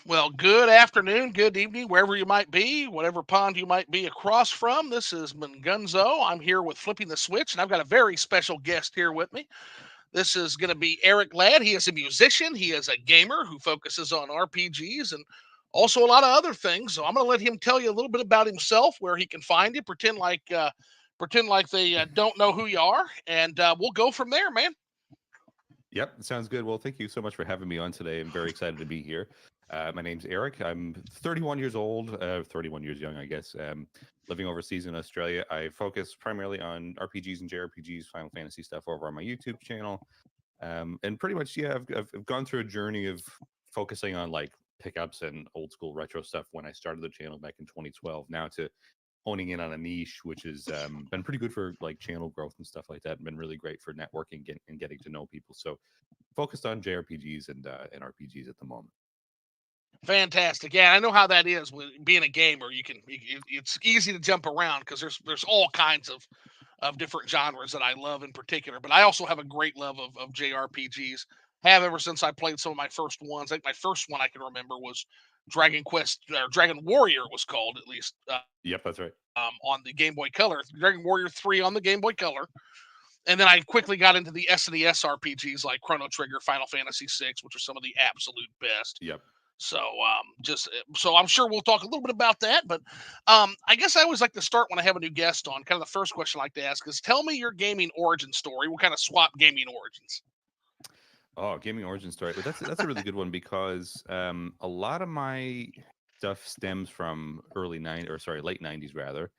Well, good afternoon, good evening, wherever you might be, whatever pond you might be across from. This is Mungunzo. I'm here with Flipping the Switch, and I've got a very special guest here with me. This is going to be Eric Ladd. He is a musician, he is a gamer who focuses on RPGs and also a lot of other things. So I'm going to let him tell you a little bit about himself, where he can find you, pretend like they don't know who you are, and we'll go from there, man. Yep, sounds good. Well, thank you so much for having me on today. I'm very excited to be here. My name's Eric. I'm 31 years old, 31 years young, I guess. Living overseas in Australia. I focus primarily on RPGs and JRPGs, Final Fantasy stuff over on my YouTube channel. And pretty much, yeah, I've gone through a journey of focusing on like pickups and old school retro stuff when I started the channel back in 2012. Now to honing in on a niche, which has been pretty good for like channel growth and stuff like that, and been really great for networking and getting to know people. So focused on JRPGs and RPGs at the moment. Fantastic. Yeah, I know how that is with being a gamer. It's easy to jump around because there's all kinds of different genres that I love in particular. But I also have a great love of JRPGs. Have ever since I played some of my first ones. I think my first one I can remember was Dragon Quest or Dragon Warrior it was called at least Yep, that's right. on the Game Boy Color. Dragon Warrior 3 on the Game Boy Color. And then I quickly got into the SNES RPGs like Chrono Trigger, Final Fantasy 6, which are some of the absolute best. Yep. So I'm sure we'll talk a little bit about that. But I guess I always like to start when I have a new guest on. Kind of the first question I like to ask is, tell me your gaming origin story. We'll kind of swap gaming origins. Oh, gaming origin story. But that's a really good one because a lot of my stuff stems from late '90s rather.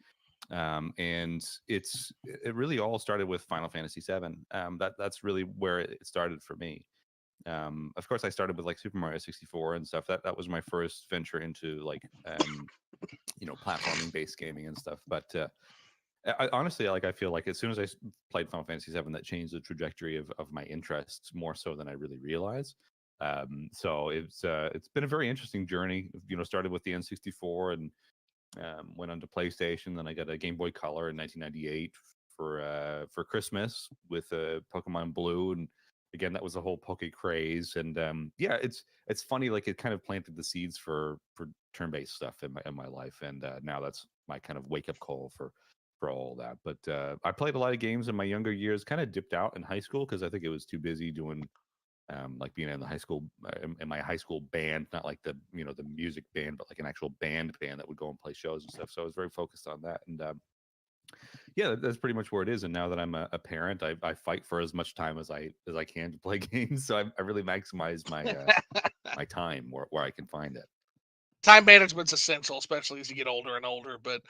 And it really all started with Final Fantasy VII. That's really where it started for me. Of course, I started with like Super Mario 64 and stuff. That was my first venture into like platforming based gaming and stuff. But honestly, like I feel like as soon as played Final Fantasy VII, that changed the trajectory of my interests more so than I really realized. So it's been a very interesting journey. Started with the N64 and went on to PlayStation. Then I got a Game Boy Color in 1998 for Christmas with Pokemon Blue, and again that was a whole Poke craze. And yeah, it's funny, like it kind of planted the seeds for turn based stuff in my life, and now that's my kind of wake up call for all that. But I played a lot of games in my younger years. Kind of dipped out in high school because I think it was too busy doing like being in the high school in my high school band, not like the music band, but like an actual band that would go and play shows and stuff. So I was very focused on that, and yeah, that's pretty much where it is. And now that I'm a parent, I fight for as much time as I can to play games. So I really maximize my time where I can find it. Time management's essential, especially as you get older and older. But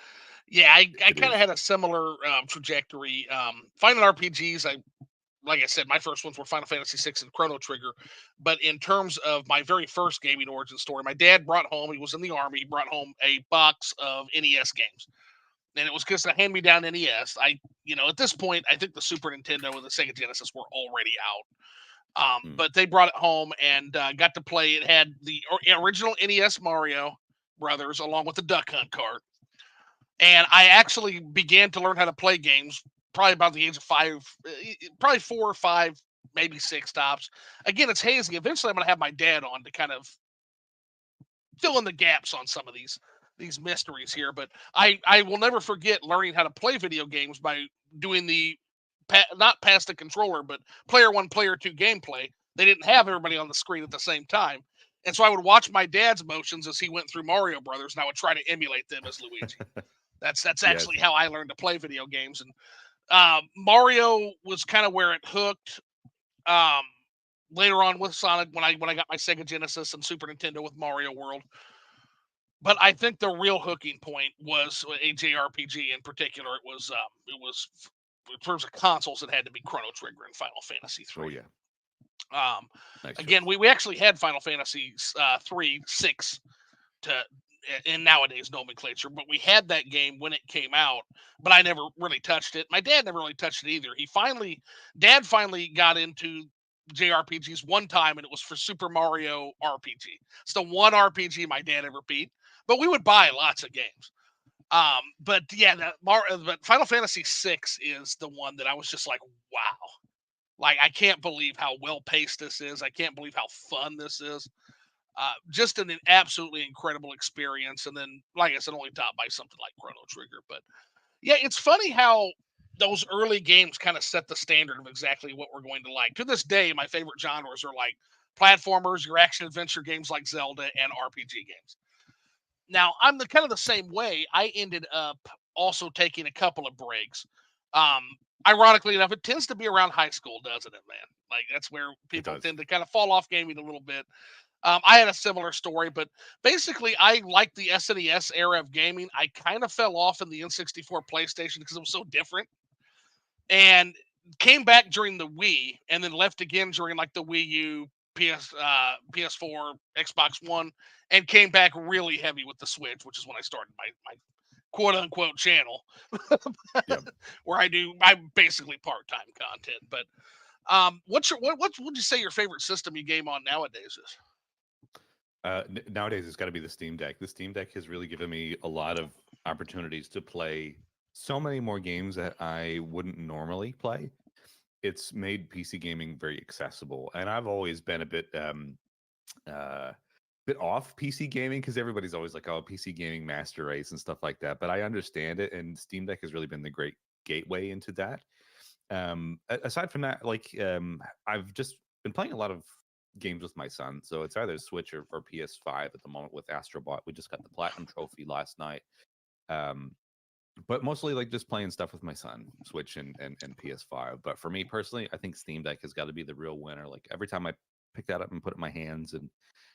yeah, I It kind of is. had a similar trajectory. Finding RPGs, like I said, my first ones were Final Fantasy 6 and Chrono Trigger. But in terms of my very first gaming origin story, my dad brought home, he was in the Army, he brought home a box of NES games. And it was just a hand me down NES. At this point, I think the Super Nintendo and the Sega Genesis were already out. Mm. But they brought it home and got to play. It had the original NES Mario Brothers along with the Duck Hunt cart. And I actually began to learn how to play games probably about the age of 5, probably 4 or 5, maybe 6 tops. Again, it's hazy. Eventually, I'm going to have my dad on to kind of fill in the gaps on some of these mysteries here. But I will never forget learning how to play video games by doing the not past the controller, but player one, player two gameplay. They didn't have everybody on the screen at the same time. And so I would watch my dad's motions as he went through Mario Brothers, and I would try to emulate them as Luigi. That's Yes. actually how I learned to play video games. And Mario was kind of where it hooked. Um, Later on with Sonic, when I got my Sega Genesis and Super Nintendo with Mario World. But I think the real hooking point was a JRPG in particular. It was in terms of consoles, it had to be Chrono Trigger and Final Fantasy Oh 3. yeah. Um, Nice Again, choice. we actually had Final Fantasy 3, 6 to in nowadays nomenclature, but we had that game when it came out, but I never really touched it. My dad never really touched it either. Dad finally got into JRPGs one time, and it was for Super Mario RPG. It's the one RPG my dad ever beat, but we would buy lots of games. But yeah, but Final Fantasy 6 is the one that I was just like, wow. Like, I can't believe how well paced this is. I can't believe how fun this is. Just an absolutely incredible experience. And then, like I said, only topped by something like Chrono Trigger. But yeah, it's funny how those early games kind of set the standard of exactly what we're going to like. To this day, my favorite genres are like platformers, your action adventure games like Zelda, and RPG games. Now, I'm the kind of the same way. I ended up also taking a couple of breaks. Um, Ironically enough, it tends to be around high school, doesn't it, man? Like that's where It people does. tend to kind of fall off gaming a little bit. I had a similar story, but basically, I liked the SNES era of gaming. I kind of fell off in the N64 PlayStation because it was so different, and came back during the Wii, and then left again during like the Wii U, PS4, Xbox One, and came back really heavy with the Switch, which is when I started my quote unquote channel Yeah. where I basically part time content. But what's your what would you say your favorite system you game on nowadays is? Nowadays, it's got to be the Steam Deck. The Steam Deck has really given me a lot of opportunities to play so many more games that I wouldn't normally play. It's made PC gaming very accessible, and I've always been a uh, bit off PC gaming because everybody's always like, "Oh, PC gaming master race" and stuff like that. But I understand it, and Steam Deck has really been the great gateway into that. Aside from that, I've just been playing a lot of games with my son, so it's either Switch or PS5 at the moment with Astrobot. We just got the platinum trophy last night. Um, but mostly like just playing stuff with my son, Switch and PS5. But for me personally, I think Steam Deck has got to be the real winner. Like every time I pick that up and put it in my hands and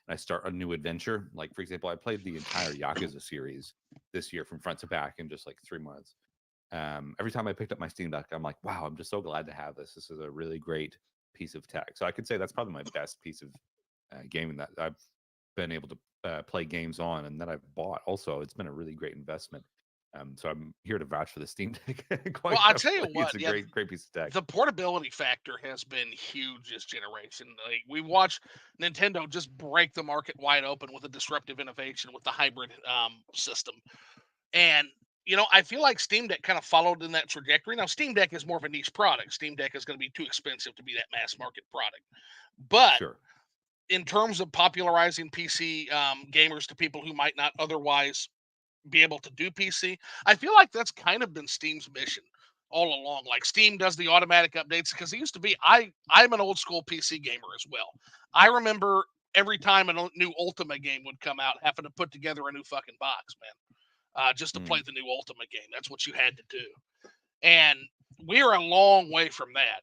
I start a new adventure, like for example, I played the entire Yakuza series this year from front to back in just like 3 months. Every time I picked up my Steam Deck, I'm like, wow, I'm just so glad to have this. This is a really great piece of tech. So I could say that's probably my best piece of gaming that I've been able to play games on and that I've bought. Also, it's been a really great investment. So I'm here to vouch for the Steam Deck Well, quite I tell you heavily. It's what, a yeah, great piece of tech. the portability factor has been huge this generation. Like we watched Nintendo just break the market wide open with a disruptive innovation with the hybrid system, and I feel like Steam Deck kind of followed in that trajectory. Now, Steam Deck is more of a niche product. Steam Deck is going to be too expensive to be that mass market product, but Sure. in terms of popularizing PC gamers to people who might not otherwise be able to do PC. I feel like that's kind of been Steam's mission all along. Like Steam does the automatic updates because it used to be I'm an old school PC gamer as well. I remember every time a new Ultima game would come out, having to put together a new fucking box, man, just to play Mm. the new Ultima game. That's what you had to do, and we're a long way from that.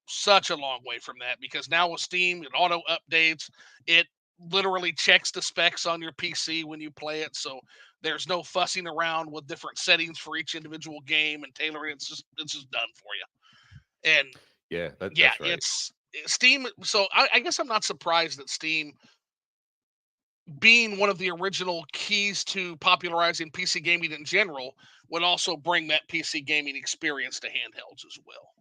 Such a long way from that because now with Steam, it auto updates. It literally checks the specs on your PC when you play it, so there's no fussing around with different settings for each individual game and tailoring. It's just done for you. And Yeah, yeah, that's right. it's Steam. So I guess I'm not surprised that Steam, being one of the original keys to popularizing PC gaming in general, would also bring that PC gaming experience to handhelds as well.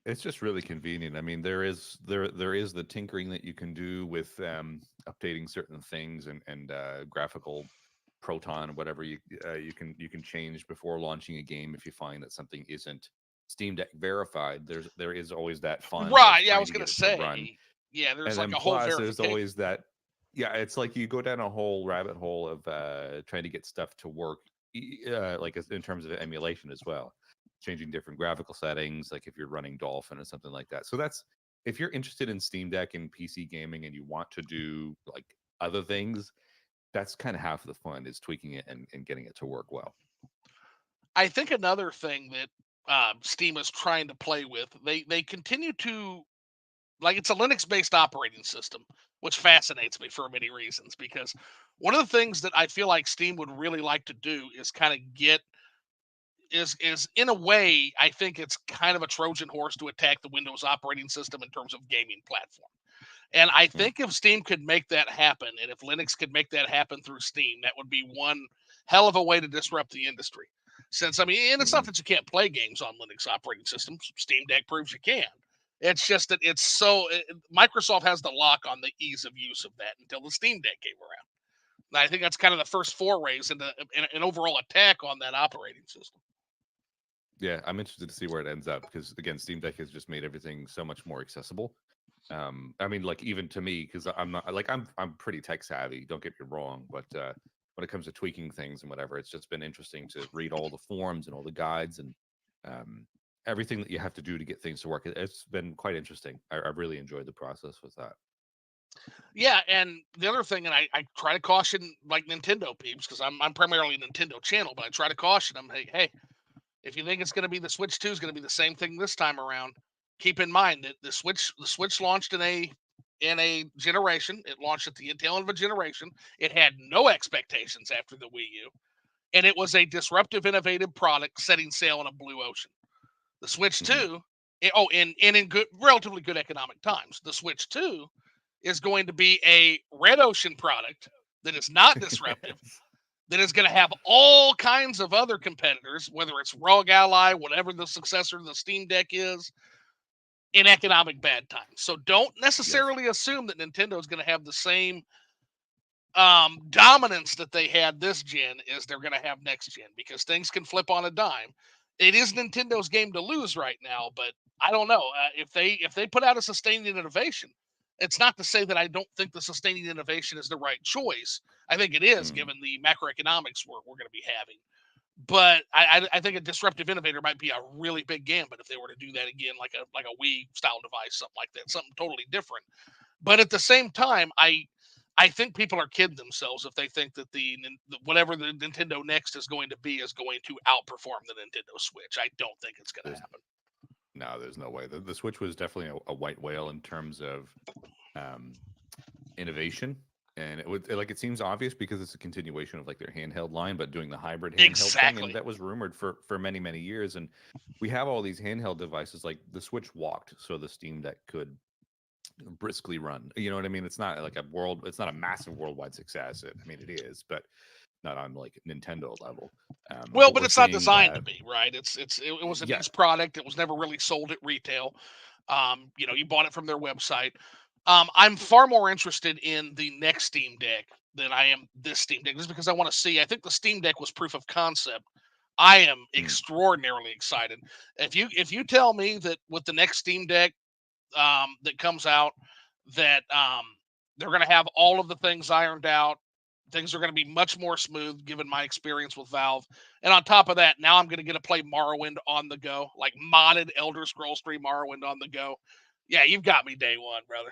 It's just really convenient. I mean, there is the tinkering that you can do with updating certain things and graphical proton whatever you can change before launching a game if you find that something isn't Steam Deck verified. There is always that fun of Right. Yeah, I trying was to gonna get it to run. say. Yeah, there's And like then a whole plus there's verification. always that, yeah, it's like you go down a whole rabbit hole of trying to get stuff to work like in terms of emulation as well, changing different graphical settings, like if you're running Dolphin or something like that. So that's if you're interested in Steam Deck and PC gaming and you want to do like other things, that's kind of half of the fun is tweaking it and getting it to work well. I think another thing that Steam is trying to play with, they continue to like it's a Linux based operating system, which fascinates me for many reasons. Because one of the things that I feel like Steam would really like to do is kind of get is in a way I think it's kind of a Trojan horse to attack the Windows operating system in terms of gaming platform. And I Mm, think if Steam could make that happen, and if Linux could make that happen through Steam, that would be one hell of a way to disrupt the industry. Since, I mean, and it's not mhm. that you can't play games on Linux operating systems, Steam Deck proves you can. It's just that Microsoft has the lock on the ease of use of that until the Steam Deck came around. And I think that's kind of the first forays into an overall attack on that operating system. Yeah, I'm interested to see where it ends up because again, Steam Deck has just made everything so much more accessible. I mean, like even to me, because I'm not like I'm pretty tech savvy. Don't get me wrong, but when it comes to tweaking things and whatever, it's just been interesting to read all the forums and all the guides and um, everything that you have to do to get things to work. It's been quite interesting. I really enjoyed the process with that. Yeah, and the other thing, and I try to caution like Nintendo peeps because I'm primarily a Nintendo channel, but I try to caution them. Hey, if you think it's going to be the Switch 2 is going to be the same thing this time around, keep in mind that the Switch launched in a generation. It launched at the tail end of a generation. It had no expectations after the Wii U, and it was a disruptive, innovative product setting sail on a blue ocean. The Switch Hmm. 2, and in good, relatively good economic times, the Switch 2 is going to be a red ocean product that is not disruptive, that is going to have all kinds of other competitors, whether it's Rogue Ally, whatever the successor to the Steam Deck is, in economic bad times. So don't Yes. necessarily assume that Nintendo is going to have the same dominance that they had this gen as they're going to have next gen because things can flip on a dime. It is Nintendo's game to lose right now, but I don't know if they put out a sustaining innovation. It's not to say that I don't think the sustaining innovation is the right choice. I think it is, Mm. given the macroeconomics we're going to be having. But I think a disruptive innovator might be a really big gambit if they were to do that again, like a Wii style device, something like that, something totally different. But at the same time, I think people are kidding themselves if they think that whatever the Nintendo Next is going to be is going to outperform the Nintendo Switch. I don't think it's going to There's happen. no, there's no way. The Switch was definitely a white whale in terms of um, innovation, and like it seems obvious because it's a continuation of like their handheld line, but doing the hybrid handheld thing, and Exactly. that was rumored for many years. And we have all these handheld devices, like the Switch walked, so the Steam Deck could briskly run. You know what I mean? It's not like it's not a massive worldwide success. I mean, it is, but not on like Nintendo level. Well, But but we're it's not seeing designed to that, be, right? It was a yeah. niche product. It was never really sold at retail. You bought it from their website. I'm far more interested in the next Steam Deck than I am this Steam Deck, just because I want to see. I think the Steam Deck was proof of concept. I am Mm, extraordinarily excited. If you tell me that with the next Steam Deck that comes out, that they're going to have all of the things ironed out. Things are going to be much more smooth, given my experience with Valve. And on top of that, now I'm going to get to play Morrowind on the go, like modded Elder Scrolls 3 Morrowind on the go. Yeah, you've got me day one, brother.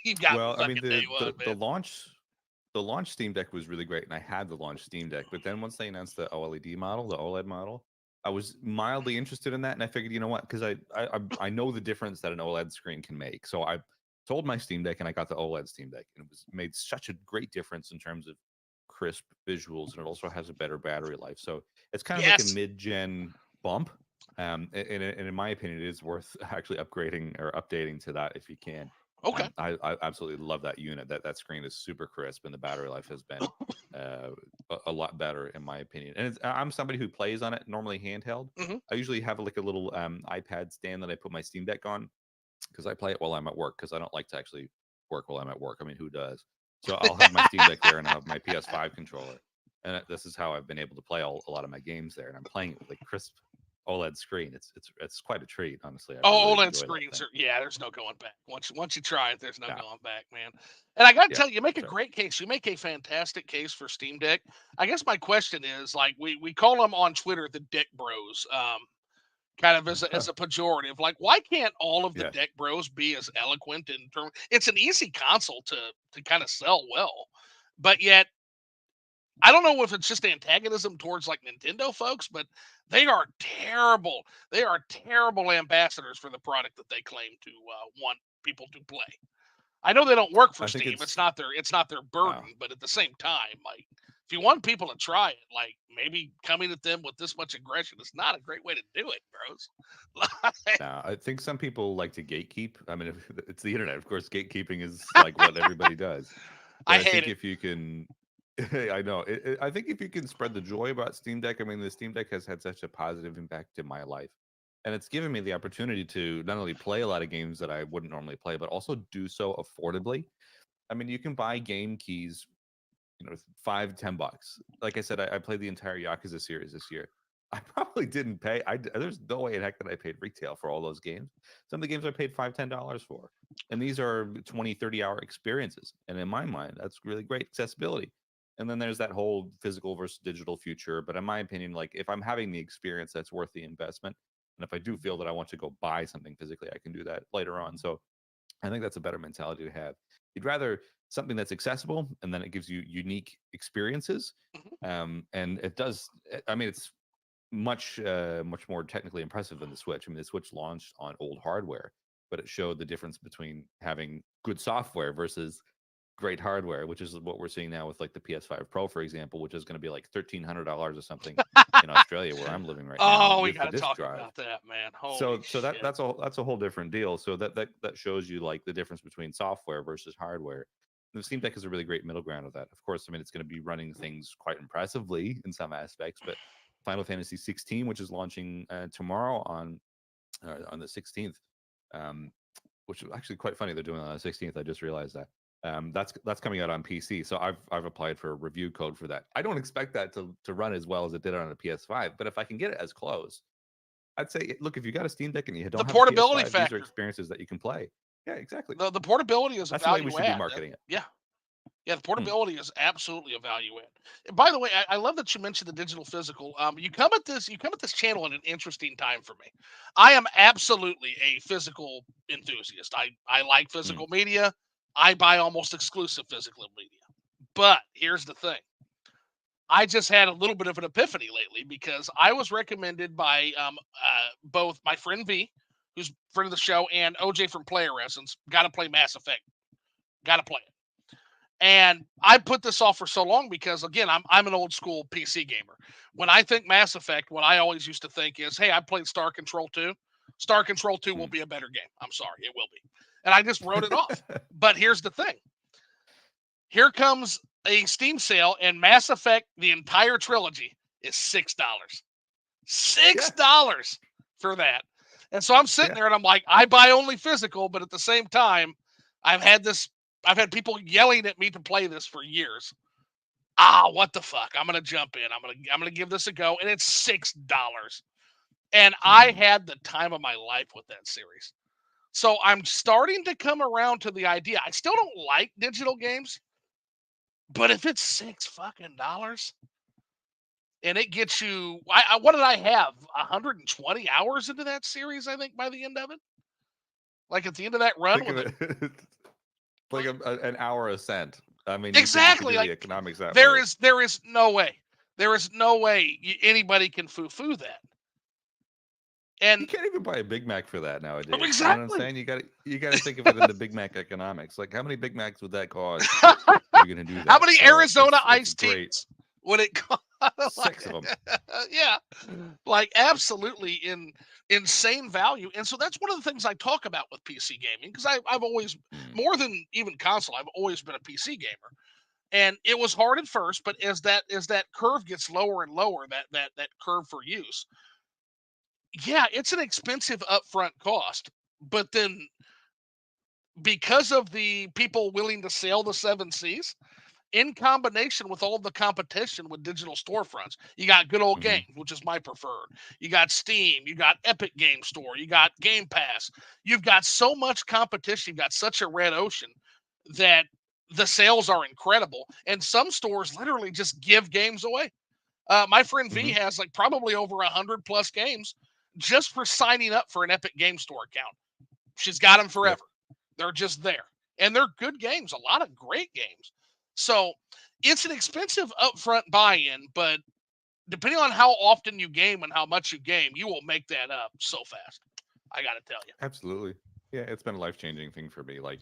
You've got me well, I mean fucking day one, man. the launch Steam Deck was really great, and I had the launch Steam Deck. But then once they announced the OLED model, the OLED model, I was mildly interested in that, and I figured, you know what, because I know the difference that an OLED screen can make. So I sold my Steam Deck, and I got the OLED Steam Deck, and it was made such a great difference in terms of crisp visuals, and it also has a better battery life. So it's kind of like a Yes. mid-gen bump. And in my opinion, it is worth actually upgrading or updating to that if you can. Okay. I absolutely love that unit. That screen is super crisp, and the battery life has been uh, a lot better in my opinion. And I'm somebody who plays on it normally handheld. Hmm. I usually have like a little iPad stand that I put my Steam Deck on because I play it while I'm at work because I don't like to actually work while I'm at work. I mean, who does? So I'll have my Steam Deck there and I'll have my PS5 controller, and this is how I've been able to play a lot of my games there. And I'm playing it with a crisp OLED screen. It's quite a treat, honestly. I Oh, really OLED enjoy that screens thing. are, yeah. There's no going back. Once you try it, there's no Yeah, going back, man. And I got to yeah. tell you, you make a So great case. You make a fantastic case for Steam Deck. I guess my question is, like, we call them on Twitter the Deck Bros, kind of as a pejorative. Like, why can't all of the yeah. Deck Bros be as eloquent in terms? It's an easy console to kind of sell well, but yet I don't know if it's just antagonism towards like Nintendo folks, but they are terrible. They are terrible ambassadors for the product that they claim to want people to play. I know they don't work for I think Steam. it's It's not their uh, burden, but at the same time, like if you want people to try it, like maybe coming at them with this much aggression is not a great way to do it, bros. I think some people like to gatekeep. I mean, it's the internet, of course. Gatekeeping is like what everybody does. But I I hate think it. if you can, I know. I think if you can spread the joy about Steam Deck, I mean, the Steam Deck has had such a positive impact in my life, and it's given me the opportunity to not only play a lot of games that I wouldn't normally play, but also do so affordably. I mean, you can buy game keys, $5, $10. Like I said, I played the entire Yakuza series this year. I probably didn't pay. There's no way in heck that I paid retail for all those games. Some of the games I paid $5, $10 for. And these are 20, 30-hour experiences. And in my mind, that's really great accessibility. And then there's that whole physical versus digital future. But in my opinion, like if I'm having the experience that's worth the investment, and if I do feel that I want to go buy something physically, I can do that later on. So I think that's a better mentality to have. You'd rather something that's accessible and then it gives you unique experiences. Mhm. And it does, I mean, it's much more technically impressive than the Switch. I mean, the Switch launched on old hardware, but it showed the difference between having good software versus great hardware, which is what we're seeing now with like the PS5 Pro, for example, which is going to be like $1,300 or something in Australia, where I'm living right now, Oh, we with got the to disk talk drive. about that, man. Holy So shit. that's a whole different deal. So that shows you like the difference between software versus hardware. The Steam Deck is a really great middle ground of that. Of course, I mean it's going to be running things quite impressively in some aspects, but Final Fantasy 16, which is launching tomorrow on the 16th, um, which is actually quite funny. They're doing it on the 16th. I just realized that. That's coming out on PC. So I've applied for a review code for that. I don't expect that to run as well as it did on a PS5, but if I can get it as close, I'd say, look, if you got a Steam Deck and you The don't have a portability PS5, these are factor. experiences that you can play. Yeah, exactly. The portability is a That's the way we value should be add. marketing it. Yeah. Yeah, the Hmm. portability is absolutely a value add. And by the way, I love that you mentioned the digital physical. You come at this channel at an interesting time for me. I am absolutely a physical enthusiast. I like Hmm. physical media. I buy almost exclusive physical media. But here's the thing. I just had a little bit of an epiphany lately because I was recommended by both my friend V, who's friend of the show, and OJ from Player Essence. Got to play Mass Effect. Got to play it. And I put this off for so long because again, I'm an old school PC gamer. When I think Mass Effect, what I always used to think is, hey, I played Star Control 2. Star Control 2 will Hmm. be a better game. I'm sorry, it will be. And I just wrote it off. But here's the thing. Here comes a Steam sale and Mass Effect, the entire trilogy is $6. Yeah. $6 for that. And so I'm sitting Yeah. there and I'm like, I buy only physical, but at the same time, I've had this I've had people yelling at me to play this for years. What the fuck? I'm gonna jump in. I'm gonna give this a go, and it's $6. And I Hmm. had the time of my life with that series. So I'm starting to come around to the idea. I still don't like digital games, but if it's $6 and it gets you, what did I have? 120 hours into that series, I think, by the end of it. Like at the end of that run, Think when of the it like an hour a cent. I mean, you could exactly do like the economics that there way. is there is no way there is no way anybody can foo that. You And can't even buy a Big Mac for that nowadays. You know what I'm exactly. saying? You got to think of it in the Big Mac economics. Like, how many Big Macs would that cost if you're going to do How that? many So Arizona it's iced great. teas would it cost? Six Like, of them. yeah, like absolutely insane value. And so that's one of the things I talk about with PC gaming because I've always, Mm, more than even console, I've always been a PC gamer. And it was hard at first, but as that curve gets lower and lower, that curve for use, yeah, it's an expensive upfront cost. But then because of the people willing to sell the seven Cs, in combination with all the competition with digital storefronts. You got good old hmm games, which is my preferred. You got Steam, you got Epic Game Store, you got Game Pass. You've got so much competition, you've got such a red ocean that the sales are incredible. And some stores literally just give games away. My friend V hmm has like probably over 100+ games just for signing up for an Epic Game Store account. She's got them Yep. forever. They're just there. And they're good games, a lot of great games. So it's an expensive upfront buy-in, but depending on how often you game and how much you game, you will make that up so fast. I got to tell you. Absolutely. Yeah, it's been a life-changing thing for me. Like,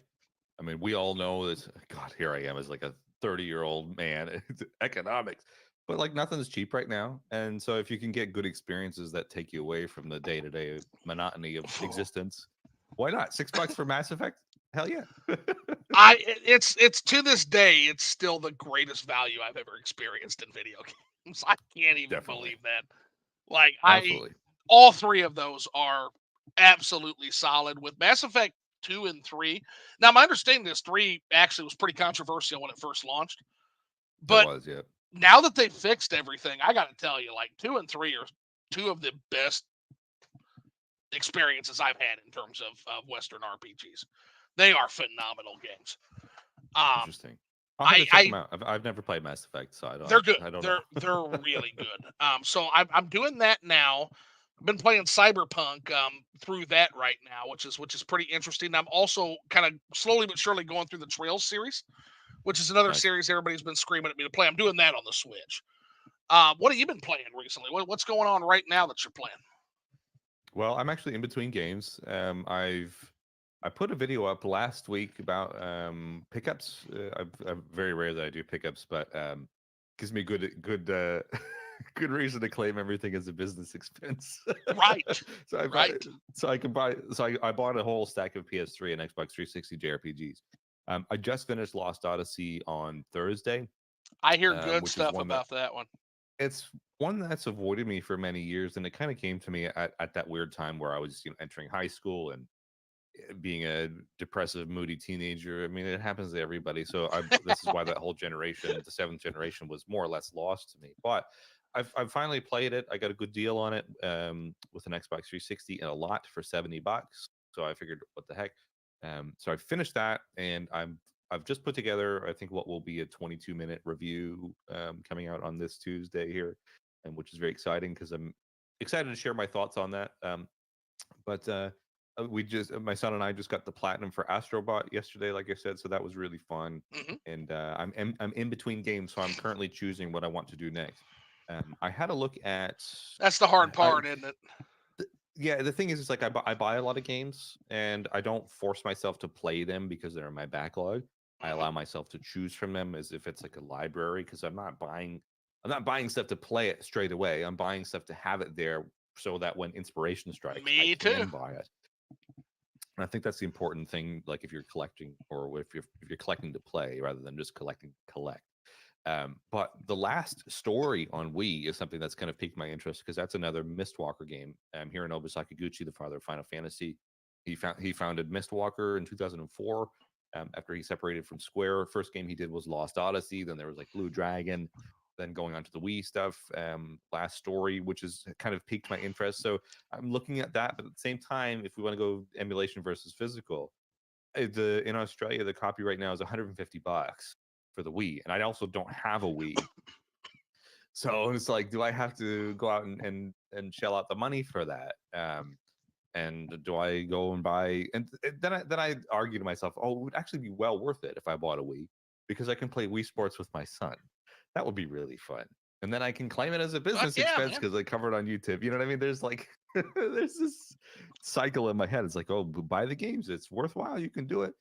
I mean, we all know this. God, here I am as like a 30-year-old man. It's economics, but like nothing's cheap right now. And so, if you can get good experiences that take you away from the day-to-day monotony of existence, why not? $6 for Mass Effect? Hell yeah. It's to this day, it's still the greatest value I've ever experienced in video games. I can't even Definitely. believe that. Like Absolutely. all three of those are absolutely solid with Mass Effect 2 and 3. Now, my understanding is 3 actually was pretty controversial when it first launched. It But was, yeah. now that they've fixed everything, I got to tell you, like 2 and 3 are two of the best experiences I've had in terms of Western RPGs. They are phenomenal games. Um, Interesting. I'll have to check them I out. I've never played Mass Effect, so they're good. I don't know. They're really good. So I'm doing that now. I've been playing Cyberpunk through that right now, which is pretty interesting. I'm also kind of slowly but surely going through the Trails series, which is another Nice. series everybody's been screaming at me to play. I'm doing that on the Switch. What have you been playing recently? What's going on right now that you're playing? Well, I'm actually in between games. I put a video up last week about pickups. I'm very rare that I do pickups, but gives me good good reason to claim everything as a business expense. Right, so I buy right. so I can buy so I bought a whole stack of PS3 and Xbox 360 JRPGs. I just finished Lost Odyssey on Thursday, I hear good which is stuff one that about that one. it's one that's avoided me for many years, and it kind of came to me at that weird time where I was entering high school and being a depressive, moody teenager. I mean, it happens to everybody. So this is why that whole generation, the seventh generation, was more or less lost to me. But I've finally played it. I got a good deal on it with an Xbox 360 and a lot for $70. So I figured, what the heck? So I finished that, and I've just put together, I think, what will be a 22-minute review coming out on this Tuesday here, and which is very exciting because I'm excited to share my thoughts on that. But we just my son and I just got the platinum for Astrobot yesterday, like I said, so that was really fun. Hmm. And I'm in between games, so I'm currently choosing what I want to do next. I had a look at That's the hard I part, isn't it? yeah, the thing is like I buy a lot of games and I don't force myself to play them because they're in my backlog. I Hmm. allow myself to choose from them as if it's like a library because I'm not buying stuff to play it straight away. I'm buying stuff to have it there so that when inspiration strikes, I Me too. can buy it. And I think that's the important thing, like if you're collecting or if you're collecting to play rather than just collecting to collect. But the last story on Wii is something that's kind of piqued my interest because that's another Mistwalker game. Hironobu Sakaguchi, the father of Final Fantasy, he founded Mistwalker in 2004. After he separated from Square, first game he did was Lost Odyssey. Then there was like Blue Dragon. Then going on to the Wii stuff, Last Story, which has kind of piqued my interest. So I'm looking at that, but at the same time, if we want to go emulation versus physical, the in Australia the copy right now is $150 for the Wii, and I also don't have a Wii, so it's like, do I have to go out and shell out the money for that? And do I go and buy? And then I argue to myself, oh, it would actually be well worth it if I bought a Wii because I can play Wii Sports with my son. That would be really fun. And then I can claim it as a Fuck business yeah, expense man. because I covered on YouTube. You know what I mean? There's like there's this cycle in my head. It's like, oh, buy the games. It's worthwhile. You can do it.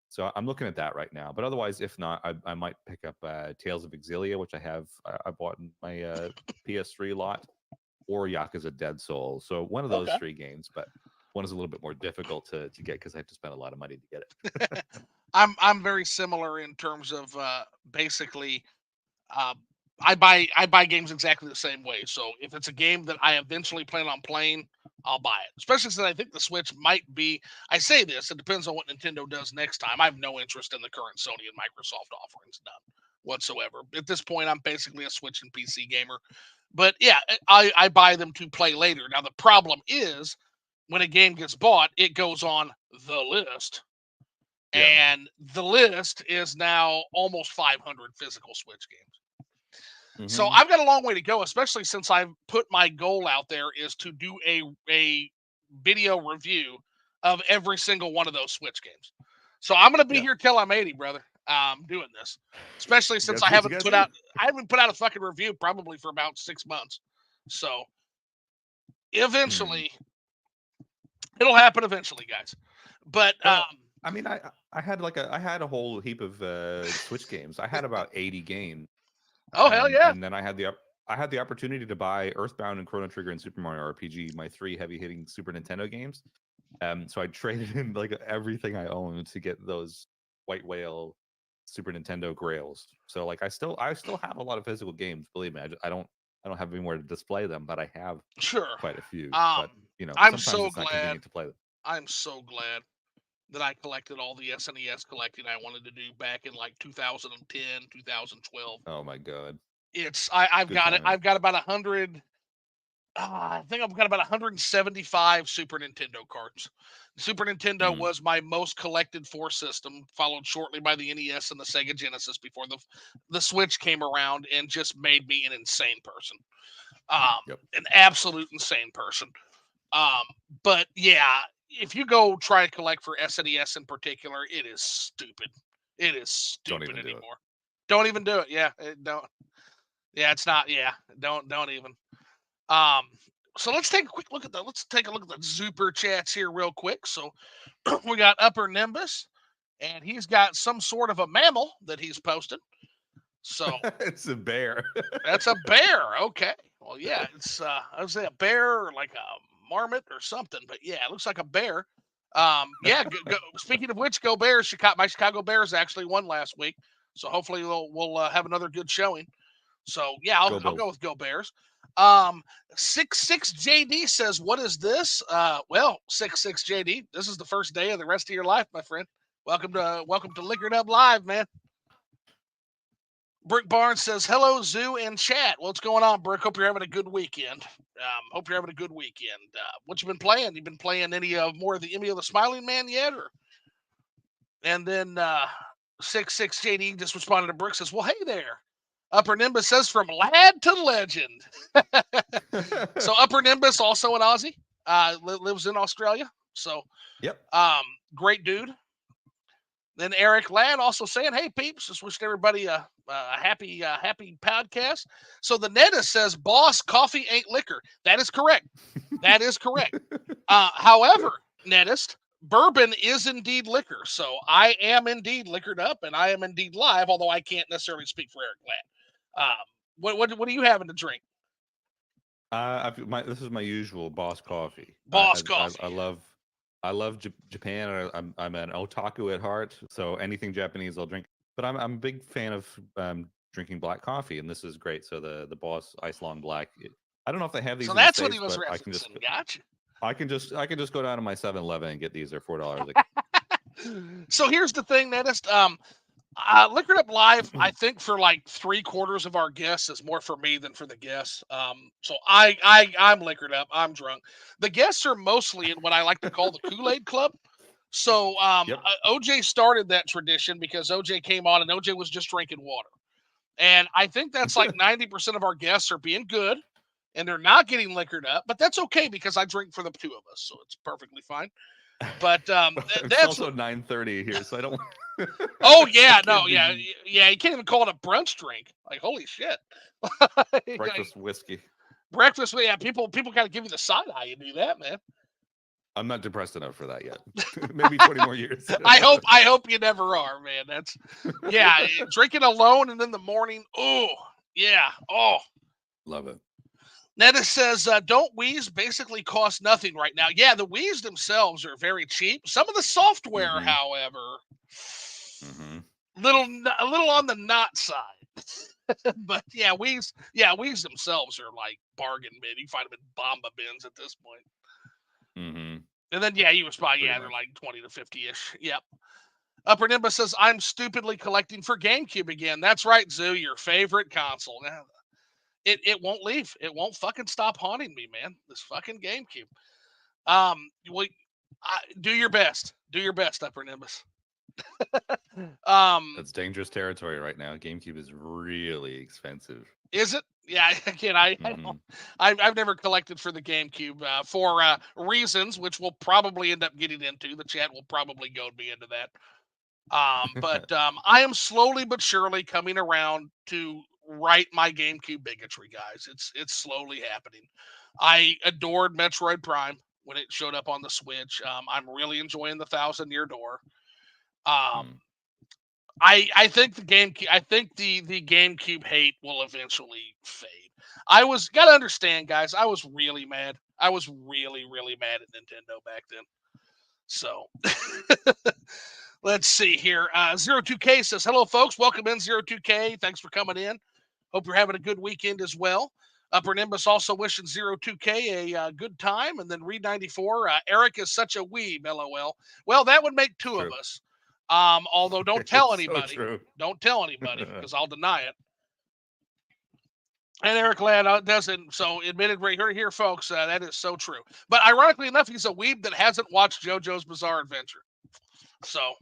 So I'm looking at that right now. But otherwise, if not, I might pick up Tales of Exilia, which I bought in my PS3 lot, or Yakuza Dead Soul. So one of those Okay. three games, but one is a little bit more difficult to get because I have to spend a lot of money to get it. I'm very similar in terms of basically uh, I buy games exactly the same way. So if it's a game that I eventually plan on playing, I'll buy it. Especially since I think the Switch might be. I say this, it depends on what Nintendo does next time. I have no interest in the current Sony and Microsoft offerings, none whatsoever. At this point, I'm basically a Switch and PC gamer. But yeah, I buy them to play later. Now the problem is when a game gets bought, it goes on the list, Yeah. and the list is now almost 500 physical Switch games. So Hmm. I've got a long way to go, especially since I've put my goal out there is to do a video review of every single one of those Switch games. So I'm gonna be Yeah. here till I'm 80, brother. Doing this, especially since That's what you got to do. I haven't put out a fucking review probably for about 6 months. So Hmm. eventually, it'll happen eventually, guys. But Well, I mean, I had a whole heap of Switch games. I had about 80 games. oh hell yeah, And then I had the opportunity to buy Earthbound and Chrono Trigger and Super Mario RPG, my three heavy hitting Super Nintendo games. So I traded in like everything I owned to get those white whale Super Nintendo grails. So like I still have a lot of physical games. Believe me, I don't have anywhere to display them, but I have sure. quite a few. Um, But I'm sometimes so it's not glad. convenient to play them. I'm so glad that I collected all the SNES collecting I wanted to do back in like 2010, 2012. Oh my god, I've good got it. timing. I've got about 100 I think I've got about 175 Super Nintendo cards. Super Nintendo Mm, was my most collected for system, followed shortly by the NES and the Sega Genesis before the Switch came around and just made me an insane person. yep. An absolute insane person. Um, but yeah, if you go try to collect for SNES in particular, it is stupid. It is Don't stupid even do it. anymore. Don't even do it. Yeah, don't. Yeah, it's not. Yeah, don't even. Um, so let's take a quick look at the super chats here real quick. So we got Upper Nimbus, and he's got some sort of a mammal that he's posted. So It's a bear. that's a bear. Okay. Well, yeah, it's I would say a bear or like a marmot or something, but yeah, it looks like a bear. Yeah. Speaking of which, go Bears! My Chicago Bears actually won last week, so hopefully we'll have another good showing. So yeah, Go I'll go Bills. with Go Bears. 66 JD says, "What is this?" Well, 66 JD, this is the first day of the rest of your life, my friend. Welcome to Liquored Up Live, man. Brick Barnes says, "Hello, Zoo and chat. What's going on, Brick? Hope you're having a good weekend. Hope you're having a good weekend. What you been playing? You been playing any more of the Emmy of the Smiling Man yet, or?" And then 66 JD just responded to Brick, says, "Well, hey there." Upper Nimbus says, "From lad to legend." So Upper Nimbus, also an Aussie, lives in Australia. So Yep. great dude. Then Eric Ladd also saying, "Hey peeps, just wishing everybody a happy podcast." So the Netta says, "Boss, coffee ain't liquor." That is correct. That is correct. However, Nettist, bourbon is indeed liquor. So I am indeed liquored up, and I am indeed live. Although I can't necessarily speak for Eric Ladd. What are you having to drink? This is my usual Boss Coffee. Boss coffee. I love Japan. I'm an otaku at heart, so anything Japanese I'll drink. But I'm a big fan of drinking black coffee, and this is great. So the Boss Ice Long Black. I don't know if they have these So in the that's what he states, was but referencing. Gotcha. I can just go down to my 7-Eleven and get these. They're $4. So here's the thing, Nettist. Liquored Up Live, I think for like 3/4 of our guests is more for me than for the guests. So I'm liquored up. I'm drunk. The guests are mostly in what I like to call the Kool-Aid Club. So Yep. OJ started that tradition because OJ came on and OJ was just drinking water. And I think that's like 90% of our guests are being good and they're not getting liquored up, but that's okay because I drink for the two of us, so it's perfectly fine. But It's that's also 9:30 here, so I don't. Oh I yeah, no, can't yeah, be yeah. You can't even call it a brunch drink. Like holy shit. Like, breakfast whiskey. breakfast. Yeah, people kind of give you the side eye. You do that, man. I'm not depressed enough for that yet. Maybe 20 more years. I hope you never are, man. That's yeah. Drinking alone and in the morning. Oh yeah. Oh. Love it. Netta says, "Don't Wii's basically cost nothing right now?" Yeah, the Wii's themselves are very cheap. Some of the software, Mm-hmm. however, Mm-hmm. a little on the not side. But Wii's themselves are like bargain bin. You can find them in Bomba bins at this point. Mm-hmm. And then you respond, Pretty yeah, they're much. like 20 to 50-ish. Yep. Upper Nimbus says, "I'm stupidly collecting for GameCube again." That's right, Zoo, your favorite console. It won't leave. It won't fucking stop haunting me, man. This fucking GameCube. Well, do your best. Do your best, Upper Nimbus. um, That's dangerous territory right now. GameCube is really expensive. Is it? Yeah, again, I Mm-hmm. don't. I've never collected for the GameCube for reasons which we'll probably end up getting into. The chat will probably goad me into that. But I am slowly but surely coming around to right my GameCube bigotry, guys. It's slowly happening. I adored Metroid Prime when it showed up on the Switch. I'm really enjoying the Thousand Year Door. Um, Mm. I think the GameCube hate will eventually fade. I was gotta understand, guys. I was really mad. I was really mad at Nintendo back then. So let's see here. 02K says, "Hello, folks. Welcome in 02K. Thanks for coming in. Hope you're having a good weekend as well." Upper Nimbus also wishing 02K a good time. And then Reed 94, Eric is such a weeb, LOL. Well, that would make two of True. us. Although don't tell It's so anybody. true. Don't tell anybody because I'll deny it. And Eric Ladd doesn't. So admitted right here, folks. That is so true. But ironically enough, he's a weeb that hasn't watched JoJo's Bizarre Adventure. So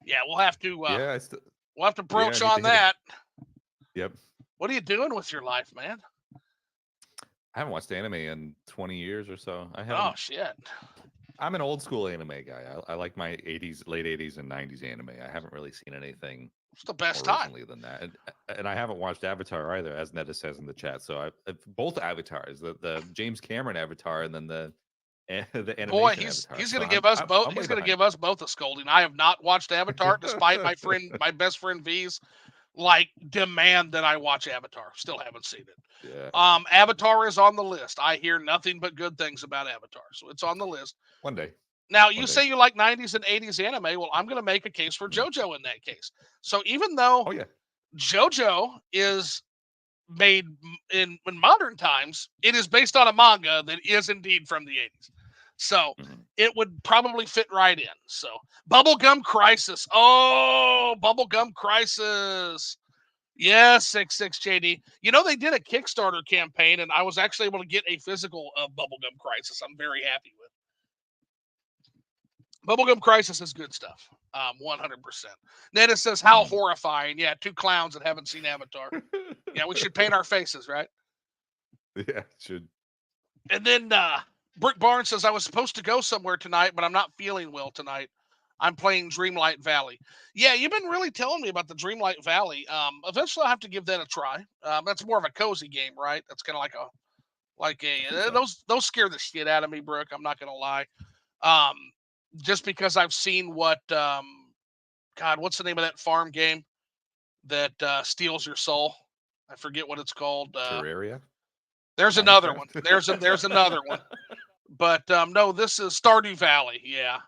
yeah, Yeah, I still. we'll have to Yeah, I broach need to on hit a. that. Yep. What are you doing with your life, man? I haven't watched anime in 20 years or so. I Oh haven't. shit. I'm an old school anime guy. I like my 80s, late 80s, and 90s anime. I haven't really seen anything It's the best more time. recently than that. And I haven't watched Avatar either, as Netta says in the chat. So both avatars, the James Cameron Avatar, and then the the Boy, animation Avatar. he's So gonna give us both. I'm way He's gonna behind. give us both a scolding. I have not watched Avatar, despite my best friend V's like demand that I watch Avatar. Still haven't seen it. Yeah, Avatar is on the list. I hear nothing but good things about Avatar, so it's on the list. one day, Now, one you day. say you like 90s and 80s anime. Well, I'm going to make a case for Mm. JoJo in that case. So even though Oh yeah, JoJo is made in modern times, it is based on a manga that is indeed from the 80s. So hmm it would probably fit right in. So Bubblegum Crisis. Oh, Bubblegum Crisis. Yes, 66JD. You know, they did a Kickstarter campaign, and I was actually able to get a physical of Bubblegum Crisis. I'm very happy with Bubblegum Crisis is good stuff. 100%. Netta says, how mm. horrifying. Yeah, two clowns that haven't seen Avatar. Yeah, we should paint our faces, right? Yeah, should. And then Brick Barnes says, I was supposed to go somewhere tonight, but I'm not feeling well tonight. I'm playing Dreamlight Valley. Yeah, you've been really telling me about the Dreamlight Valley. Eventually, I'll have to give that a try. That's more of a cozy game, right? That's kind of like I a think so. those scare the shit out of me, Brooke. I'm not gonna lie. Um, just because I've seen what God, what's the name of that farm game that steals your soul? I forget what it's called. Terraria, There's another one. Minecraft. There's another one. But no, this is Stardew Valley. Yeah.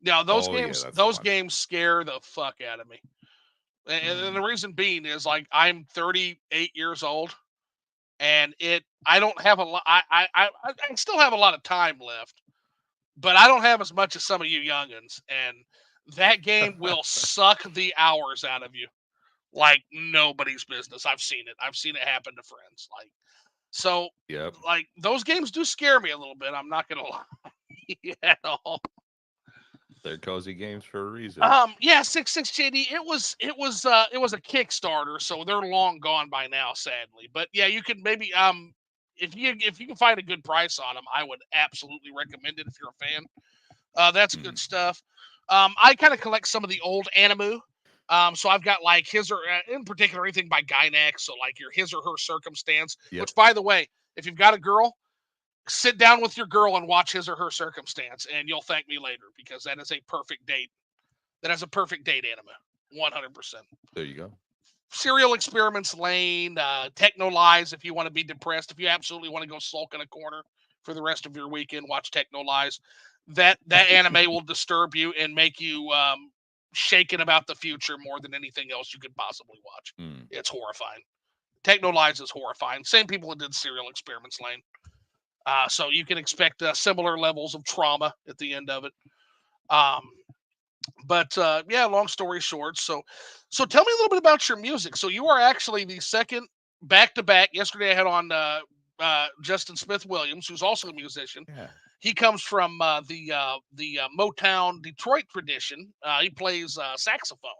Now Oh yeah, that's the those one. games scare the fuck out of me. And the Mm. reason being is like I'm 38 years old, and I don't have a lot. I still have a lot of time left, but I don't have as much as some of you youngins, and that game will suck the hours out of you like nobody's business. I've seen it. I've seen it happen to friends. Like so, Yep, like those games do scare me a little bit. I'm not gonna lie at all. they're cozy games for a reason. Yeah, 66JD. It was a Kickstarter, so they're long gone by now, sadly. But yeah, you can maybe if you can find a good price on them, I would absolutely recommend it if you're a fan. That's good Mm. stuff. I kind of collect some of the old Animu. So I've got like his or in particular anything by Gynax. So like your his or her circumstance. Yep. Which, by the way, if you've got a girl, sit down with your girl and watch his or her circumstance, and you'll thank me later because that is a perfect date. That has a perfect date anime. 100%. There you go. Serial Experiments Lane, Techno Lies if you want to be depressed. If you absolutely want to go sulk in a corner for the rest of your weekend, watch Techno Lies. That anime will disturb you and make you shaken about the future more than anything else you could possibly watch. Mm. It's horrifying. Techno Lies is horrifying. Same people that did Serial Experiments Lane. So you can expect similar levels of trauma at the end of it. Um, but yeah, long story short, so tell me a little bit about your music. So you are actually the second back to back. Yesterday I had on Justin Smith Williams, who's also a musician. Yeah. He comes from the Motown Detroit tradition. He plays saxophone.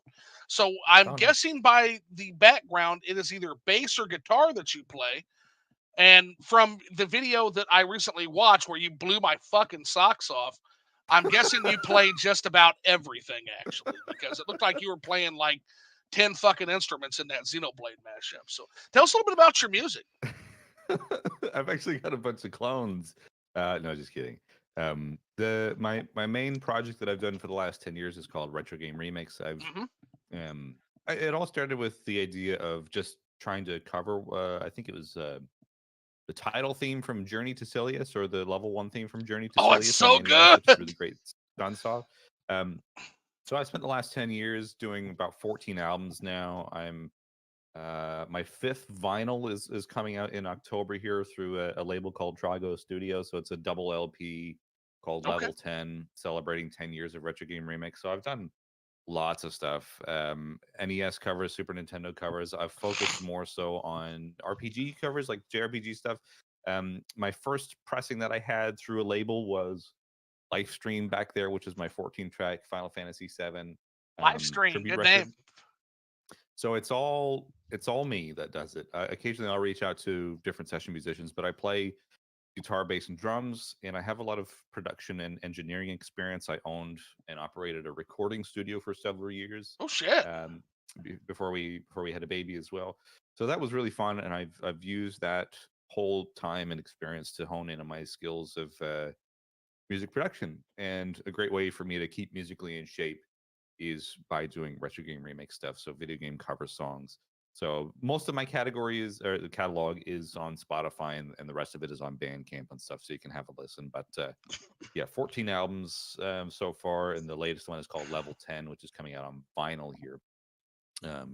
So I'm Oh, nice. guessing by the background, it is either bass or guitar that you play. And from the video that I recently watched where you blew my fucking socks off, I'm guessing you played just about everything actually, because it looked like you were playing like 10 fucking instruments in that Xenoblade mashup. So tell us a little bit about your music. I've actually got a bunch of clones. No, just kidding. My main project that I've done for the last 10 years is called Retro Game Remix. Hmm. It all started with the idea of just trying to cover. I think it was the title theme from Journey to Silius, or the level one theme from Journey to Oh, it's Silius on so the NES, good. which is really great Sunsoft. Um, so I spent the last 10 years doing about 14 albums now. I'm my fifth vinyl is coming out in October here through a label called Trago Studio. So it's a double LP called Okay. Level 10, celebrating 10 years of Retro Game Remix. So I've done lots of stuff. NES covers, Super Nintendo covers. I've focused more so on RPG covers, like JRPG stuff. My first pressing that I had through a label was Lifestream back there, which is my 14-track Final Fantasy VII Live stream, tribute good record. name. So it's all me that does it. Occasionally, I'll reach out to different session musicians, but I play guitar, bass, and drums, and I have a lot of production and engineering experience. I owned and operated a recording studio for several years Oh shit. um, before we had a baby as well. So that was really fun, and I've used that whole time and experience to hone in on my skills of music production. And a great way for me to keep musically in shape is by doing retro game remake stuff. So video game cover songs. So most of my category is, or the catalog is on Spotify, and the rest of it is on Bandcamp and stuff. So you can have a listen. But yeah, 14 albums so far, and the latest one is called Level 10, which is coming out on vinyl here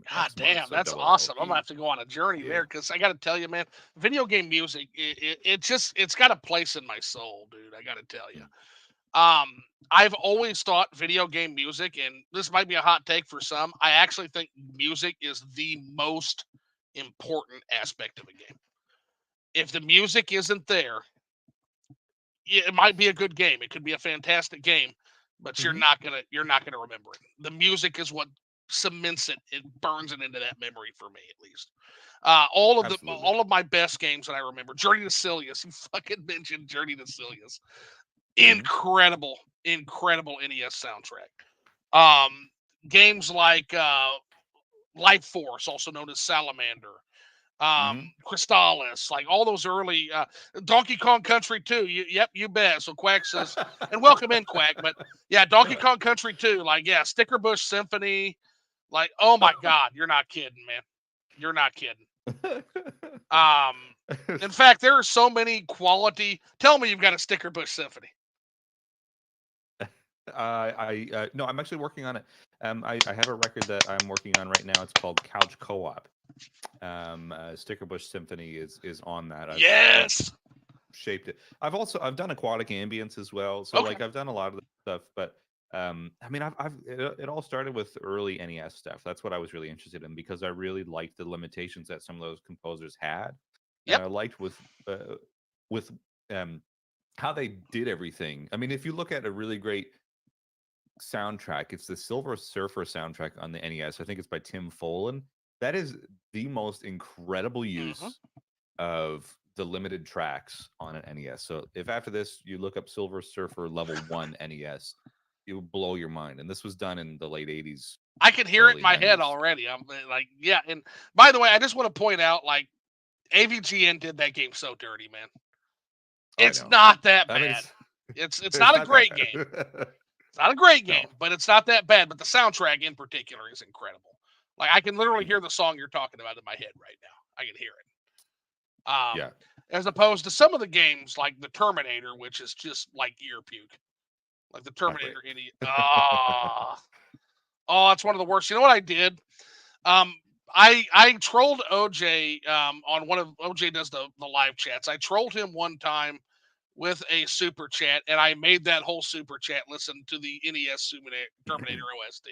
God next month. damn, So that's double awesome. I'm gonna LP. have to go on a journey Yeah. there because I got to tell you, man, video game music, it's got a place in my soul, dude. I got to tell you. Mm. Um, I've always thought video game music, and this might be a hot take for some. I actually think music is the most important aspect of a game. If the music isn't there, it might be a good game. It could be a fantastic game, but you're Mm-hmm. not gonna remember it. The music is what cements it. It burns it into that memory for me, at least. Absolutely. All of my best games that I remember. Journey to Silius. You fucking mentioned Journey to Silius. Mm-hmm. Incredible, incredible NES soundtrack. Um, Games like Life Force, also known as Salamander, Mm-hmm. Crystallis, like all those early Donkey Kong Country 2. Yep, you bet. So Quack says, and welcome in, Quack. But yeah, Donkey Kong Country 2, like yeah, Sticker Bush Symphony, like oh my God, you're not kidding, man. You're not kidding. Um, in fact, there are so many quality. Tell me you've got a Sticker Bush Symphony. No, I'm actually working on it. I have a record that I'm working on right now. It's called Couch Co-op. Sticker Bush Symphony is on that. I've Yes. shaped it. I've done aquatic ambience as well. So Okay. like I've done a lot of the stuff, but I mean it all started with early NES stuff. That's what I was really interested in because I really liked the limitations that some of those composers had, and Yep. I liked with um how they did everything. I mean, if you look at a really great soundtrack, it's the Silver Surfer soundtrack on the NES. I think it's by Tim Follin. That is the most incredible Hmm. use of the limited tracks on an NES. So if after this you look up Silver Surfer Level 1 NES, it will blow your mind. And this was done in the late 80s, I can hear it in early my head 90s. already. I'm like, yeah. And by the way, I just want to point out, like, AVGN did that game so dirty, man. Oh, I It's know. not that I mean, bad. It's it's not a not that great game. bad. It's not a great No. game, but it's not that bad. But the soundtrack in particular is incredible. Like I can literally Yeah. hear the song you're talking about in my head right now. I can hear it. Yeah. As opposed to some of the games like the Terminator, which is just like ear puke. Like the Oh, great. Terminator idiot. Oh, that's one of the worst. You know what I did? Um, I trolled OJ on one of OJ does the live chats. I trolled him one time with a super chat, and I made that whole super chat listen to the NES Terminator OST.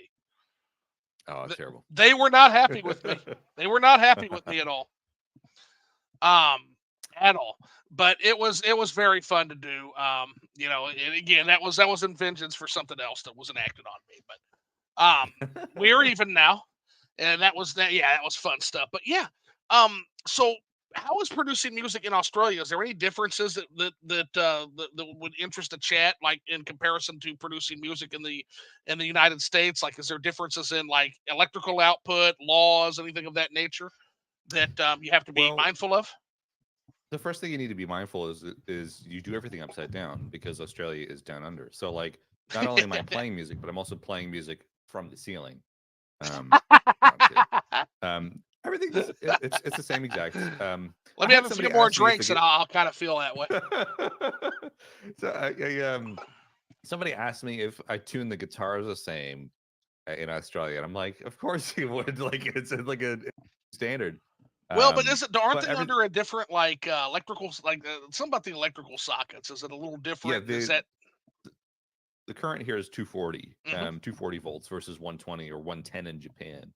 Oh, it's terrible. They were not happy with me. They were not happy with me at all. Um, at all. But it was very fun to do. You know, and again, that was in vengeance for something else that was enacted on me. But we're even now, and that was that. Yeah, that was fun stuff. But yeah, so how is producing music in Australia? Is there any differences that would interest the chat, like in comparison to producing music in the United States? Like, is there differences in like electrical output, laws, anything of that nature that you have to be Well, mindful of? the first thing you need to be mindful is you do everything upside down because Australia is down under. So like not only am I playing music, but I'm also playing music from the ceiling. No, I'm kidding. Everything is it's the same exact. Let I me have had a few somebody more ask me if drinks, and it I'll kind of feel that way. so somebody asked me if I tune the guitars the same in Australia, and I'm like, of course you would. Like it's like a standard. Well, but aren't But they every under a different like electrical, like something about the electrical sockets? Is it a little yeah different? Is the that the current here is 240, Hmm. 240 volts versus 120 or 110 in Japan.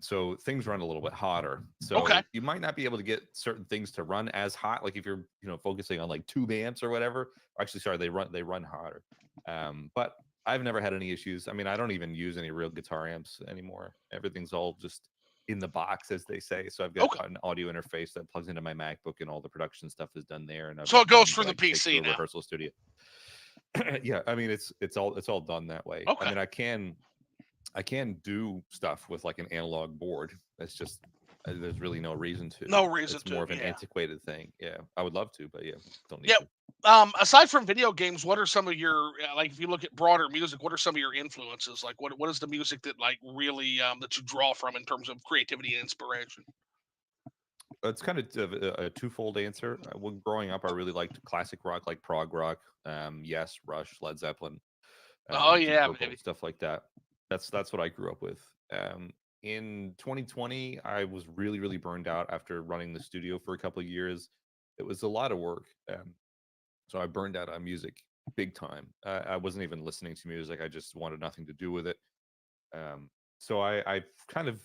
So things run a little bit hotter. Okay. So you might not be able to get certain things to run as hot. Like if you're, focusing on like tube amps or whatever. Actually, sorry, they run hotter. But I've never had any issues. I mean, I don't even use any real guitar amps anymore. Everything's all just in the box, as they say. So I've got Okay. an audio interface that plugs into my MacBook, and all the production stuff is done there. And I've So got it goes drums through that the I can take to PC a now. rehearsal studio. Yeah, I mean, it's all done that way. I Okay. mean, I can do stuff with like an analog board. It's just there's really no reason to. No reason It's to. more of an Yeah. antiquated thing. Yeah, I would love to, but yeah, don't need Yeah. to. Aside from video games, what are some of your like? If you look at broader music, what are some of your influences? Like, what is the music that like really that you draw from in terms of creativity and inspiration? It's kind of a twofold answer. When growing up, I really liked classic rock, like prog rock. Yes, Rush, Led Zeppelin, Oh Deep yeah, Purple, baby. stuff like that. That's what I grew up with. In 2020, I was really really burned out after running the studio for a couple of years. It was a lot of work. So I burned out on music big time. I wasn't even listening to music. I just wanted nothing to do with it. So I kind of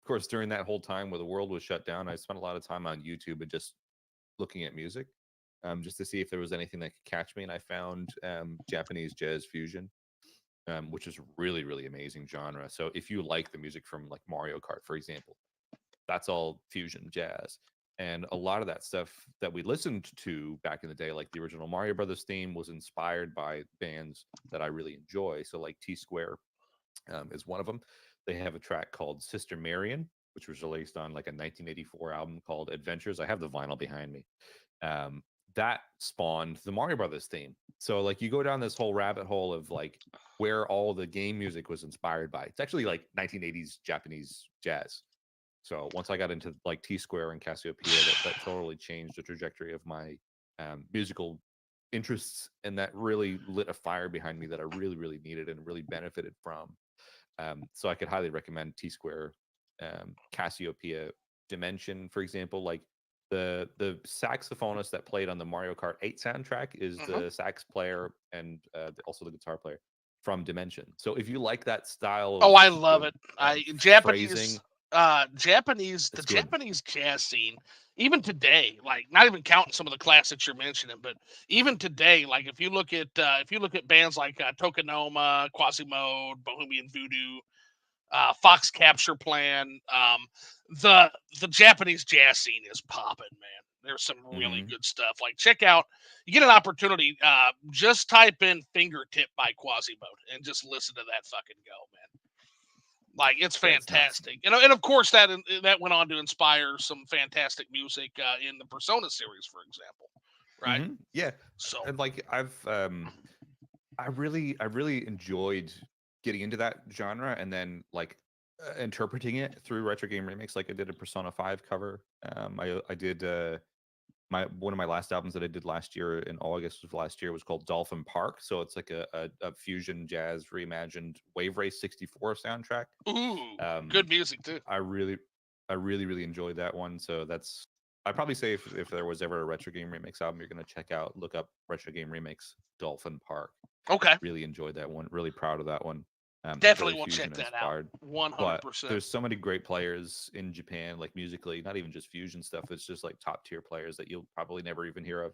course, during that whole time where the world was shut down, I spent a lot of time on YouTube and just looking at music, just to see if there was anything that could catch me. And I found Japanese jazz fusion, which is really, really amazing genre. So if you like the music from like Mario Kart, for example, that's all fusion jazz. And a lot of that stuff that we listened to back in the day, like the original Mario Brothers theme, was inspired by bands that I really enjoy. So, like T Square is one of them. They have a track called Sister Marion, which was released on like a 1984 album called Adventures. I have the vinyl behind me. Um, that spawned the Mario Brothers theme. So, like, you go down this whole rabbit hole of like where all the game music was inspired by. It's actually like 1980s Japanese jazz. So once I got into like T Square and Cassiopeia, that totally changed the trajectory of my musical interests, and that really lit a fire behind me that I really, really needed and really benefited from. So I could highly recommend T Square, Cassiopeia, Dimension, for example. Like the saxophonist that played on the Mario Kart 8 soundtrack is Hmm. the sax player and also the guitar player from Dimension. So if you like that style Oh, of I love it. I Japanese phrasing, Japanese the it's good. Japanese jazz scene, even today, like not even counting some of the classics you're mentioning, but even today, like if you look at bands like Tokonoma, Quasimode, Bohemian Voodoo, Fox Capture Plan, the the Japanese jazz scene is popping, man. There's some really Hmm. good stuff. Like check out, you get an opportunity, just type in "Fingertip" by Quasimode and just listen to that fucking go, man. Like it's Yeah, it's nuts. fantastic, and of course that went on to inspire some fantastic music in the Persona series, for example, right? Yeah, So, and like I really enjoyed getting into that genre and then like interpreting it through retro game remakes. Like I did a Persona 5 cover. I did my one of my last albums that I did last year in August of last year was called Dolphin Park. So it's like a fusion jazz reimagined Wave Race 64 soundtrack. ooh, Um, good music too. I really, really enjoyed that one. So that's I'd probably say if there was ever a retro game remix album you're gonna check out, look up retro game remix Dolphin Park. Okay, Really enjoyed that one. Really proud of that one. Very definitely will check fusion that out. inspired. One hundred But percent. there's so many great players in Japan, like musically, not even just fusion stuff. It's just like top tier players that you'll probably never even hear of.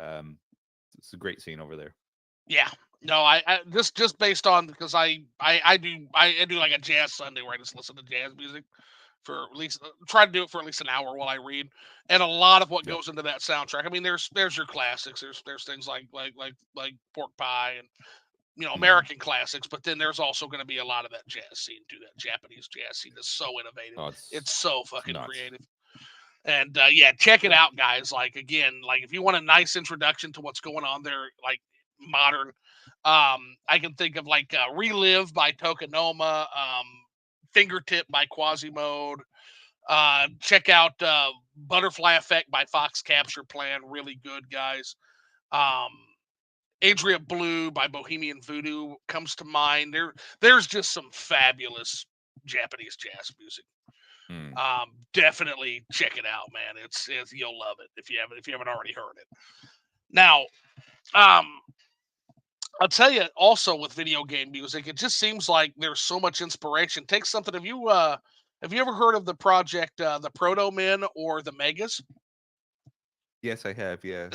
Um, it's a great scene over there. Yeah. No, I just based on because I do like a jazz Sunday where I just listen to jazz music for at least try to do it for at least an hour while I read, and a lot of what Yep. goes into that soundtrack. I mean, there's your classics. There's things like Pork Pie and Mhm. American classics, but then there's also going to be a lot of that jazz scene too. That Japanese jazz scene is so innovative. Oh, It's so it's fucking nuts. creative. And yeah, check it Yeah. out, guys. Like again, like if you want a nice introduction to what's going on there, like modern, I can think of like Relive by Tokonoma, Fingertip by Quasimode. Check out Butterfly Effect by Fox Capture Plan. Really good, guys. Um, Adria Blue by Bohemian Voodoo comes to mind. There's just some fabulous Japanese jazz music. Mm. Definitely check it out, man. It's you'll love it if you haven't already heard it. Now, um, I'll tell you also with video game music, it just seems like there's so much inspiration. Take something. Have you ever heard of the project the Proto Men or the Megas? Yes, I have. Yeah.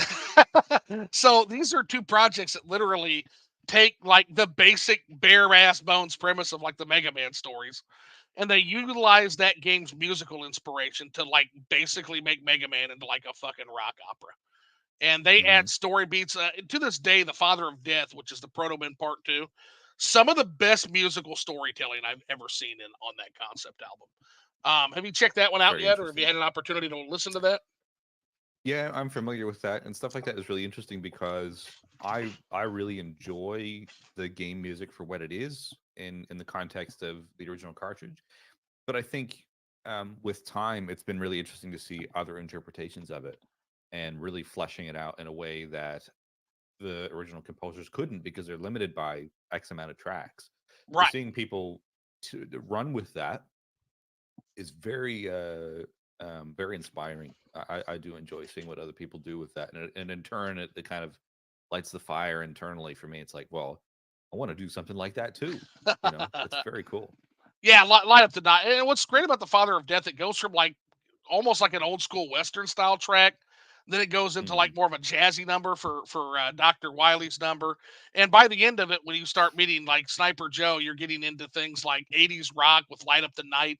So these are two projects that literally take like the basic bare ass bones premise of like the Mega Man stories, and they utilize that game's musical inspiration to like basically make Mega Man into like a fucking rock opera. And they Hmm. add story beats. To this day, the Father of Death, which is the Proto Man Part Two, some of the best musical storytelling I've ever seen in on that concept album. Have you checked that one out Very yet, or have you interesting. had an opportunity to listen to that? Yeah, I'm familiar with that, and stuff like that is really interesting because I really enjoy the game music for what it is in the context of the original cartridge. But I think with time, it's been really interesting to see other interpretations of it and really fleshing it out in a way that the original composers couldn't because they're limited by X amount of tracks. So Right. seeing people to run with that is very inspiring. I do enjoy seeing what other people do with that, and in turn, it kind of lights the fire internally for me. It's like, well, I want to do something like that too. It's very cool. Yeah, light up the night. And what's great about the Father of Death, it goes from like almost like an old school Western style track. Then it goes into Hmm. like more of a jazzy number for Dr. Wiley's number, and by the end of it, when you start meeting like Sniper Joe, you're getting into things like '80s rock with "Light Up the Night,"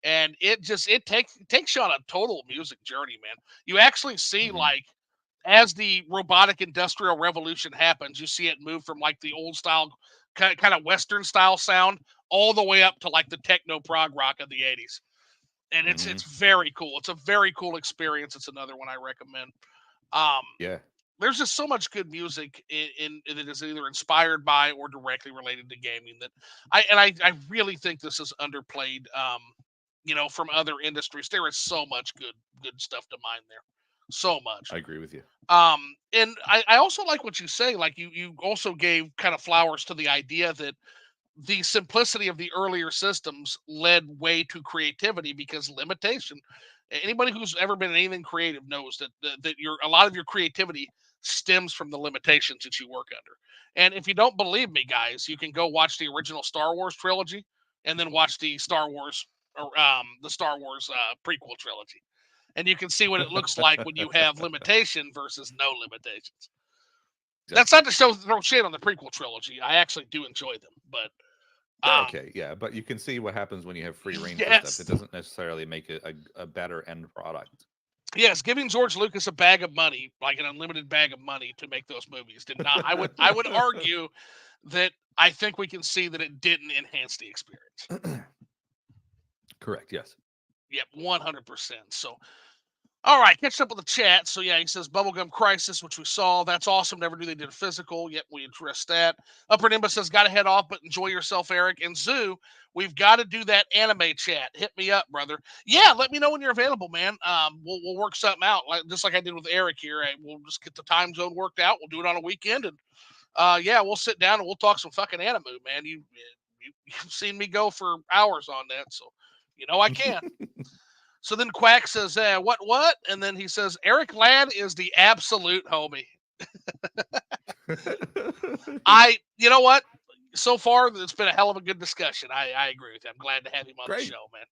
and it takes you on a total music journey, man. You actually see Hmm. like as the robotic industrial revolution happens, you see it move from like the old style kind of Western style sound all the way up to like the techno prog rock of the '80s, and it's Hmm. very cool. It's a very cool experience. It's another one I recommend. Um, Yeah, there's just so much good music in that is either inspired by or directly related to gaming that I really think this is underplayed. From other industries, there is so much good stuff to mine there, so much. I agree with you. And I also like what you say. Like you also gave kind of flowers to the idea that the simplicity of the earlier systems led way to creativity because limitation. Anybody who's ever been in anything creative knows that your a lot of your creativity stems from the limitations that you work under. And if you don't believe me, guys, you can go watch the original Star Wars trilogy and then watch the Star Wars prequel trilogy, and you can see what it looks like when you have limitation versus no limitations. That's Exactly. not to throw shade on the prequel trilogy. I actually do enjoy them, but They're um, okay, yeah, but you can see what happens when you have free reign for stuff. It yes, doesn't necessarily make it a better end product. yes, giving George Lucas a bag of money, like an unlimited bag of money, to make those movies did not. I would argue that I think we can see that it didn't enhance the experience. Correct. Yes. Yep, 100%. So all right, catch up with the chat. So yeah, he says Bubblegum Crisis, which we saw. That's awesome. Never knew they did a physical. Yep, we addressed that. Upper Nimbus says, gotta head off, but enjoy yourself, Eric. And Zoo, we've got to do that anime chat. Hit me up, brother. Yeah, let me know when you're available, man. We'll work something out, just like I did with Eric here. We'll just get the time zone worked out. We'll do it on a weekend, and yeah, we'll sit down and we'll talk some fucking anime, man. You've seen me go for hours on that, so you know I can. So then Quack says, what? And then he says, Eric Ladd is the absolute homie. You know what? So far, it's been a hell of a good discussion. I agree with you. I'm glad to have him on the Great. show, man.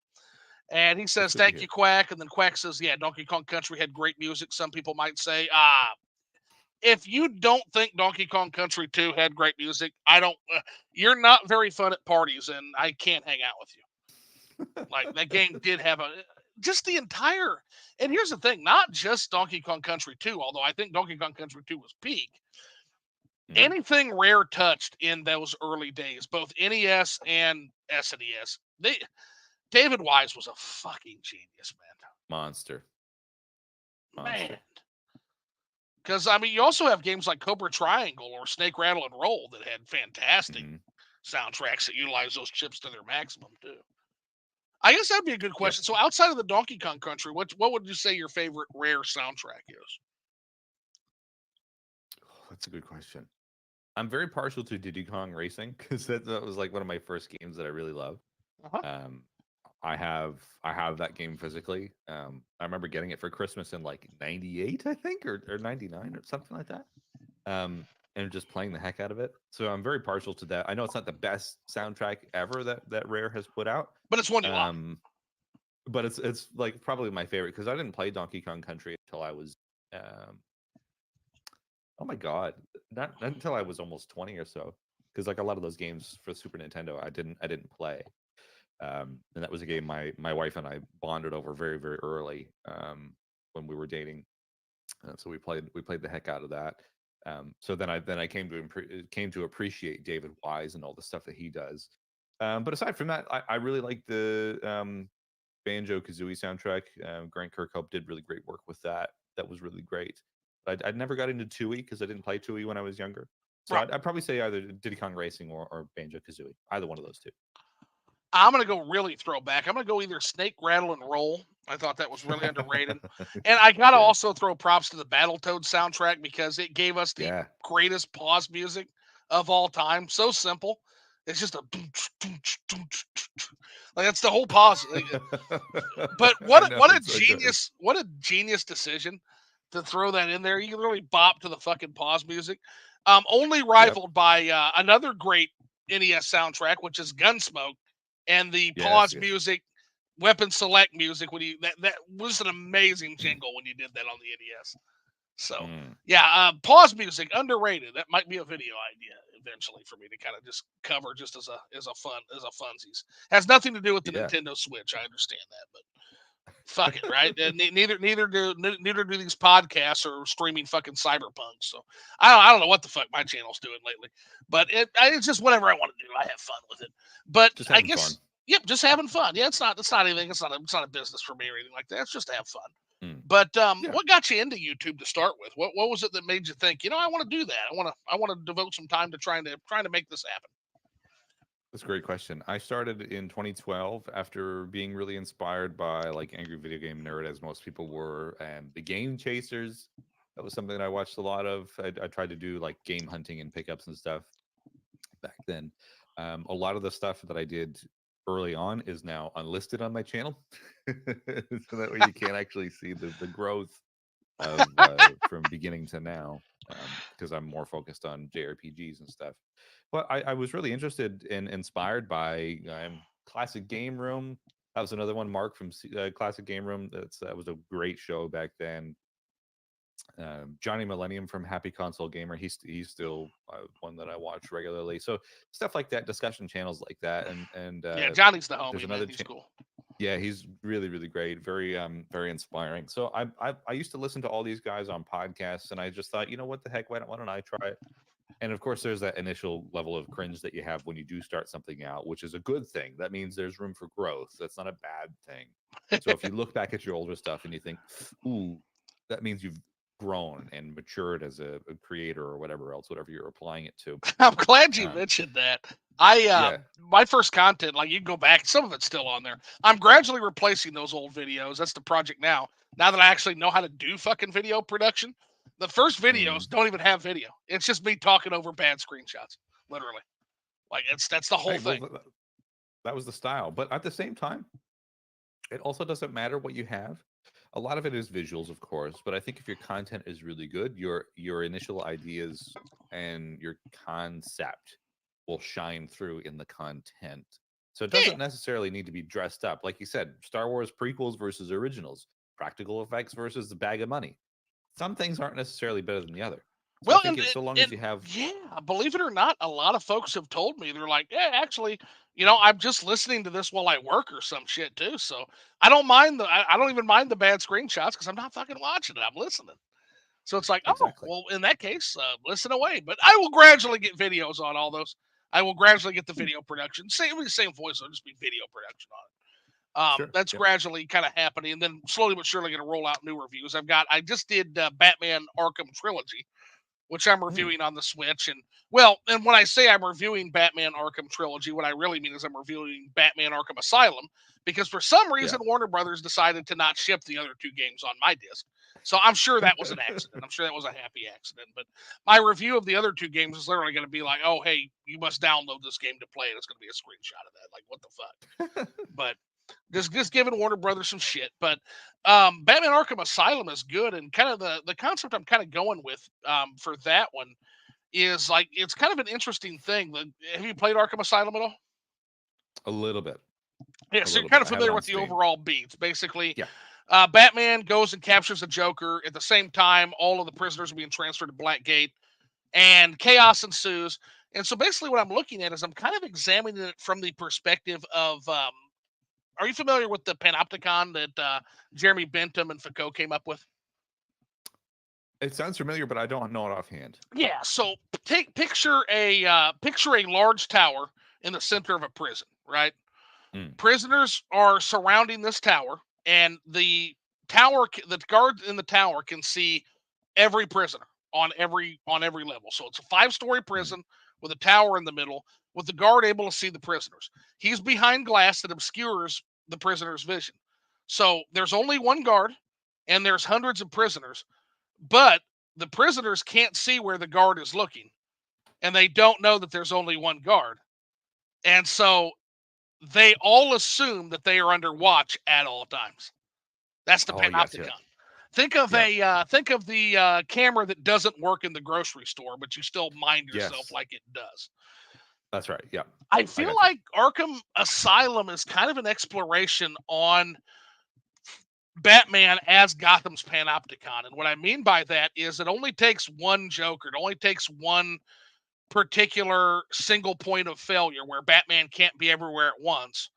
And he That's says, good to thank you, hear. Quack. And then Quack says, yeah, Donkey Kong Country had great music. Some people might say, if you don't think Donkey Kong Country 2 had great music, you're not very fun at parties, and I can't hang out with you. Like that game did have just the entire. And here's the thing: not just Donkey Kong Country 2, although I think Donkey Kong Country 2 was peak. Mhm. Anything Rare touched in those early days, both NES and SNES, David Wise was a fucking genius, Monster. man. Monster. Because I mean, you also have games like Cobra Triangle or Snake Rattle and Roll that had fantastic Hmm. soundtracks that utilize those chips to their maximum too. I guess that'd be a good Yep. question. So outside of the Donkey Kong Country, what would you say your favorite Rare soundtrack is? Oh, that's a good question. I'm very partial to Diddy Kong Racing because that was like one of my first games that I really loved. Uh-huh. Um, I have that game physically. I remember getting it for Christmas in like '98, I think, or '99 or something like that. and just playing the heck out of it. So I'm very partial to that. I know it's not the best soundtrack ever that Rare has put out, but it's one you love. um, but it's like probably my favorite because I didn't play Donkey Kong Country until I was, um, oh my god, not until I was almost 20 or so. Because like a lot of those games for Super Nintendo, I didn't play. And that was a game my wife and I bonded over very very early, when we were dating. So we played the heck out of that. So then I came to appreciate David Wise and all the stuff that he does. But aside from that, I really like the Banjo Kazooie soundtrack. Grant Kirkhope did really great work with that. That was really great. I'd never got into Tooie because I didn't play Tooie when I was younger. So Right. I'd probably say either Diddy Kong Racing or Banjo Kazooie, either one of those two. I'm gonna go really throwback. I'm gonna go either Snake Rattle and Roll. I thought that was really underrated, and I gotta Yeah, also throw props to the Battletoads soundtrack because it gave us the yeah. greatest pause music of all time. So simple. It's just a like that's the whole pause. But I know what a it's so good. genius decision to throw that in there. You can really bop to the fucking pause music. Only Yep. rivaled by another great NES soundtrack, which is Gunsmoke, and the Yes. pause Yes. music, weapon select music. When you that was an amazing jingle when you did that on the NES. So Mm, yeah, pause music underrated. That might be a video idea eventually for me to kind of just cover just as a funsies. Has nothing to do with the yeah. Nintendo Switch. I understand that, but fuck it, right? Neither do these podcasts or streaming fucking cyberpunk. So I don't know what the fuck my channel's doing lately, but it's just whatever I want to do. I have fun with it, but Just I having fun. guess yep, just having fun. Yeah, it's not anything. It's not a business for me or anything like that. It's just to have fun. Mm. But Yeah, what got you into YouTube to start with? What was it that made you think, I want to do that? I want to devote some time to trying to make this happen. that's a great question. I started in 2012 after being really inspired by like Angry Video Game Nerd, as most people were, and the Game Chasers. That was something that I watched a lot of. I tried to do like game hunting and pickups and stuff back then. A lot of the stuff that I did early on is now unlisted on my channel, so that way you can't actually see the growth of from beginning to now, because I'm more focused on JRPGs and stuff. But I was really interested and inspired by Classic Game Room. That was another one, Mark from Classic Game Room. That was a great show back then. Johnny Millennium from Happy Console Gamer. He's still one that I watch regularly. So stuff like that, discussion channels like that, and Yeah, Johnny's the there's homie, man. another. He's cool. Yeah, he's really really great, very inspiring. So I used to listen to all these guys on podcasts, and I just thought, what the heck, why don't I try it? And of course, there's that initial level of cringe that you have when you do start something out, which is a good thing. That means there's room for growth. That's not a bad thing. So if you look back at your older stuff and you think, ooh, that means you've grown and matured as a creator or whatever else, whatever you're applying it to. I'm glad you Um, mentioned that. I yeah, my first content, like you can go back, some of it's still on there. I'm gradually replacing those old videos. That's the project now. Now that I actually know how to do fucking video production, the first mm, videos don't even have video. It's just me talking over bad screenshots, literally. Like that's the whole hey, well, thing. that was the style. But at the same time, it also doesn't matter what you have. A lot of it is visuals, of course, but I think if your content is really good, your initial ideas and your concept will shine through in the content. So it Yeah. doesn't necessarily need to be dressed up. Like you said, Star Wars prequels versus originals, practical effects versus the bag of money. Some things aren't necessarily better than the other. So I Well, think it's so long as and you have. yeah, believe it or not, a lot of folks have told me they're like, yeah, actually, I'm just listening to this while I work or some shit too. So I don't mind I don't even mind the bad screenshots because I'm not fucking watching it. I'm listening. So it's like, oh, Exactly. well, in that case, listen away. But I will gradually get videos on all those. I will gradually get the Hmm, video production. Same voice, it'll just be video production on it. sure. That's Yep. gradually kind of happening, and then slowly but surely going to roll out new reviews. I just did Batman Arkham Trilogy, which I'm Hmm, reviewing on the Switch. And when I say I'm reviewing Batman Arkham Trilogy, what I really mean is I'm reviewing Batman Arkham Asylum because for some yeah. reason Warner Brothers decided to not ship the other two games on my disc. So I'm sure that was an accident. I'm sure that was a happy accident. But my review of the other two games is literally going to be like, oh, hey, you must download this game to play it. It's going to be a screenshot of that. Like, what the fuck? But just giving Warner Brothers some shit. But Batman Arkham Asylum is good, and kind of the concept I'm kind of going with for that one is like it's kind of an interesting thing. Have you played Arkham Asylum at all? A little bit. Yeah, A so you're little kind bit. of I have it familiar on with the Steam. overall beats. Basically, Yeah. Batman goes and captures the Joker. At the same time, all of the prisoners are being transferred to Blackgate, and chaos ensues. And so basically, what I'm looking at is I'm kind of examining it from the perspective of. Are you familiar with the panopticon that Jeremy Bentham and Foucault came up with? It sounds familiar, but I don't know it offhand. Yeah. So picture a large tower in the center of a prison, right? Mm. Prisoners are surrounding this tower, and the guards in the tower can see every prisoner on every level. So it's a 5-story Mm. prison with a tower in the middle, with the guard able to see the prisoners. He's behind glass that obscures the prisoner's vision. So there's only one guard, and there's hundreds of prisoners, but the prisoners can't see where the guard is looking, and they don't know that there's only one guard. And so they all assume that they are under watch at all times. That's the Oh yes, yeah, panopticon. Think of yeah, the camera that doesn't work in the grocery store, but you still mind yourself yes. like it does. That's right. Yeah, I I feel got you. like Arkham Asylum is kind of an exploration on Batman as Gotham's panopticon, and what I mean by that is it only takes one Joker. It only takes one particular single point of failure where Batman can't be everywhere at once,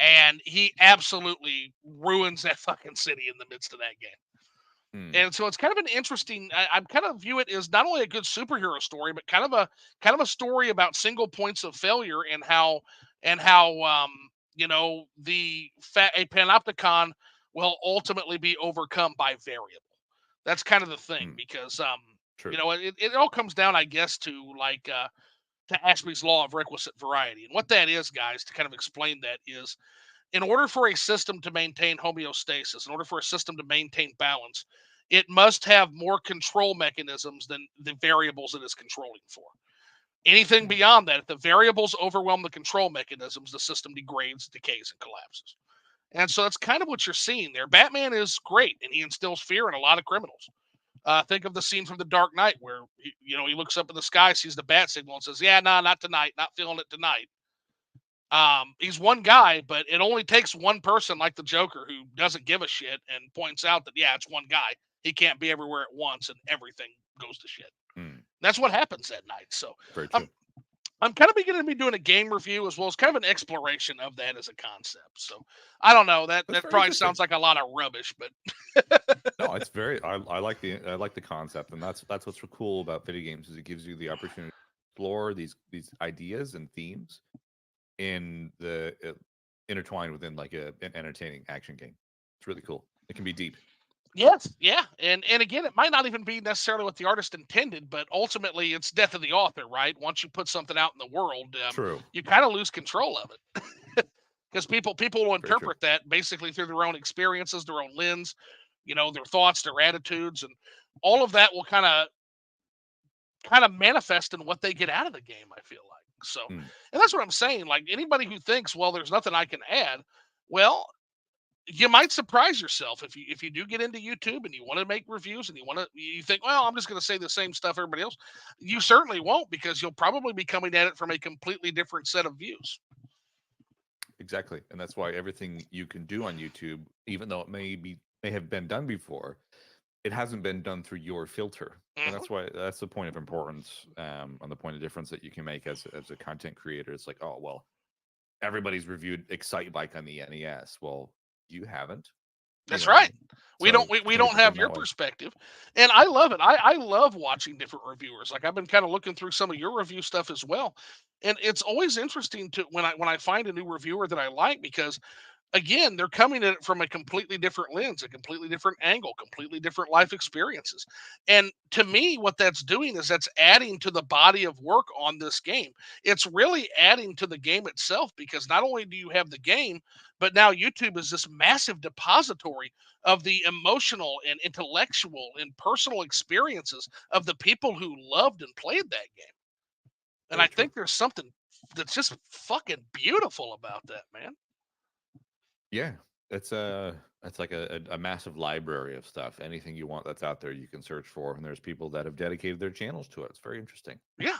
and he absolutely ruins that fucking city in the midst of that game. Mm. And so it's kind of an interesting. I'm kind of view it as not only a good superhero story, but kind of a story about single points of failure and how a panopticon will ultimately be overcome by variable. That's kind of the thing Mm. because True. it all comes down, I guess, to Ashby's law of requisite variety. And what that is, guys, to kind of explain that is in order for a system to maintain homeostasis, in order for a system to maintain balance, it must have more control mechanisms than the variables it is controlling for. Anything Mm. beyond that, if the variables overwhelm the control mechanisms, the system degrades, decays, and collapses. And so that's kind of what you're seeing there. Batman is great, and he instills fear in a lot of criminals. Think of the scene from The Dark Knight where he looks up in the sky, sees the bat signal, and says, "Yeah, nah, not tonight, not feeling it tonight." He's one guy, but it only takes one person like the Joker who doesn't give a shit and points out that yeah, it's one guy. He can't be everywhere at once, and everything goes to shit. Mm. That's what happens that night. So Very I'm true. I'm kind of beginning to be doing a game review as well as kind of an exploration of that as a concept. So I don't know that That's that very probably interesting. sounds like a lot of rubbish, but No, it's very. I like the concept, and that's what's so cool about video games is it gives you the opportunity to explore these ideas and themes in the intertwined within like an entertaining action game. It's really cool. It can be deep. yes, yeah, and again, it might not even be necessarily what the artist intended, but ultimately, it's death of the author, right? Once you put something out in the world, True. you kind of lose control of it because people will Very true. interpret that basically through their own experiences, their own lens, their thoughts, their attitudes, and all of that will kind of manifest in what they get out of the game. I feel like so, Mm. and that's what I'm saying. Like anybody who thinks, well, there's nothing I can add, well, you might surprise yourself if you do get into YouTube and you want to make reviews and you think, well, I'm just going to say the same stuff everybody else. You certainly won't because you'll probably be coming at it from a completely different set of views. Exactly, and that's why everything you can do on YouTube, even though it may have been done before, it hasn't been done through your filter, and Hmm. that's the point of importance, on the point of difference that you can make as a content creator. It's like, oh well, everybody's reviewed Excite Bike on the NES. Well, you haven't, you That's know, right. We don't so we, we come at don't it from have your that way. perspective, and I love it. I love watching different reviewers. Like I've been kind of looking through some of your review stuff as well, and it's always interesting to when I find a new reviewer that I like because again, they're coming at it from a completely different lens, a completely different angle, completely different life experiences. And to me, what that's doing is that's adding to the body of work on this game. It's really adding to the game itself because not only do you have the game, but now YouTube is this massive depository of the emotional and intellectual and personal experiences of the people who loved and played that game. And I Very true. think there's something that's just fucking beautiful about that, man. Yeah, it's like a massive library of stuff. Anything you want that's out there, you can search for, and there's people that have dedicated their channels to it. It's very interesting. Yeah,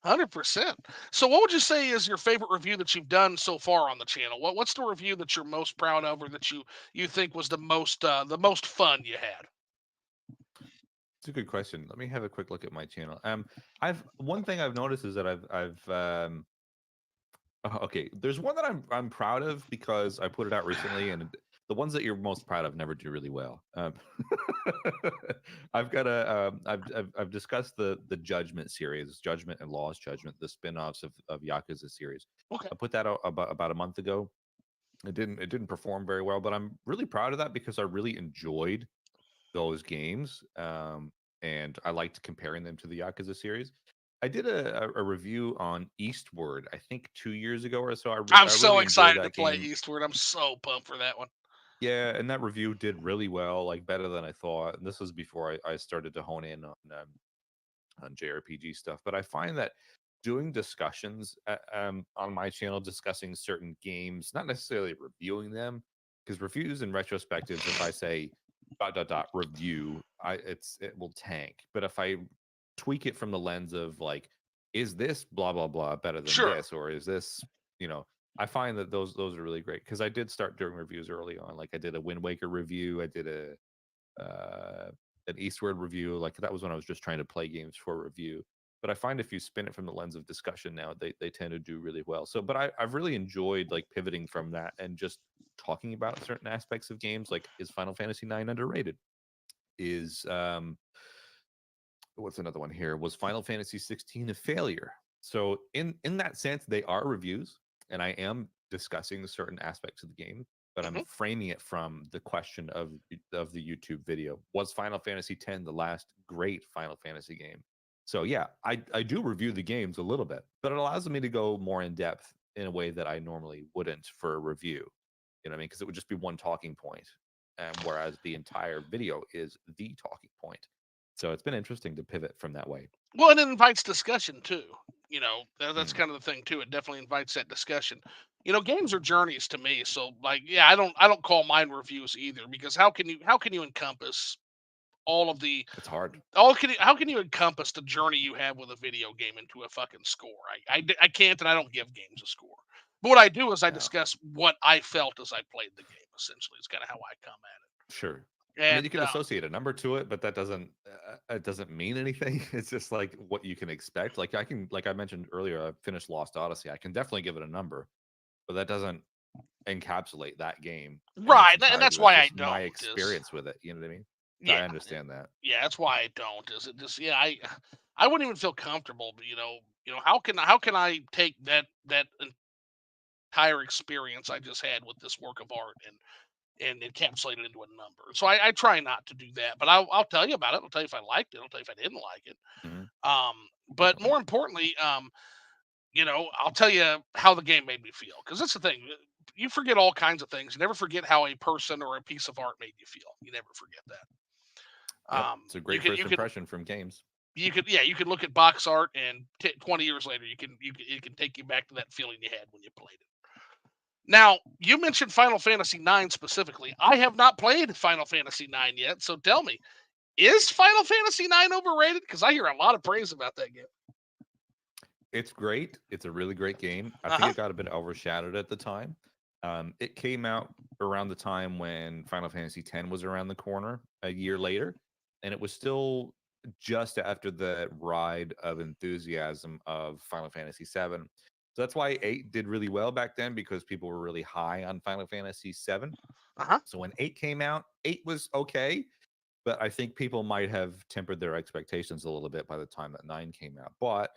100%. So, what would you say is your favorite review that you've done so far on the channel? What's the review that you're most proud of, or that you think was the most fun you had? It's a good question. Let me have a quick look at my channel. I've one thing I've noticed is that okay, there's one that I'm proud of because I put it out recently, and the ones that you're most proud of never do really well. I've got I've discussed the Judgment series, Judgment and Lost Judgment, the spin-offs of Yakuza series. Okay, I put that out about a month ago. It didn't perform very well, but I'm really proud of that because I really enjoyed those games, and I liked comparing them to the Yakuza series. I did a review on Eastward, I think 2 years ago or so. I'm I so really enjoyed excited to that play game. Eastward. I'm so pumped for that one. Yeah, and that review did really well, like better than I thought. And this was before I started to hone in on JRPG stuff. But I find that doing discussions on my channel, discussing certain games, not necessarily reviewing them, because reviews and retrospectives, if I say dot dot dot review, it will tank. But if I tweak it from the lens of like, is this blah blah blah better than Sure. this, or is this, you know, I find that those are really great because I did start doing reviews early on. Like I did a Wind Waker review, I did a an Eastward review. Like that was when I was just trying to play games for review. But I find if you spin it from the lens of discussion now, they tend to do really well. So, but I've really enjoyed like pivoting from that and just talking about certain aspects of games. Like, is Final Fantasy IX underrated? Is what's another one here? Was Final Fantasy 16 a failure? So in that sense, they are reviews, and I am discussing certain aspects of the game, but I'm Hmm. framing it from the question of the YouTube video. Was Final Fantasy 10 the last great Final Fantasy game? So yeah, I do review the games a little bit, but it allows me to go more in depth in a way that I normally wouldn't for a review. You know what I mean? Because it would just be one talking point, whereas the entire video is the talking point. So it's been interesting to pivot from that way. Well, and it invites discussion too. That's Mm, kind of the thing too. It definitely invites that discussion. Games are journeys to me. So, like, yeah, I don't call mine reviews either, because how can you encompass all of the it's hard. how can you encompass the journey you have with a video game into a fucking score? I can't, and I don't give games a score. But what I do is I Yeah, discuss what I felt as I played the game. Essentially, it's kind of how I come at sure. it. I mean, you And can associate a number to it, but that doesn't it doesn't mean anything. It's just like what you can expect. Like I can, like I mentioned earlier, I finished Lost Odyssey. I can definitely give it a number, but that doesn't encapsulate that game in its right, and entirety. that's That's why I just my don't is experience with it. You know what I mean? So yeah. I understand that. Yeah, that's why I don't. Is it just yeah, I wouldn't even feel comfortable, but how can I take that entire experience I just had with this work of art and encapsulate it into a number. So I try not to do that, but I'll tell you about it. I'll tell you if I liked it. I'll tell you if I didn't like it. Hmm. Um, but Definitely. more importantly, I'll tell you how the game made me feel, because that's the thing. You forget all kinds of things. You never forget how a person or a piece of art made you feel. You never forget that. Yep, it's a You great can first you can impression from games. yeah, you can look at box art, and 20 years later it can take you back to that feeling you had when you played it. Now, you mentioned Final Fantasy 9 specifically. I have not played Final Fantasy 9 yet, so tell me, is Final Fantasy 9 overrated? Because I hear a lot of praise about that game. It's great. It's a really great game. I think Uh-huh. it got a bit overshadowed at the time. It came out around the time when Final Fantasy X was around the corner a year later, and it was still just after the ride of enthusiasm of Final Fantasy VII. So that's why 8 did really well back then because people were really high on Final Fantasy VII. Uh-huh. So when 8 came out, 8 was okay, but I think people might have tempered their expectations a little bit by the time that 9 came out. But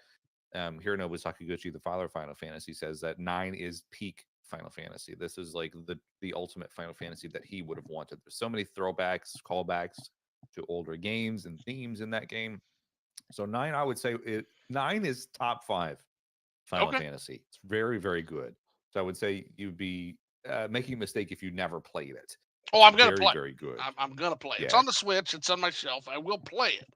Hironobu Sakaguchi, the father of Final Fantasy, says that 9 is peak Final Fantasy. This is like the ultimate Final Fantasy that he would have wanted. There's so many throwbacks, callbacks to older games and themes in that game. So 9, I would say 9 is top 5 Final Okay. Fantasy. It's very, very good. So I would say you'd be making a mistake if you never played it. Oh, It's I'm gonna very, play. very good. I'm gonna play. It's Yeah. on the Switch. It's on my shelf. I will play it.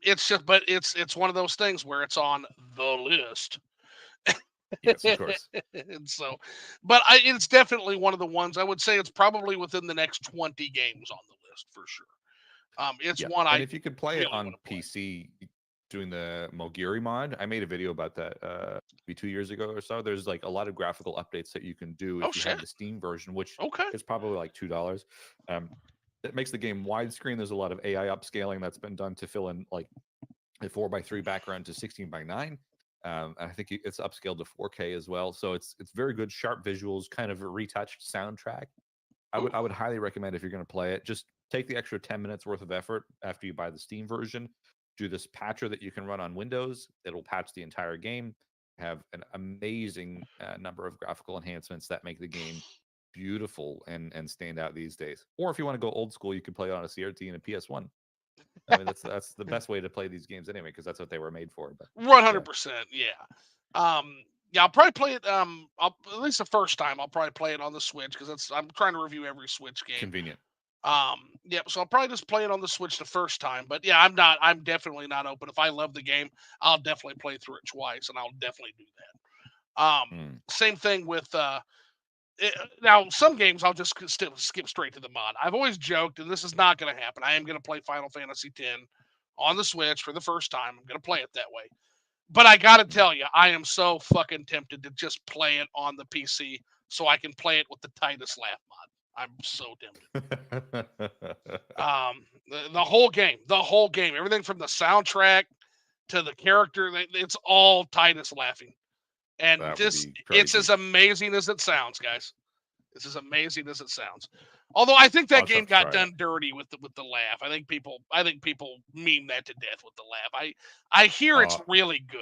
It's just, but it's one of those things where it's on the list. Yes, of course. And so, but it's definitely one of the ones I would say it's probably within the next 20 games on the list for sure. It's Yeah, one and I if you could play it really on want to play. PC doing the Mogiri mod, I made a video about that maybe 2 years ago or so. There's like a lot of graphical updates that you can do Oh if you have shit. the Steam version, which Okay. is probably like $2. Um, it makes the game widescreen. There's a lot of AI upscaling that's been done to fill in like a 4:3 background to 16:9. And I think it's upscaled to 4K as well. So it's very good, sharp visuals, kind of a retouched soundtrack. Ooh. I would highly recommend if you're going to play it, just take the extra 10 minutes worth of effort after you buy the Steam version. Do this patcher that you can run on Windows. It'll patch the entire game. Have an amazing number of graphical enhancements that make the game beautiful and stand out these days. Or if you want to go old school, you can play it on a CRT and a PS1. I mean, that's the best way to play these games anyway, because that's what they were made for. But yeah, 100%. Yeah. Yeah, I'll probably play it. At least the first time, I'll probably play it on the Switch because I'm trying to review every Switch game. convenient. Yep. So I'll probably just play it on the Switch the first time. But yeah, I'm not. I'm definitely not open. If I love the game, I'll definitely play through it twice, and I'll definitely do that. Mm. Same thing with now some games I'll just skip straight to the mod. I've always joked, and this is not going to happen. I am going to play Final Fantasy X on the Switch for the first time. I'm going to play it that way. But I got to Mm. tell you, I am so fucking tempted to just play it on the PC so I can play it with the Titus Laugh mod. I'm so tempted. The whole game, everything from the soundtrack to the character, it's all Titus laughing, and That would just be it's crazy. as amazing as it sounds, guys. It's as amazing as it sounds. Although I think I'll that just have game to got try it. done dirty with the laugh. I think people meme that to death with the laugh. I hear it's Uh, really good.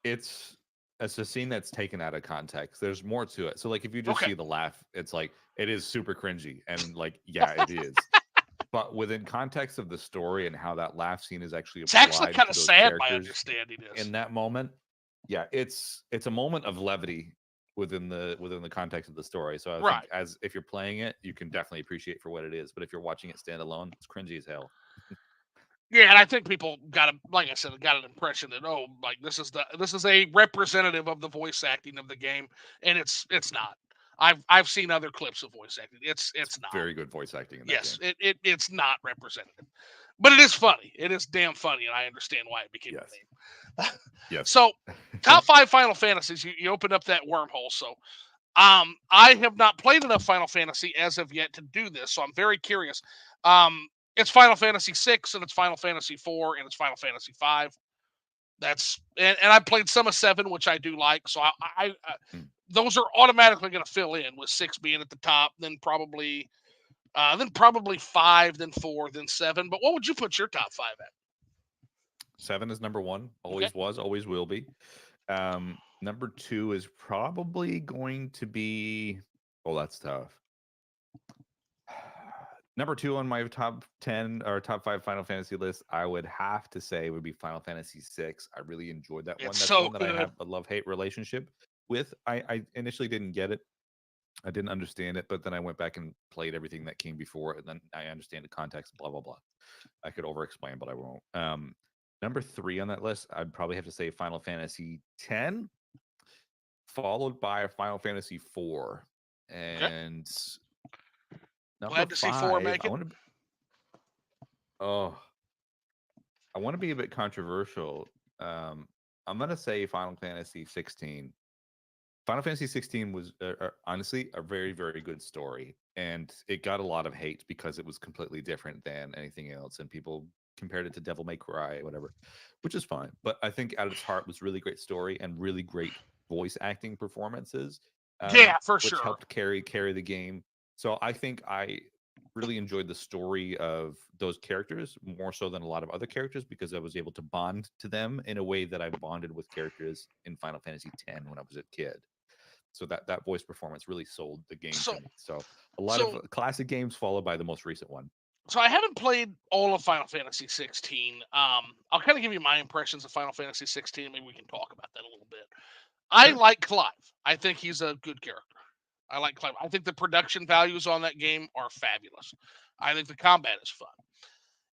it's it's a scene that's taken out of context. There's more to it. So like if you just Okay, see the laugh, it's like it is super cringy and like yeah, it is. But within context of the story and how that laugh scene is actually it's actually applied kind to of those sad. My characters understanding is in that moment, yeah, it's a moment of levity within the context of the story. So I think right. as if you're playing it, you can definitely appreciate for what it is. But if you're watching it stand alone, it's cringy as hell. Yeah, and I think people got a like I said, got an impression that like this is a representative of the voice acting of the game, and it's not. I've seen other clips of voice acting. It's It's not. very good voice acting in that Yes, game. it's not representative, but it is funny. It is damn funny, and I understand why it became Yes. a meme. Yes. So, top five Final Fantasies. You opened up that wormhole. So, I have not played enough Final Fantasy as of yet to do this, so I'm very curious. It's Final Fantasy 6 and it's Final Fantasy 4 and it's Final Fantasy 5. That's and I played some of 7, which I do like. So Mm. those are automatically going to fill in with 6 being at the top, then probably 5, then 4, then 7. But what would you put your top 5 at? 7 is number one. Okay. Always was, always will be. Number two is probably going to be. Oh, that's tough. Number two on my top 10 or top five Final Fantasy list, I would have to say would be Final Fantasy VI. I really enjoyed that one. It's That's so one that I good. have a love hate relationship with. I initially didn't get it. I didn't understand it, but then I went back and played everything that came before it, and then I understand the context, blah, blah, blah. I could over explain, but I won't. Number three on that list, I'd probably have to say Final Fantasy X, followed by Final Fantasy IV. Okay. And number Glad to see 4 five, make it. oh, I want to be a bit controversial. I'm gonna say Final Fantasy 16. Final Fantasy 16 was honestly a very, very good story, and it got a lot of hate because it was completely different than anything else, and people compared it to Devil May Cry, whatever, which is fine. But I think at its heart was really great story and really great voice acting performances, Yeah, for which sure. helped carry the game. So I think I really enjoyed the story of those characters more so than a lot of other characters because I was able to bond to them in a way that I bonded with characters in Final Fantasy X when I was a kid. So that voice performance really sold the game So to me. So a lot of so classic games followed by the most recent one. so I haven't played all of Final Fantasy 16. I'll kind of give you my impressions of Final Fantasy 16. Maybe we can talk about that a little bit. I Sure. like Clive. I think he's a good character. I like Clive. I think the production values on that game are fabulous. I think the combat is fun.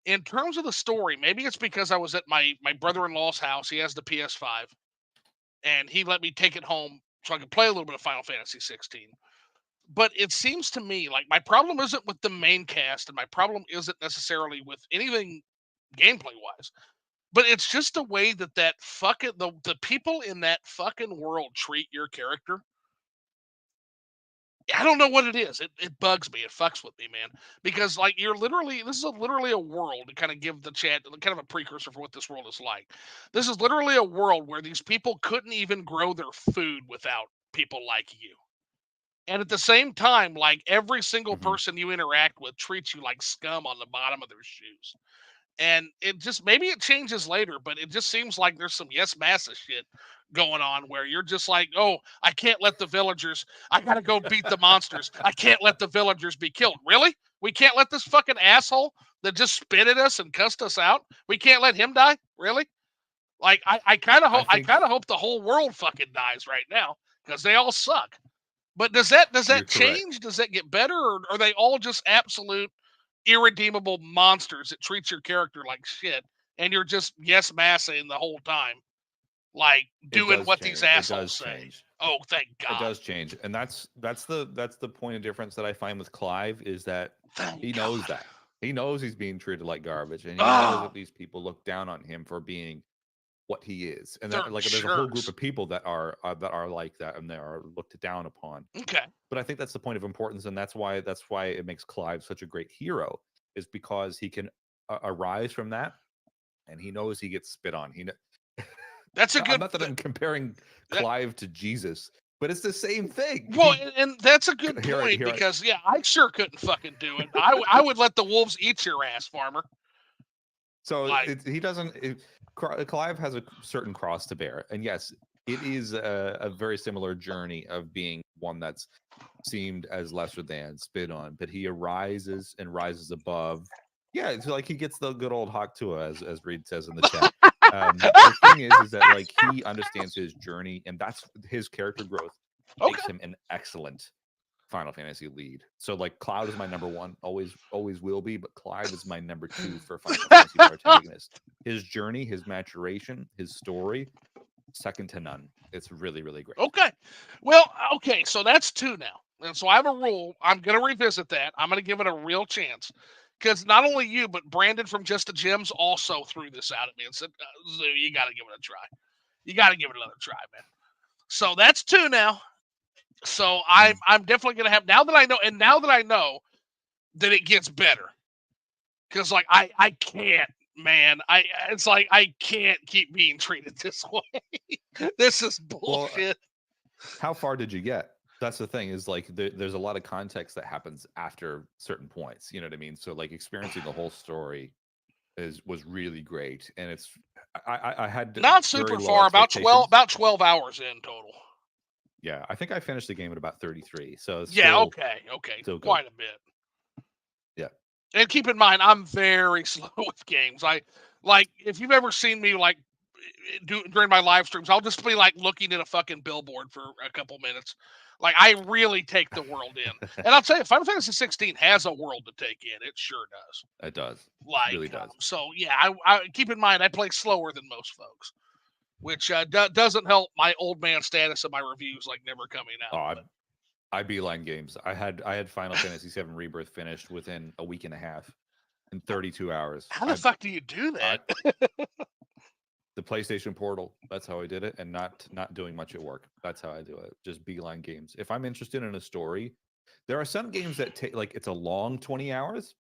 In terms of the story, maybe it's because I was at my brother-in-law's house. He has the PS5, and he let me take it home so I could play a little bit of Final Fantasy 16. But it seems to me like my problem isn't with the main cast, and my problem isn't necessarily with anything gameplay wise. But it's just the way that fucking the people in that fucking world treat your character. I don't know what it is. It bugs me. It fucks with me, man. Because like this is literally a world to kind of give the chat kind of a precursor for what this world is like. This is literally a world where these people couldn't even grow their food without people like you. And at the same time, like every single Mm-hmm. person you interact with treats you like scum on the bottom of their shoes. And it just maybe it changes later, but it just seems like there's some yes massa shit going on where you're just like, oh, I can't let the villagers. I gotta go beat the monsters. I can't let the villagers be killed. Really? We can't let this fucking asshole that just spit at us and cussed us out. We can't let him die. Really? Like I kind of I hope I think kind of hope the whole world fucking dies right now because they all suck. But does you're that correct. change? Does that get better, or are they all just absolute irredeemable monsters that treats your character like shit, and you're just yes massing the whole time, like It doing does what these change. It assholes does say? change. Oh, thank It God! does change, and that's the point of difference that I find with Clive is that Thank he knows God! that he knows he's being treated like garbage, and he knows Oh, that these people look down on him for being what he is, and they're that like there's a whole group jerks. of people that are like that, and they are looked down upon. Okay, But I think that's the point of importance, and that's why it makes Clive such a great hero, is because he can arise from that, and he knows he gets spit on. that's a I'm good. not that I'm comparing That, Clive to Jesus, but it's the same thing. well, and that's a good Here I point here I because yeah, I sure couldn't fucking do it. I would let the wolves eat your ass, farmer. so Like, he doesn't. Clive has a certain cross to bear, and yes, it is a very similar journey of being one that's seemed as lesser than, spit on, but he arises and rises above. Yeah, it's like he gets the good old hawk Tua, as Reed says in the chat. The thing is that like he understands his journey, and that's his character growth makes okay, him an excellent Final Fantasy lead. So like Cloud is my number one, always will be, but Clive is my number two for Final Fantasy protagonist. His journey, his maturation, his story, second to none. It's really, really great. okay. Well, okay, so that's two now. And so I have a rule. I'm going to revisit that. I'm going to give it a real chance. Because not only you, but Brandon from Just the Gems also threw this out at me and said, Zoo, you got to give it a try. You got to give it another try, man. So that's two now. So I'm Mm. I'm definitely going to have, now that I know, and now that I know that it gets better. Because, like, I can't, man. It's like, I can't keep being treated this way. This is Well, bullshit. how far did you get? That's the thing is like there's a lot of context that happens after certain points. You know what I mean? So like experiencing the whole story was really great, and I had Not very super low far, expectations. about 12 hours in total. Yeah, I think I finished the game at about 33, so it's Yeah, still okay, still good. quite a bit. Yeah. And keep in mind, I'm very slow with games. I like if you've ever seen me like during my live streams, I'll just be like looking at a fucking billboard for a couple minutes. Like I really take the world in, and I'll tell you, Final Fantasy 16 has a world to take in. It sure does. It does. Like Really does. so, yeah. I keep in mind I play slower than most folks, which doesn't help my old man status of my reviews like never coming Oh, out. But I beeline games. I had Final Fantasy VII Rebirth finished within a week and a half in 32 hours. how the fuck do you do I that? the PlayStation Portal. That's how I did it, and not doing much at work. That's how I do it. Just beeline games. If I'm interested in a story, there are some games that take like it's a long 20 hours.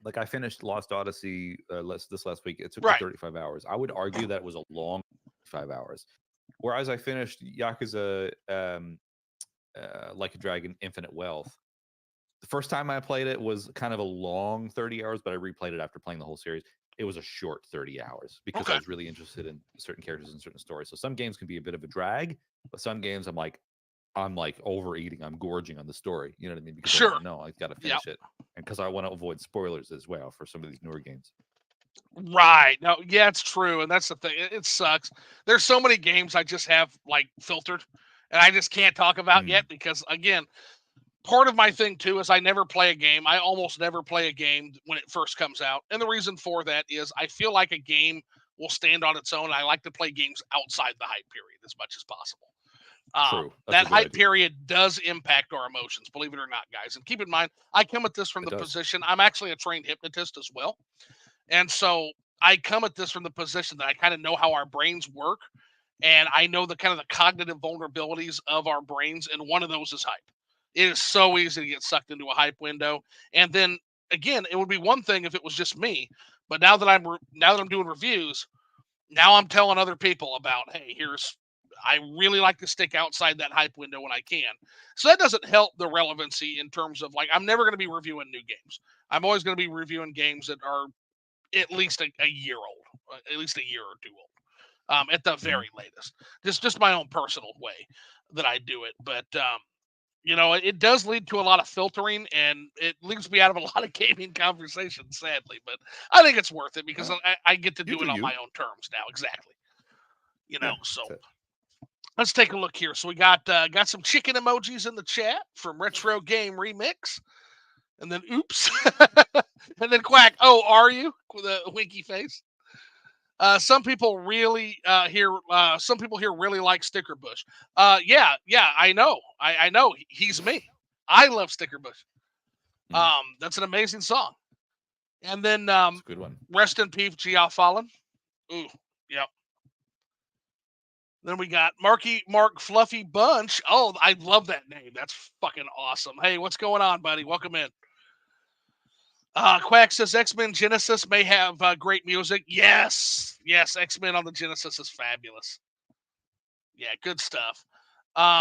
Like I finished Lost Odyssey this last week. It took me Right. 35 hours. I would argue that it was a long 5 hours. Whereas I finished Yakuza Like a Dragon Infinite Wealth. The first time I played it was kind of a long 30 hours, but I replayed it after playing the whole series. It was a short 30 hours because I Okay. was really interested in certain characters and certain stories. So some games can be a bit of a drag, but some games I'm like overeating, I'm gorging on the story. You know what I mean? Because I want Sure. to know, I've got to Yep. finish it, and because I want to avoid spoilers as well for some of these newer games. Right. No, yeah, it's true. And that's the thing. It sucks. There's so many games I just have like filtered and I just can't talk about Mm, yet because again, part of my thing too is I never play a game. I almost never play a game when it first comes out. And the reason for that is I feel like a game will stand on its own. I like to play games outside the hype period as much as possible. True. That hype period does impact our emotions, believe it or not, guys. And keep in mind, I come at this from the position, I'm actually a trained hypnotist as well. And so I come at this from the position that I kind of know how our brains work. And I know the kind of the cognitive vulnerabilities of our brains. And one of those is hype. It is so easy to get sucked into a hype window. And then again, it would be one thing if it was just me. But now that I'm doing reviews, now I'm telling other people about, hey, I really like to stick outside that hype window when I can. So that doesn't help the relevancy in terms of, like, I'm never going to be reviewing new games. I'm always going to be reviewing games that are at least a year old, at least a year or two old, at the very latest. Just my own personal way that I do it. But it does lead to a lot of filtering, and it leaves me out of a lot of gaming conversations, sadly. But I think it's worth it because I get to do it on my own terms now. Exactly. So let's take a look here. So we got some chicken emojis in the chat from Retro Game Remix. And then, oops. And then Quack, oh, are you? With a winky face. Some people really some people here really like Sticker Bush. Yeah, I know. I know. He's me. I love Sticker Bush. That's an amazing song. And then a good one. Rest in Peace, Gia Fallen. Ooh, yep. Then we got Mark Fluffy Bunch. Oh, I love that name. That's fucking awesome. Hey, what's going on, buddy? Welcome in. Quack says X-Men Genesis may have great music. Yes, X-Men on the Genesis is fabulous. Yeah, good stuff.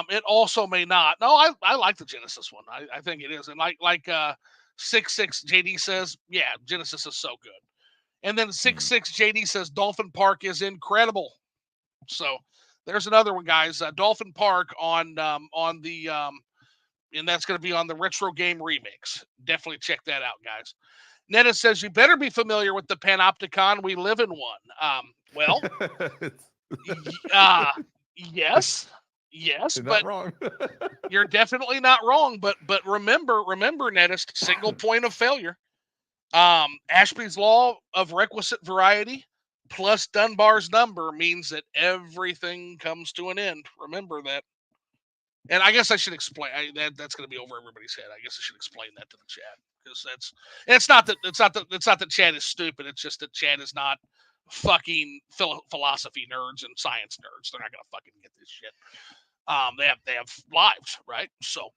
It also may not. No, I like the Genesis one. I think it is. And like 66 JD says, yeah, Genesis is so good. And then 66 JD says Dolphin Park is incredible. So there's another one, guys. Dolphin Park on the and that's going to be on the Retro Game Remix. Definitely check that out, guys. Netta says, you better be familiar with the Panopticon. We live in one. Well, yes, you're but not wrong. You're definitely not wrong. But remember, Netta, single point of failure. Ashby's law of requisite variety plus Dunbar's number means that everything comes to an end. Remember that. And I guess I should explain that's going to be over everybody's head. I guess I should explain that to the chat because it's not that Chad is stupid. It's just that Chad is not fucking philosophy nerds and science nerds. They're not going to fucking get this shit. They have lives, right? So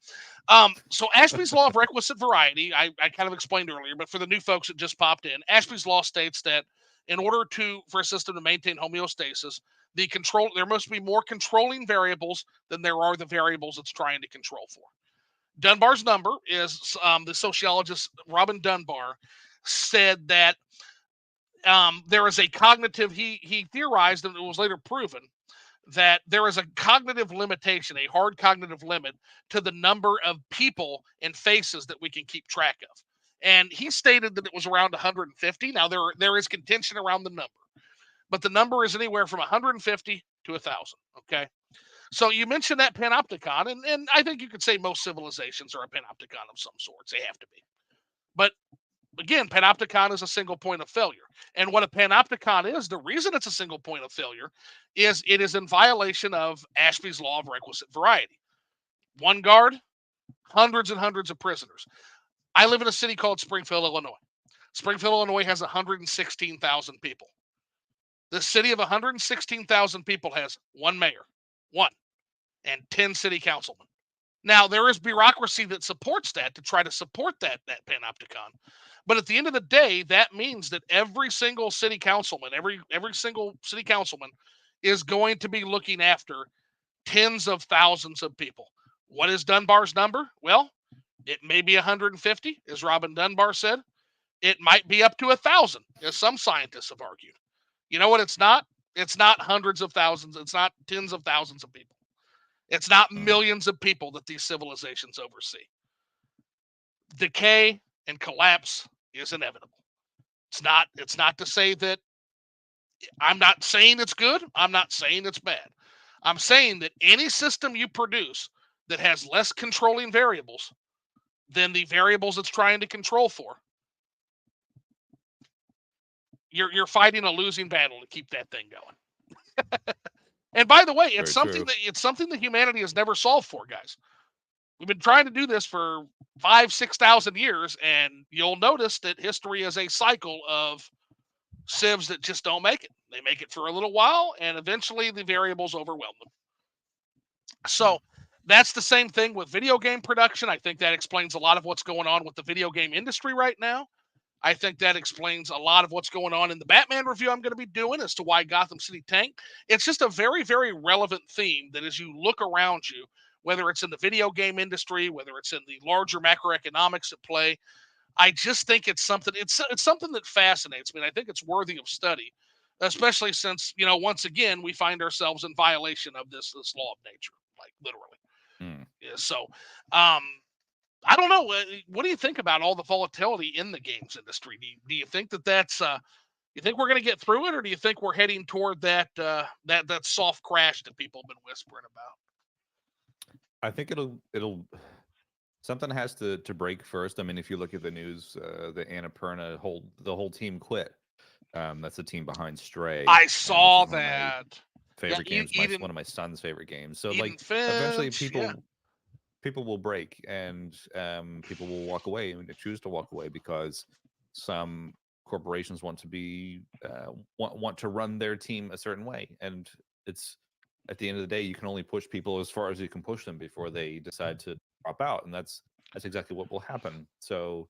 Ashby's law of requisite variety, I kind of explained earlier, but for the new folks that just popped in, Ashby's law states that in order for a system to maintain homeostasis, there must be more controlling variables than there are the variables it's trying to control for. Dunbar's number is the sociologist Robin Dunbar said that there is a cognitive. He theorized, and it was later proven that there is a cognitive limitation, a hard cognitive limit to the number of people and faces that we can keep track of. And he stated that it was around 150. Now there is contention around the number, but the number is anywhere from 150 to 1,000. Okay. So you mentioned that Panopticon, and I think you could say most civilizations are a Panopticon of some sorts. They have to be. But again, Panopticon is a single point of failure. And what a Panopticon is, the reason it's a single point of failure is it is in violation of Ashby's law of requisite variety. One guard, hundreds and hundreds of prisoners. I live in a city called Springfield, Illinois. Springfield, Illinois has 116,000 people. The city of 116,000 people has one mayor, and 10 city councilmen. Now, there is bureaucracy that supports that to try to support that Panopticon. But at the end of the day, that means that every single city councilman, every single city councilman is going to be looking after tens of thousands of people. What is Dunbar's number? Well, it may be 150, as Robin Dunbar said. It might be up to 1,000, as some scientists have argued. You know what it's not? It's not hundreds of thousands. It's not tens of thousands of people. It's not millions of people that these civilizations oversee. Decay and collapse is inevitable. It's not to say that I'm not saying it's good. I'm not saying it's bad. I'm saying that any system you produce that has less controlling variables than the variables it's trying to control for, you're fighting a losing battle to keep that thing going. And by the way, Very true. it's something that humanity has never solved for, guys. We've been trying to do this for 5,000-6,000 years, and you'll notice that history is a cycle of civs that just don't make it. They make it for a little while, and eventually the variables overwhelm them. So that's the same thing with video game production. I think that explains a lot of what's going on with the video game industry right now. I think that explains a lot of what's going on in the Batman review I'm going to be doing as to why Gotham City tanked. It's just a very, very relevant theme that as you look around you, whether it's in the video game industry, whether it's in the larger macroeconomics at play, I just think it's something. It's something that fascinates me, and I think it's worthy of study, especially since once again we find ourselves in violation of this law of nature, like literally. Mm. Yeah, so, um, I don't know. What do you think about all the volatility in the games industry? Do you think that's you think we're going to get through it, or do you think we're heading toward that soft crash that people have been whispering about? I think it'll something has to break first. I mean, if you look at the news, the Annapurna the whole team quit. That's the team behind Stray, I which is saw one of my that. Yeah, favorite games. One Eden of my son's favorite games. So Eden like, eventually, Finch. Yeah. people will break, and people will walk away and choose to walk away because some corporations want to be want to run their team a certain way, and it's at the end of the day, you can only push people as far as you can push them before they decide to drop out, and that's exactly what will happen. So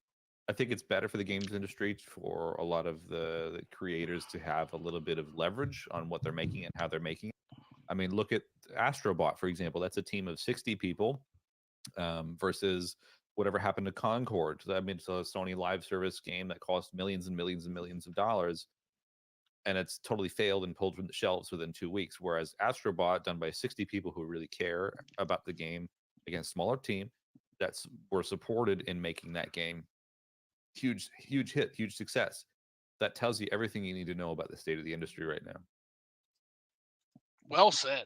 I think it's better for the games industry for a lot of the creators to have a little bit of leverage on what they're making and how they're making it. I mean, look at Astrobot, for example. That's a team of 60 people, versus whatever happened to Concord. I mean, it's a Sony live service game that cost millions and millions and millions of dollars, and it's totally failed and pulled from the shelves within 2 weeks. Whereas Astrobot, done by 60 people who really care about the game, again, smaller team, that's were supported in making that game. Huge hit, huge success. That tells you everything you need to know about the state of the industry right now. Well said.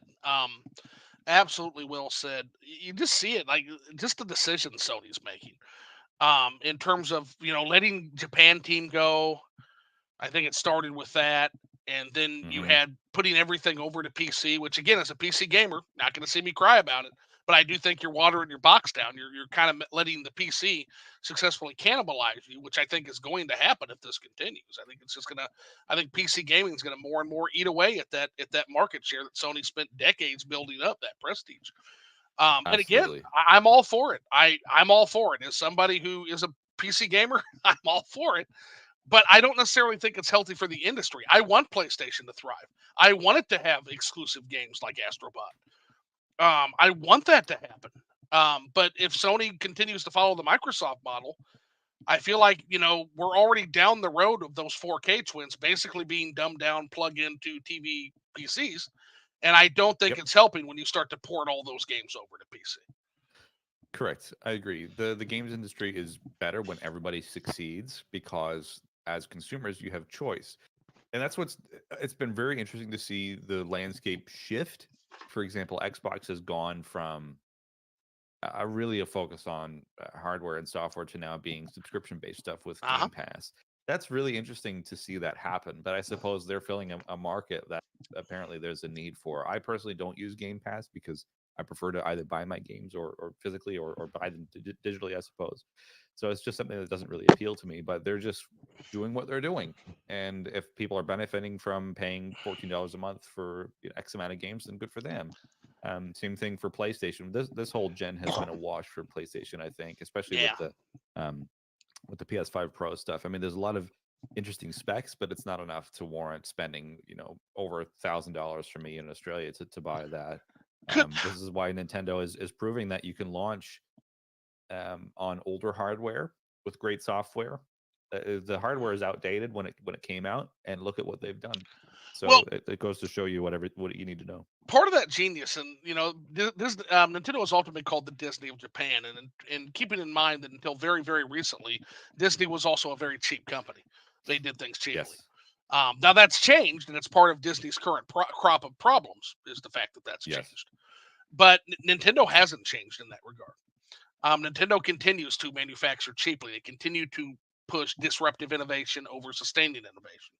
Absolutely well said. You just see it, like just the decisions Sony's making. In terms of letting Japan team go, I think it started with that, and then you Hmm. had putting everything over to PC. Which again, as a PC gamer, not going to see me cry about it, but I do think you're watering your box down. You're kind of letting the PC successfully cannibalize you, which I think is going to happen if this continues. I think it's just gonna. I think PC gaming is going to more and more eat away at that market share that Sony spent decades building up, that prestige. And again, Absolutely. I'm all for it. I'm all for it. As somebody who is a PC gamer, I'm all for it. But I don't necessarily think it's healthy for the industry. I want PlayStation to thrive. I want it to have exclusive games like Astrobot. I want that to happen. But if Sony continues to follow the Microsoft model, I feel like we're already down the road of those 4K twins basically being dumbed down, plug into TV PCs, and I don't think Yep. it's helping when you start to port all those games over to PC. Correct. I agree. The games industry is better when everybody succeeds because as consumers you have choice. And that's it's been very interesting to see the landscape shift. For example, Xbox has gone from really a focus on hardware and software to now being subscription based stuff with Uh huh. Game Pass. That's really interesting to see that happen. But I suppose they're filling a market that apparently there's a need for. I personally don't use Game Pass because I prefer to either buy my games or physically or buy them digitally, I suppose. So it's just something that doesn't really appeal to me. But they're just doing what they're doing, and if people are benefiting from paying $14 a month for X amount of games, then good for them. Same thing for PlayStation. This whole gen has been a wash for PlayStation, I think, especially Yeah. um, with the PS5 Pro stuff. I mean, there's a lot of interesting specs, but it's not enough to warrant spending over $1,000 for me in Australia to buy that. This is why Nintendo is proving that you can launch on older hardware with great software. The hardware is outdated when it came out, and look at what they've done. Well, So it goes to show you what you need to know. part of that genius, and this Nintendo has often been called the Disney of Japan, and keeping in mind that until very very recently, Disney was also a very cheap company. They did things cheaply. Yes. Now that's changed, and it's part of Disney's current crop of problems is the fact that that's Yes. changed. But Nintendo hasn't changed in that regard. Nintendo continues to manufacture cheaply. They continue to push disruptive innovation over sustaining innovation.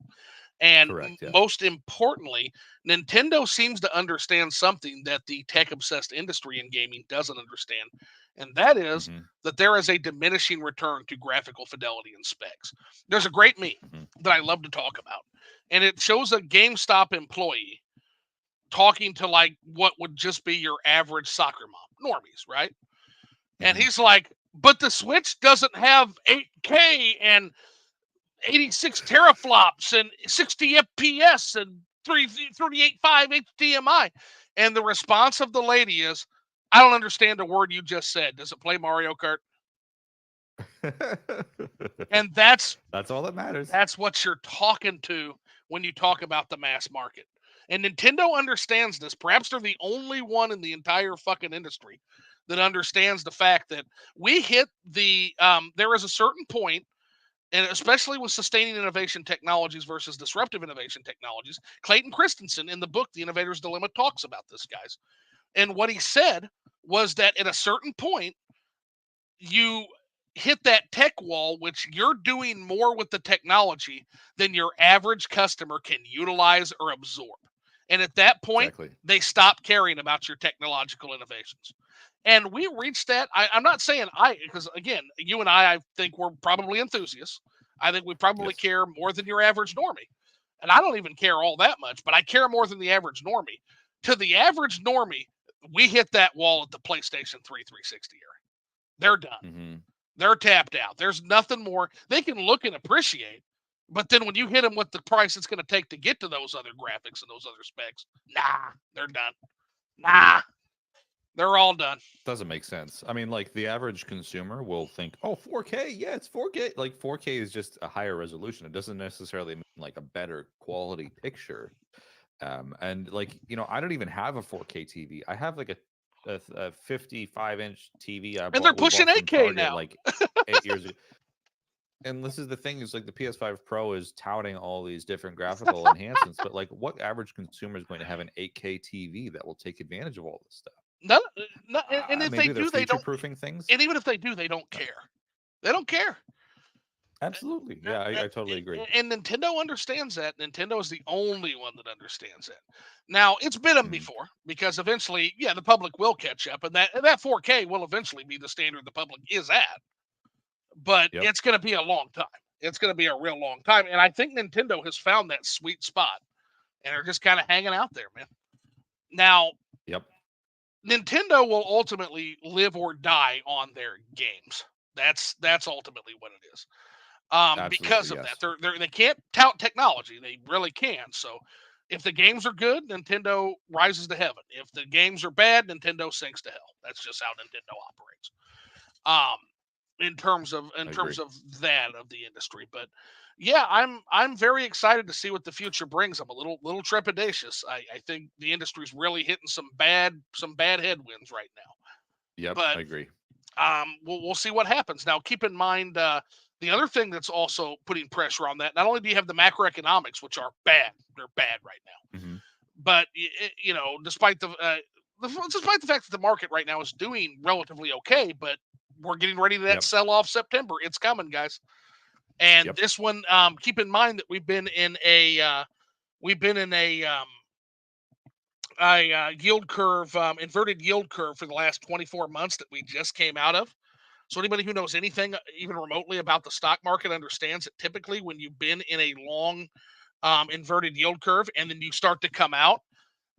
And Correct. Yeah. most importantly, Nintendo seems to understand something that the tech obsessed industry in gaming doesn't understand. And that is Mm-hmm. that there is a diminishing return to graphical fidelity and specs. There's a great meme Mm-hmm. that I love to talk about. And it shows a GameStop employee talking to like what would just be your average soccer mom, normies, right? And Mm-hmm. he's like, but the Switch doesn't have 8K and 86 teraflops and 60 FPS and 338.5 HDMI. And the response of the lady is, I don't understand a word you just said. Does it play Mario Kart? And That's all that matters. that's what you're talking to when you talk about the mass market. And Nintendo understands this. Perhaps they're the only one in the entire fucking industry that understands the fact that we hit there is a certain point, and especially with sustaining innovation technologies versus disruptive innovation technologies. Clayton Christensen in the book, The Innovator's Dilemma, talks about this, guys. And what he said was that at a certain point, you hit that tech wall, which you're doing more with the technology than your average customer can utilize or absorb. And at that point, Exactly. they stop caring about your technological innovations. And we reached that. I'm not saying because again, you and I think we're probably enthusiasts. I think we probably Yes. care more than your average normie. And I don't even care all that much, but I care more than the average normie. To the average normie, we hit that wall at the PlayStation 3 360 era. They're done. Mm-hmm. They're tapped out. There's nothing more. They can look and appreciate, but then when you hit them with the price it's going to take to get to those other graphics and those other specs, nah, they're done. Nah, they're all done. Doesn't make sense. I mean, like the average consumer will think, "Oh, 4K, yeah, it's 4K." Like 4K is just a higher resolution. It doesn't necessarily mean like a better quality picture. And like I don't even have a 4K TV. I have like a 55-inch TV And they're we pushing bought from 8K Target now. like 8 years ago. And this is the thing is like the PS5 Pro is touting all these different graphical enhancements, but like what average consumer is going to have an 8K TV that will take advantage of all this stuff? None, and if they Maybe they're do, they future don't. proofing things. And even if they do, they don't care. They don't care. Absolutely. Yeah, I totally agree. And Nintendo understands that. Nintendo is the only one that understands that. Now, it's been them Mhm. before because eventually, yeah, the public will catch up, and that 4K will eventually be the standard the public is at. But Yep. it's going to be a long time. It's going to be a real long time, and I think Nintendo has found that sweet spot, and they're just kind of hanging out there, man. Now, Yep. Nintendo will ultimately live or die on their games. That's ultimately what it is. Because Absolutely. of that. Yes. They can't tout technology. They really can. So if the games are good, Nintendo rises to heaven. If the games are bad, Nintendo sinks to hell. That's just how Nintendo operates. In terms of I agree. that of the industry. But yeah, I'm very excited to see what the future brings. I'm a little trepidatious. I think the industry's really hitting some bad headwinds right now. Yep. But I agree. we'll see what happens. Now, keep in mind the other thing that's also putting pressure on that. Not only do you have the macroeconomics, which are bad, they're bad right now, Hmm. but despite despite the fact that the market right now is doing relatively okay, but we're getting ready to that Yep. sell off September. It's coming, guys. And Yep. this one, keep in mind that we've been in a yield curve, inverted yield curve for the last 24 months that we just came out of. So anybody who knows anything even remotely about the stock market understands that typically when you've been in a long inverted yield curve and then you start to come out,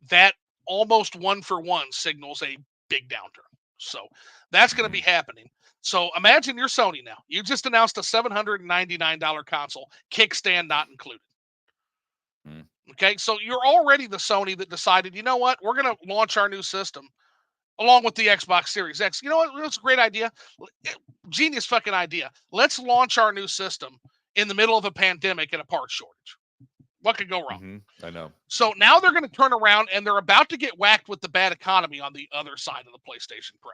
that almost one for one signals a big downturn. So that's going to be Hmm. happening. So imagine you're Sony now. You just announced a $799 console, kickstand not included. Mm. Okay, so you're already the Sony that decided, you know what, we're going to launch our new system along with the Xbox Series X. You know what? That's a great idea. Genius fucking idea. Let's launch our new system in the middle of a pandemic and a parts shortage. What could go wrong? Hmm. I know. So now they're going to turn around and they're about to get whacked with the bad economy on the other side of the PlayStation Pro.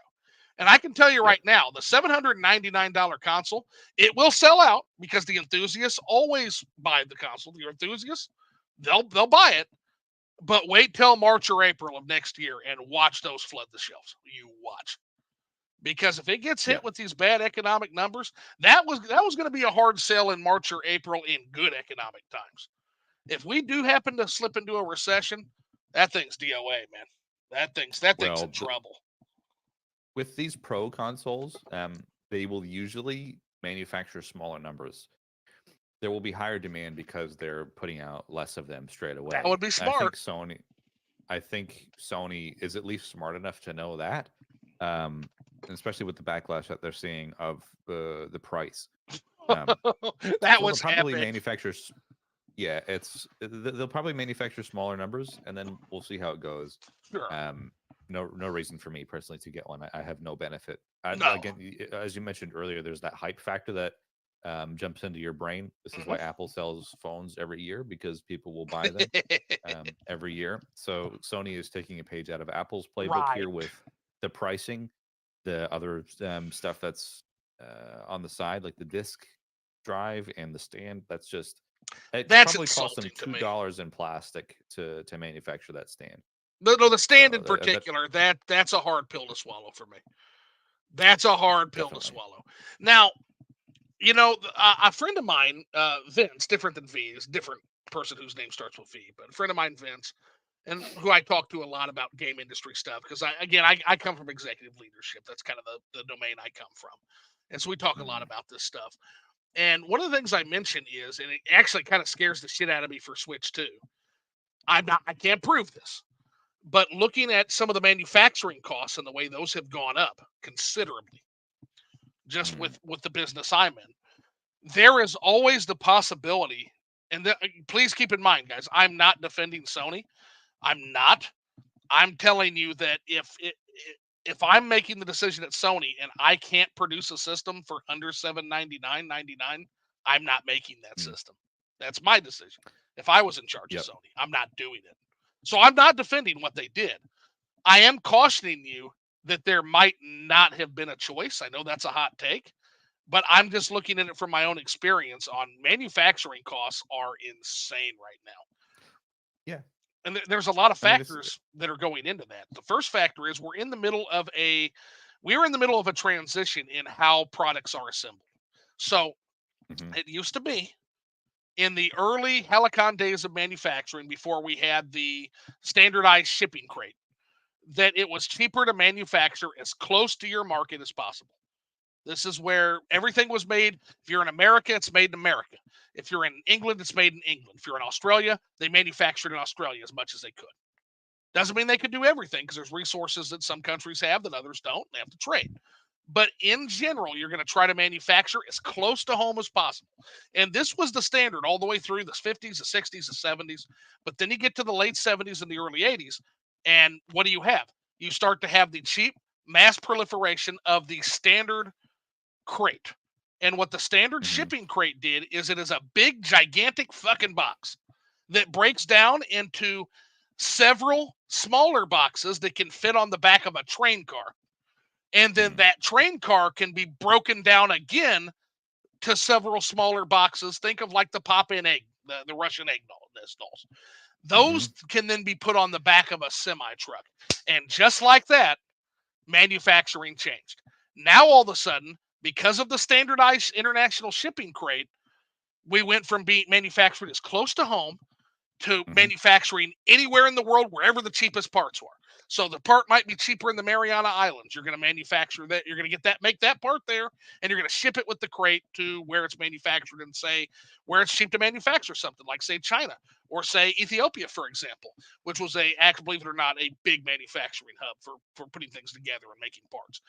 And I can tell you Yep. right now, the $799 console, it will sell out because the enthusiasts always buy the console. The enthusiasts, they'll buy it. But wait till March or April of next year and watch those flood the shelves. You watch. because if it gets hit Yep. with these bad economic numbers, that was going to be a hard sell in March or April in good economic times. If we do happen to slip into a recession, that thing's DOA, man. That thing's in Well, trouble. with these pro consoles, they will usually manufacture smaller numbers. There will be higher demand because they're putting out less of them straight That away. would be I smart. think Sony, I think Sony is at least smart enough to know that, um, especially with the backlash that they're seeing of the price. Um, That so they'll was probably epic. manufacture. Yeah, they'll probably manufacture smaller numbers, and then we'll see how it goes. Sure. Um, no reason for me personally to get one. I have no benefit. No. Again, as you mentioned earlier, there's that hype factor that jumps into your brain. This is why Mhm. Apple sells phones every year because people will buy them every year. So Sony is taking a page out of Apple's playbook Right. here with the pricing, the other stuff that's on the side, like the disk drive and the stand. That's just it That's probably cost them insulting to me. $2 in plastic to manufacture that stand. No, the stand in So that particular, that's a hard pill to swallow for me. That's a hard pill to definitely. swallow. Now, a friend of mine, Vince, different than V, is a different person whose name starts with V, but a friend of mine, Vince, and who I talk to a lot about game industry stuff because I come from executive leadership. That's kind of the domain I come from, and so we talk a lot Mhm. about this stuff. And one of the things I mention is, and it actually kind of scares the shit out of me for Switch 2. I can't prove this, but looking at some of the manufacturing costs and the way those have gone up considerably, just Mhm. with the business I'm in, there is always the possibility. And please keep in mind, guys, I'm not defending Sony. I'm not. I'm telling you that if I'm making the decision at Sony and I can't produce a system for under $799.99, I'm not making that Mhm. system. That's my decision. If I was in charge of Yep. Sony, I'm not doing it. So I'm not defending what they did. I am cautioning you that there might not have been a choice. I know that's a hot take, but I'm just looking at it from my own experience on manufacturing costs are insane right now. Yeah. And there's a lot of I mean, it's factors that are going into that. The first factor is we're in the middle of a transition in how products are assembled. So mhm. it used to be in the early Helicon days of manufacturing before we had the standardized shipping crate that it was cheaper to manufacture as close to your market as possible. This is where everything was made. If you're in America, it's made in America. If you're in England, it's made in England. If you're in Australia, they manufactured in Australia as much as they could. Doesn't mean they could do everything because there's resources that some countries have that others don't. They have to trade. But in general, you're going to try to manufacture as close to home as possible. And this was the standard all the way through the 50s, the 60s, the 70s. But then you get to the late 70s and the early 80s. And what do you have? You start to have the cheap mass proliferation of the standard crate. And what the standard Mhm. shipping crate did is it is a big, gigantic fucking box that breaks down into several smaller boxes that can fit on the back of a train car. And then Mhm. that train car can be broken down again to several smaller boxes. Think of like the pop in egg, the Russian egg dolls. Those Mhm. can then be put on the back of a semi truck. And just like that, manufacturing changed. Now, all of a sudden, because of the standardized international shipping crate, we went from being manufactured as close to home to Mhm. manufacturing anywhere in the world wherever the cheapest parts were. So the part might be cheaper in the Mariana Islands. You're going to manufacture that. You're going to get that, make that part there, and you're going to ship it with the crate to where it's manufactured and say where it's cheap to manufacture something like say China or say Ethiopia, for example, which was believe it or not, a big manufacturing hub for putting things together and making parts.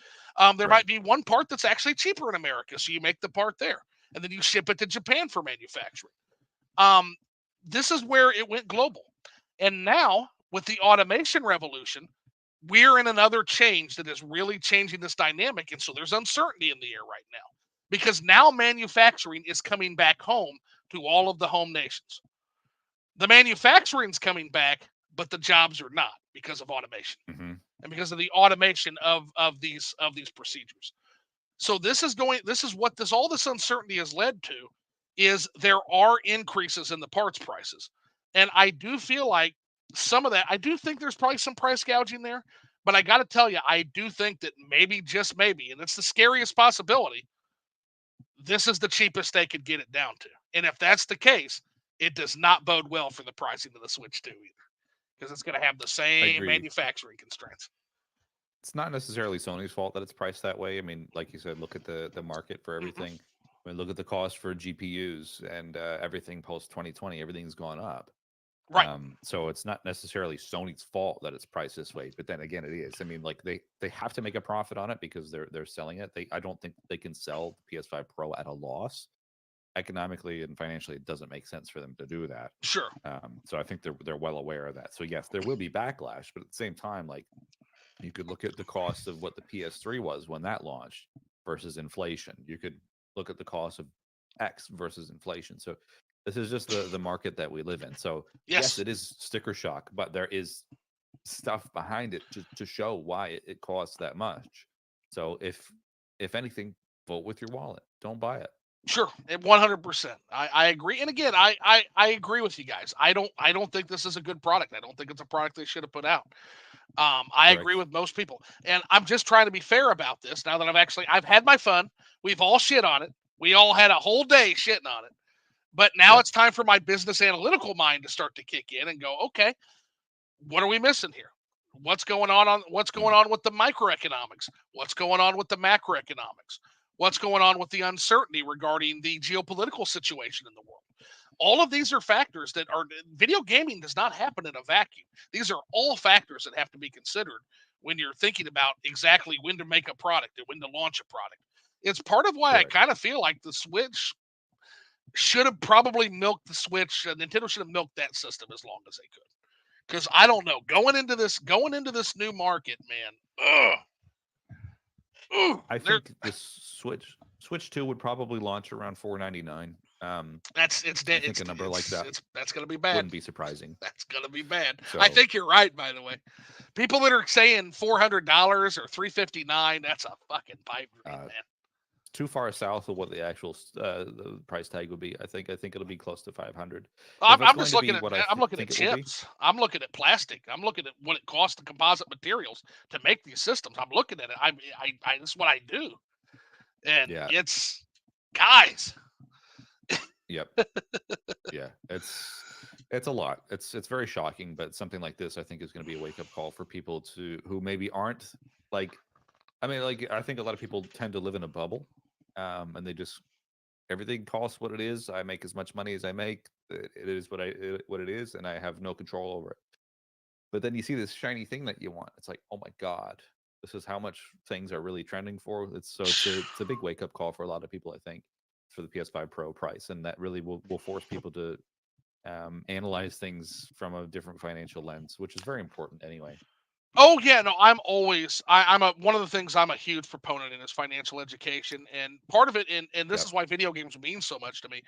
There Right. might be one part that's actually cheaper in America, so you make the part there and then you ship it to Japan for manufacturing. Um, this is where it went global. And now, with the automation revolution, we're in another change that is really changing this dynamic. And so there's uncertainty in the air right now because now manufacturing is coming back home to all of the home nations. The manufacturing's coming back, but the jobs are not because of automation Mhm. and because of the automation of these procedures. So this is what this all this uncertainty has led to is there are increases in the parts prices. And I do feel like some of that I do think there's probably some price gouging there, But I got to tell you, I do think that maybe, just maybe, and it's the scariest possibility, this is the cheapest they could get it down to. And if that's the case, it does not bode well for the pricing of the Switch 2 either, because it's going to have the I same agree. manufacturing constraints. It's not necessarily Sony's fault that it's priced that way. I mean, like you said, look at the market for Mm-mm. everything. I mean, look at the cost for GPUs and everything post 2020. Everything's gone up. Right. So it's not necessarily Sony's fault that it's priced this way. But then again, it is. I mean, like they have to make a profit on it because they're selling it. I don't think they can sell the PS5 Pro at a loss. Economically and financially, it doesn't make sense for them to do that. Sure. So I think they're well aware of that. So yes, there will be backlash, but at the same time, like you could look at the cost of what the PS3 was when that launched versus inflation. You could look at the cost of X versus inflation. So this is just the market that we live in. So yes, Yes. it is sticker shock, but there is stuff behind it to show why it costs that much. So if anything, vote with your wallet. Don't buy it. Sure, 100%. I agree, and again, I agree with you guys. I don't think this is a good product. I don't think it's a product they should have put out. I agree Correct. with most people, and I'm just trying to be fair about this. Now that I've had my fun. We've all shit on it. We all had a whole day shitting on it. But now Yep. it's time for my business analytical mind to start to kick in and go, okay, what are we missing here? What's going Mm. on with the microeconomics? What's going on with the macroeconomics? What's going on with the uncertainty regarding the geopolitical situation in the world? All of these are factors that are video gaming does not happen in a vacuum. These are all factors that have to be considered when you're thinking about exactly when to make a product and when to launch a product. It's part of why I Correct. kind of feel like the Switch should have probably milked the Switch. Nintendo should have milked that system as long as they could. Because I don't know, going into this new market, man. I There, think the Switch 2 would probably launch around 499. I think a number like that that's gonna be bad. wouldn't be surprising. That's gonna be bad. I So think you're right, by the way. People that are saying $400 or $359, that's a fucking pipe dream, uh, man. too far south of what the actual the price tag would be. I think it'll be close to 500. I'm, If it's I'm going just to be looking at what I I'm looking at think it will be, chips. I'm looking at plastic. I'm looking at what it costs the composite materials to make these systems. I'm looking at it. This is what I do, and yeah, it's guys. yep, yeah, it's a lot. It's very shocking, but something like this, I think, is going to be a wake up call for people who maybe aren't like. I mean, like I think a lot of people tend to live in a bubble, and they just everything costs what it is. I make as much money as I make. It is what it is, and I have no control over it. But then you see this shiny thing that you want. It's like, oh my god, this is how much things are really trending for. It's a big wake up call for a lot of people, I think, for the PS5 Pro price, and that really will force people to analyze things from a different financial lens, which is very important anyway. Oh yeah, no, I'm a one of the things I'm a huge proponent in is financial education, and part of it, and this Yep. is why video games mean so much to me.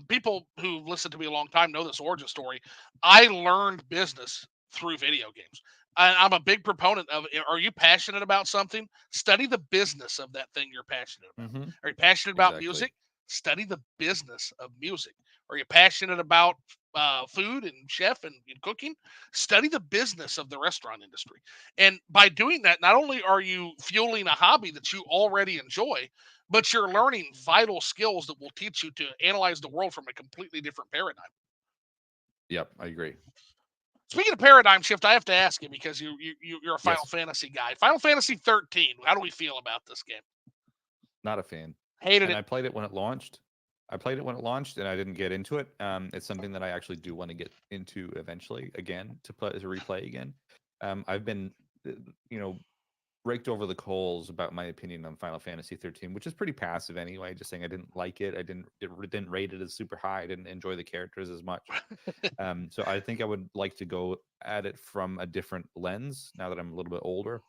People who listened to me a long time know this origin story. I learned business through video games. I'm a big proponent of. Are you passionate about something? Study the business of that thing you're passionate about. Hmm. Are you passionate about Exactly. music? Study the business of music. Are you passionate about food and chef and cooking? Study the business of the restaurant industry. And by doing that, not only are you fueling a hobby that you already enjoy, but you're learning vital skills that will teach you to analyze the world from a completely different paradigm. Yep, I agree. Speaking of paradigm shift, I have to ask you because you're a Final Yes, Fantasy guy. Final Fantasy 13. How do we feel about this game? not a fan. Hated And it. I played it when it launched. I played it when it launched, and I didn't get into it. It's something that I actually do want to get into eventually again to replay again. I've been, uh, you know, raked over the coals about my opinion on Final Fantasy 13, which is pretty passive anyway. Just saying I didn't like it. Didn't rate it as super high. I didn't enjoy the characters as much. So I think I would like to go at it from a different lens now that I'm a little bit older.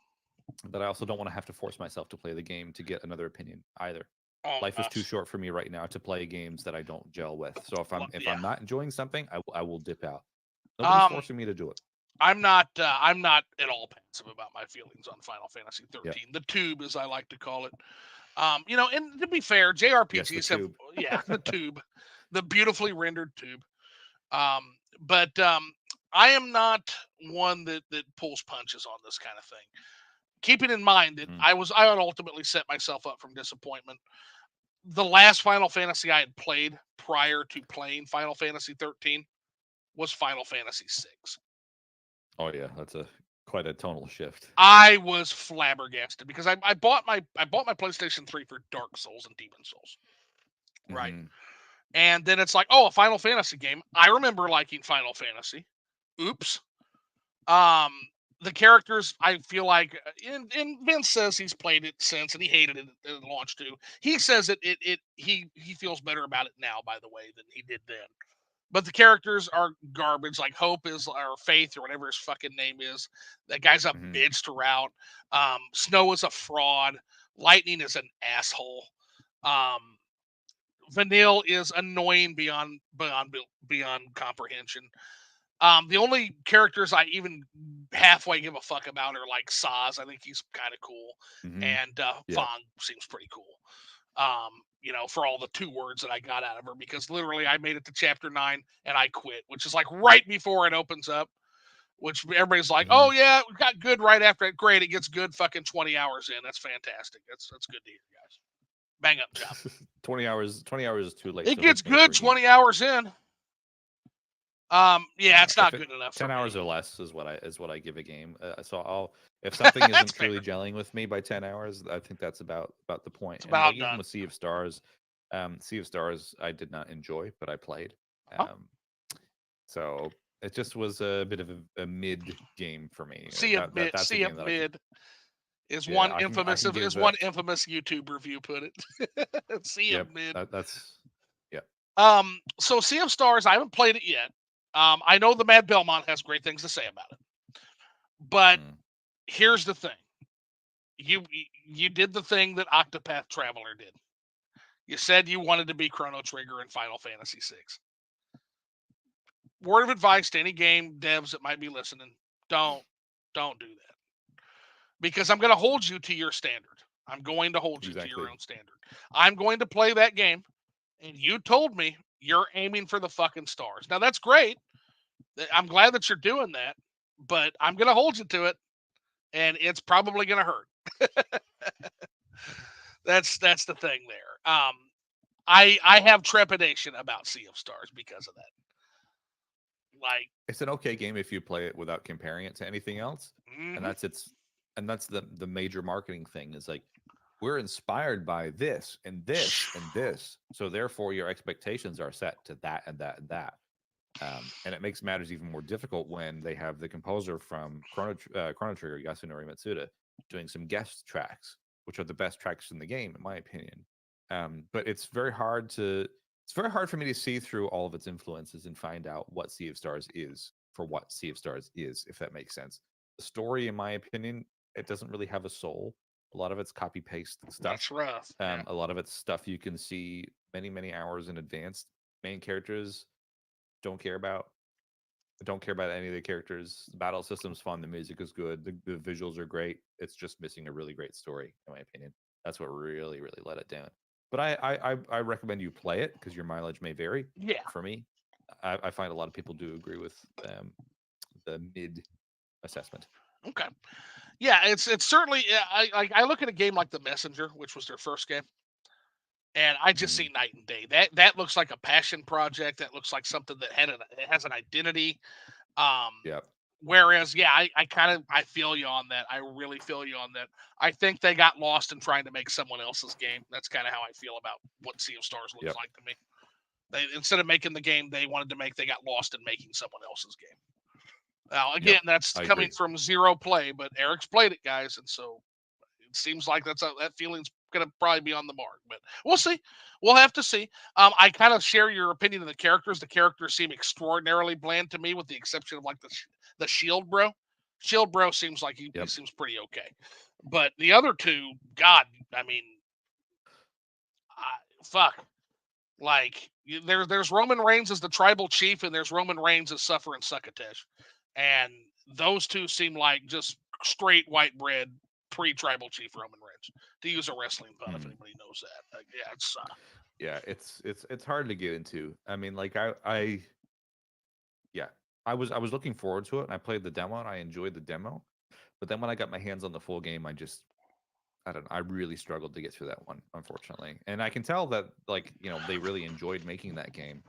But I also don't want to have to force myself to play the game to get another opinion either. Oh Life is too gosh. short for me right now to play games that I don't gel with. So if Yeah. I'm not enjoying something, I will dip out. Nobody's Um, forcing me to do it. I'm not at all passive about my feelings on Final Fantasy Yep. 13. The tube, as I like to call it. And to be fair, Yes, the JRPGs have, tube. yeah, the tube, the beautifully rendered tube. Um, but I am not one that pulls punches on this kind of thing. Keeping in mind that Mm. I would ultimately set myself up from disappointment. The last Final Fantasy I had played prior to playing Final Fantasy 13 was Final Fantasy 6. Oh yeah, that's a quite a tonal shift. I was flabbergasted because I bought my PlayStation 3 for Dark Souls and Demon Souls, right? Hmm. And then it's like, oh, a Final Fantasy game. I remember liking Final Fantasy. Oops. Um, the characters, I feel like, and Vince says he's played it since and he hated it at launch too. He says he feels better about it now, by the way, than he did then. But the characters are garbage. Like Hope is, or Faith, or whatever his fucking name is. That guy's a Hmm. bitch to route. Snow is a fraud. Lightning is an asshole. Um, Vanille is annoying beyond comprehension. The only characters I even halfway give a fuck about are like Saz. I think he's kind of cool, Hmm. and Yeah. Fong seems pretty cool. For all the 2 words that I got out of her, because literally I made it to chapter 9 and I quit, which is like right before it opens up. Which everybody's like, Hmm. oh yeah, we got good right after it. Great, it gets good fucking 20 hours in. That's fantastic. That's good to hear, guys. Bang up job. 20 hours. 20 hours is too late It to gets hook me for good a game. 20 hours in. Yeah, it's If not it good enough for 10 hours me. or less is what I give a game. So I'll if something That's isn't fair. truly gelling with me by 10 hours, I think that's about the point. It's And like about even done. with Sea of Stars, I did not enjoy, but I played. Oh, So it just was a bit of a mid game for me. That's a see game a that I could. mid is Yeah, one I infamous can give one infamous YouTube review put it. See a Yep. mid. That's Yep. So Sea of Stars, I haven't played it yet. I know the Mad Belmont has great things to say about it, but Mm. here's the thing: you you did the thing that Octopath Traveler did. You said you wanted to be Chrono Trigger in Final Fantasy VI. Word of advice to any game devs that might be listening: don't don't do that, because I'm going to hold you to your standard. I'm going to hold you to your Exactly. own standard. I'm going to play that game, and you told me you're aiming for the fucking stars. Now that's great. I'm glad that you're doing that, but I'm going to hold you to it, and it's probably going to hurt. That's the thing there. I have trepidation about Sea of Stars because of that. Like, It's an okay game if you play it without comparing it to anything else, and mm-hmm, that's the major marketing thing is like we're inspired by this and this and this, so therefore your expectations are set to that and that and that. And it makes matters even more difficult when they have the composer from Chrono Trigger, Yasunori Matsuda, doing some guest tracks, which are the best tracks in the game, in my opinion. But it's very hard for me to see through all of its influences and find out what Sea of Stars is for what Sea of Stars is, if that makes sense. The story, in my opinion, it doesn't really have a soul. A lot of it's copy paste stuff. that's rough. Yeah, A lot of it's stuff you can see many hours in advance. Main characters don't care about. I don't care about any of the characters. The battle system's fun. The music is good. The visuals are great. It's just missing a really great story, in my opinion. That's what really let it down. But I recommend you play it because your mileage may vary. yeah. For me, I find a lot of people do agree with the mid assessment. Okay. Yeah, it's certainly. I look at a game like The Messenger, which was their first game, and I just Mm, see night and day. That looks like a passion project. That looks like something that it has an identity. Um, yeah, Whereas, yeah, I kind of I feel you on that. I really feel you on that. I think they got lost in trying to make someone else's game. That's kind of how I feel about what Sea of Stars looks yep, like to me. They, instead of making the game they wanted to make, they got lost in making someone else's game. Now, yep. again, that's I coming agree. from zero play, but Eric's played it, guys, and so it seems like that feeling's gonna probably be on the mark. But we'll see. We'll have to see. I kind of share your opinion of the characters. The characters seem extraordinarily bland to me, with the exception of like the Shield Bro. Shield Bro seems like he Yep. seems pretty okay, but the other two, God, I mean, fuck. Like there's Roman Reigns as the tribal chief, and there's Roman Reigns as Suffer and Succotash, and those two seem like just straight white bread pre-tribal chief Roman Reigns, to use a wrestling pun if Mhm. anybody knows that. Yeah, it's Yeah, it's hard to get into. I mean, like I yeah. I was looking forward to it, and I played the demo, and I enjoyed the demo. But then when I got my hands on the full game, I don't know, I really struggled to get through that one, unfortunately. And I can tell that, like, they really enjoyed making that game,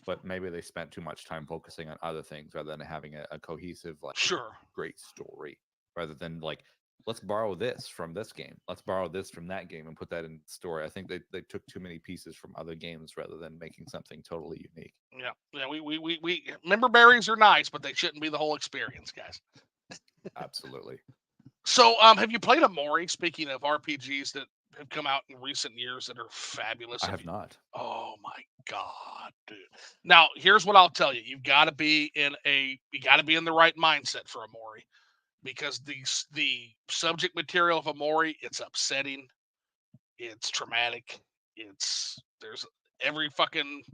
but maybe they spent too much time focusing on other things rather than having a cohesive, like, Sure. great story, rather than like, let's borrow this from this game, let's borrow this from that game and put that in the story. I think they took too many pieces from other games rather than making something totally unique. Yeah. Yeah. We member berries are nice, but they shouldn't be the whole experience, guys. Absolutely. So, have you played Amori? Speaking of RPGs that have come out in recent years that are fabulous, I have have you? not. Oh my god, dude! Now, here's what I'll tell you: you got to be in the right mindset for Amori because the subject material of Amori, it's upsetting, it's traumatic, there's every fucking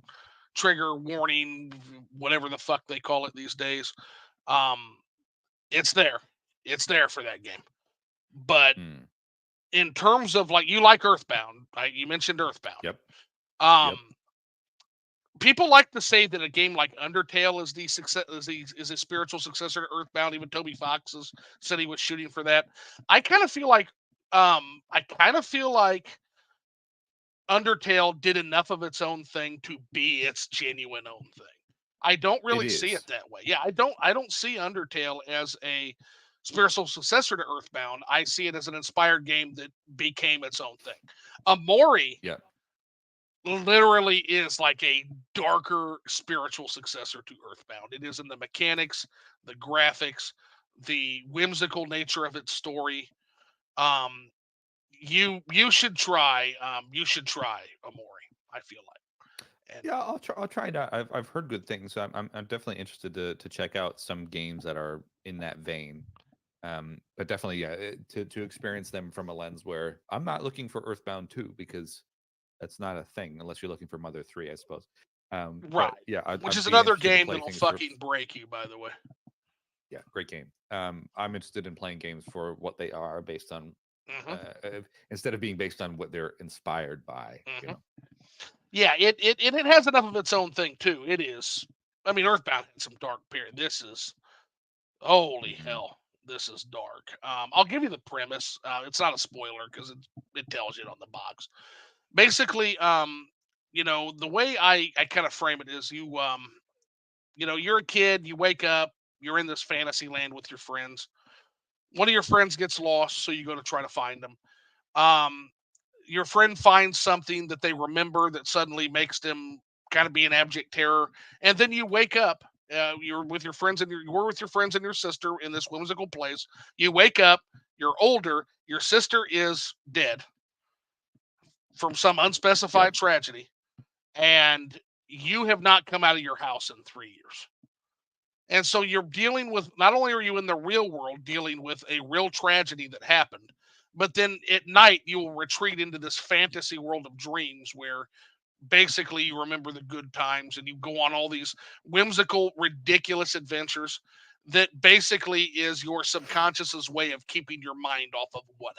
trigger warning, whatever the fuck they call it these days. Um, it's there, it's there for that game, but Mm. in terms of like you like Earthbound, right? You mentioned Earthbound. Yep. Um, Yep. people like to say that a game like Undertale is the success is a spiritual successor to Earthbound. Even Toby Fox said he was shooting for that. I kind of feel like Undertale did enough of its own thing to be its genuine own thing. I don't It really see it is. that way. Yeah, I don't see Undertale as a spiritual successor to Earthbound. I see it as an inspired game that became its own thing. Amori Yeah. literally is like a darker spiritual successor to Earthbound. It is in the mechanics, the graphics, the whimsical nature of its story. Um, you should try Amori. I feel like, and Yeah, I'll try it out. I've heard good things, so I'm definitely interested to check out some games that are in that vein. But definitely, yeah, to experience them from a lens where I'm not looking for Earthbound 2, because that's not a thing unless you're looking for Mother 3, I suppose. right, But yeah, which I'd is be another interested to game play that'll things for. fucking break you. By the way. Yeah, great game. I'm interested in playing games for what they are, based on Hmm. instead of being based on what they're inspired by. Hmm. Yeah, it has enough of its own thing too. It is. I mean, Earthbound had some dark period. This is holy Hmm. hell. This is dark. I'll give you the premise. It's not a spoiler because it tells you it on the box. Basically, the way I kind of frame it is you're a kid, you wake up, you're in this fantasy land with your friends. One of your friends gets lost, so you go to try to find them. Um, your friend finds something that they remember that suddenly makes them kind of be an abject terror, and then you wake up. You're with your friends and your sister in this whimsical place. You wake up. You're older. Your sister is dead from some Yep. unspecified tragedy, and you have not come out of your house in 3 years. And so you're dealing with not only are you in the real world dealing with a real tragedy that happened, but then at night you will retreat into this fantasy world of dreams where basically you remember the good times and you go on all these whimsical, ridiculous adventures that basically is your subconscious's way of keeping your mind off of what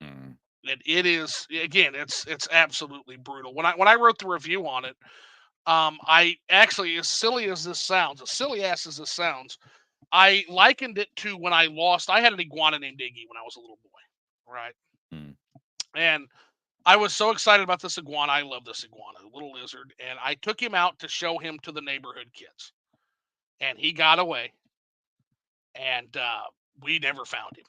happened. Mm. And it is again, it's absolutely brutal. When I wrote the review on it, I actually, as silly as this sounds, as silly ass as this sounds, I likened it to when I lost. I had an iguana named Iggy when I was a little boy, right? Mm. And I was so excited about this iguana. I love this iguana, a little lizard, and I took him out to show him to the neighborhood kids, and he got away, and we never found him.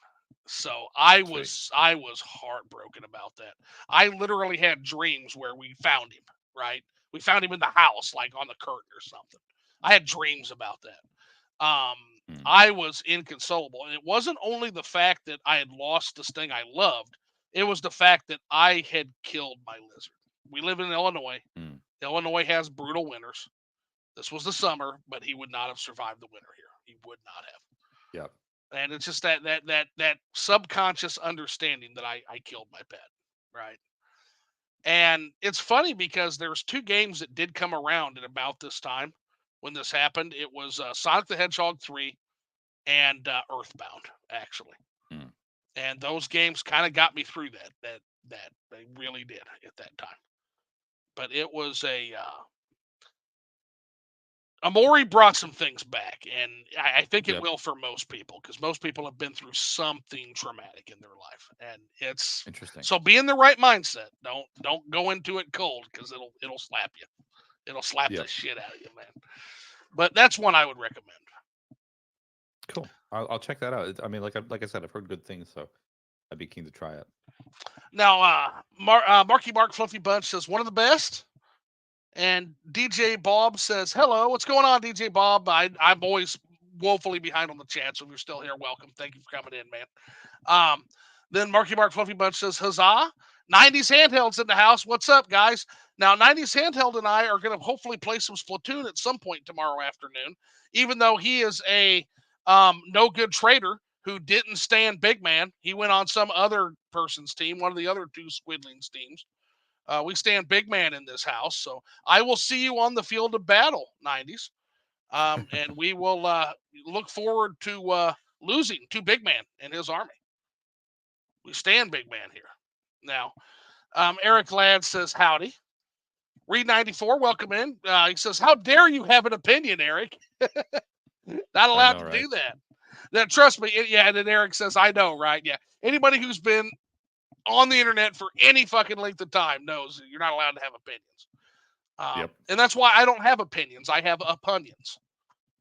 So Sweet. I was heartbroken about that. I literally had dreams where we found him, right? We found him in the house, like on the curtain or something. I had dreams about that. Mm. I was inconsolable. And it wasn't only the fact that I had lost this thing I loved, it was the fact that I had killed my lizard. We live in Illinois. Mm. Illinois has brutal winters. This was the summer, but he would not have survived the winter here. He would not have. Yep. And it's just that subconscious understanding that I killed my pet, right? And it's funny because there's two games that did come around at about this time when this happened. It was Sonic the Hedgehog 3 and Earthbound, actually. Mm. And those games kind of got me through that they really did at that time. But it was Amori brought some things back, and I think it Yep. will for most people, because most people have been through something traumatic in their life, and it's Interesting. so be in the right mindset. Don't go into it cold, because it'll slap you. It'll slap the Yep. shit out of you, man. But that's one I would recommend. Cool. I'll check that out. I mean, like I said, I've heard good things, so I'd be keen to try it. Now, Marky Mark Fluffy Bunch says one of the best. And DJ Bob says, hello, what's going on, DJ Bob? I'm always woefully behind on the chat, so if you're still here, welcome. Thank you for coming in, man. Then Marky Mark Fluffy Bunch says, huzzah. 90s Handheld's in the house. What's up, guys? Now, 90s Handheld and I are going to hopefully play some Splatoon at some point tomorrow afternoon, even though he is a no good trader who didn't stand Big Man. He went on some other person's team, one of the other two Squidlings teams. We stand Big Man in this house, so I will see you on the field of battle, 90s. And we will look forward to losing to Big Man and his army. We stand Big Man here. Now, Eric Ladd says, howdy. Reed 94, welcome in. He says, how dare you have an opinion, Eric? Not allowed know, to right? do that. Now, trust me. Yeah, and then Eric says, I know, right? Yeah. Anybody who's been on the internet for any fucking length of time knows you're not allowed to have opinions. Yep. And that's why I don't have opinions. I have opinions.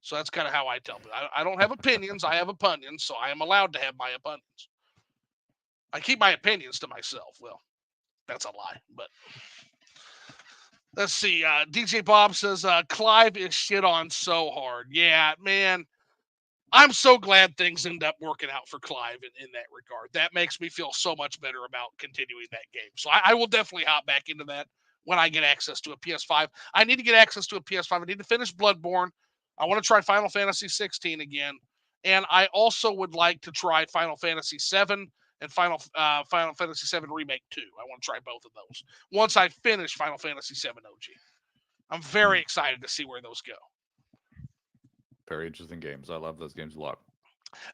So that's kind of how I tell people. I don't have opinions. I have opinions. So I am allowed to have my opinions. I keep my opinions to myself. Well, that's a lie. But let's see. DJ Bob says Clive is shit on so hard. Yeah, man. I'm so glad things end up working out for Clive in that regard. That makes me feel so much better about continuing that game. So I will definitely hop back into that when I get access to a PS5. I need to get access to a PS5. I need to finish Bloodborne. I want to try Final Fantasy 16 again. And I also would like to try Final Fantasy 7 and Final Fantasy 7 Remake 2. I want to try both of those once I finish Final Fantasy 7 OG. I'm very excited to see where those go. Very interesting games. I love those games a lot.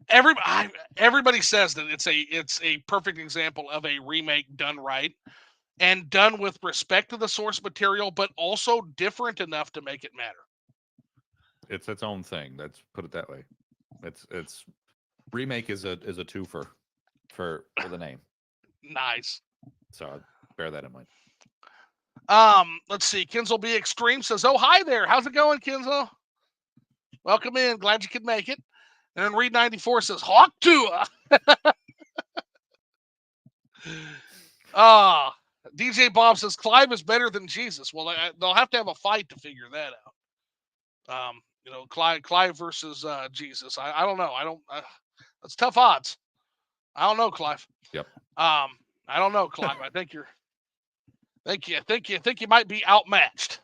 Everybody says that it's a perfect example of a remake done right and done with respect to the source material, but also different enough to make it matter. It's its own thing. Let's put it that way. It's remake is a twofer for the name. Nice. So bear that in mind. Let's see. Kinzel B Extreme says, "Oh, hi there. How's it going, Kinzel? Welcome in. Glad you could make it." And then Reed 94 says, "Hawk Tua." DJ Bob says Clive is better than Jesus. Well, they'll have to have a fight to figure that out. Clive versus Jesus. I don't know. That's tough odds. I don't know, Clive. Yep. I don't know, Clive. I think you might be outmatched.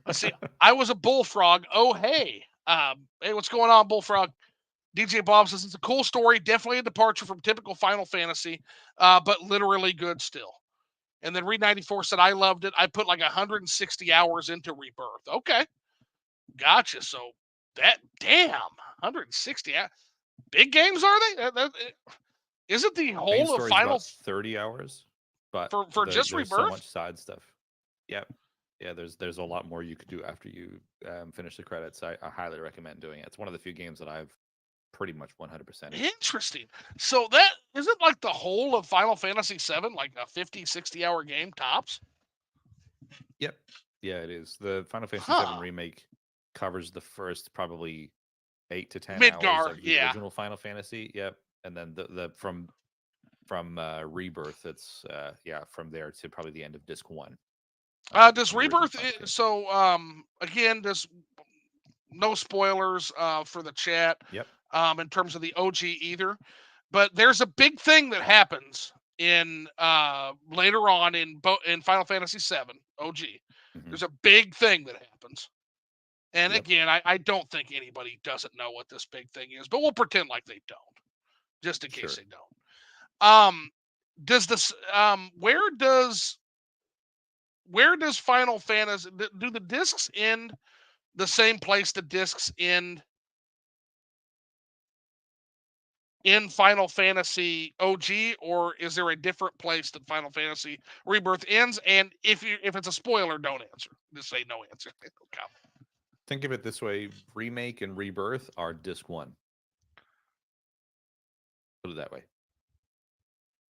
Let's see. I was a bullfrog. Oh, hey. Hey, what's going on, Bullfrog? DJ Bob says it's a cool story. Definitely a departure from typical Final Fantasy, but literally good still. And then Reed 94 said, I loved it. I put like 160 hours into Rebirth. Okay. Gotcha. So damn, 160 hours. Big games, are they? Isn't the Main whole of story's Final about 30 hours, but for just there's Rebirth? so much side stuff. Yep. Yeah, there's a lot more you could do after you finish the credits. I highly recommend doing it. It's one of the few games that I've pretty much 100%. Interesting. So that isn't like the whole of Final Fantasy 7, like a 50, 60-hour game tops? Yep. Yeah, it is. The Final Fantasy 7 remake covers the first probably 8 to 10 hours of the original Final Fantasy. Yep. And then the from Rebirth, it's from there to probably the end of disc 1. Does Rebirth again, there's no spoilers for the chat. Yep. In terms of the OG either, but there's a big thing that happens in later on in Final Fantasy 7 OG. Mm-hmm. There's a big thing that happens, and again, I don't think anybody doesn't know what this big thing is, but we'll pretend like they don't, just in case they don't. Does this where does Final Fantasy, do the discs end the same place the discs end in Final Fantasy OG, or is there a different place that Final Fantasy Rebirth ends? And if it's a spoiler, don't answer. Just say no answer. Think of it this way: remake and rebirth are disc one. Put it that way.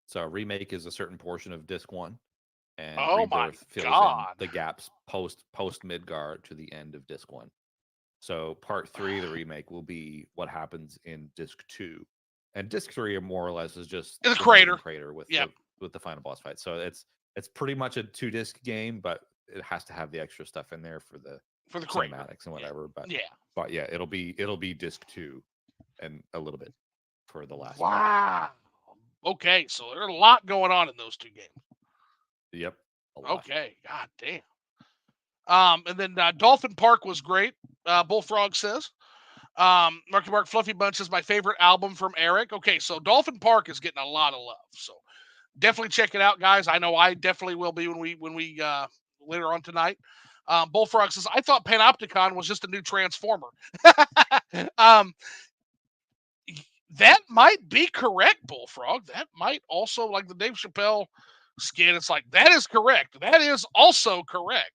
So remake is a certain portion of disc one, and Oh my rebirth fills in god. the gaps post Midgar to the end of disc one. So part three, the remake, will be what happens in disc two, and disc three, more or less, is just It's a the northern crater. crater with Yep. the final boss fight. So it's pretty much a 2 disc game, but it has to have the extra stuff in there for the For the crater. cinematics and whatever. Yeah. But yeah, it'll be disc two and a little bit for the last fight. Wow. Okay, so there's a lot going on in those two games. Yep. A lot. Okay, god damn. And then Dolphin Park was great. Bullfrog says. Marky Mark Fluffy Bunch is my favorite album from Erek. Okay, so Dolphin Park is getting a lot of love. So definitely check it out, guys. I know I definitely will be when we later on tonight. Bullfrog says, I thought Panopticon was just a new Transformer. um, that might be correct, Bullfrog. That might also, like the Dave Chappelle skit, it's like, that is correct. That is also correct.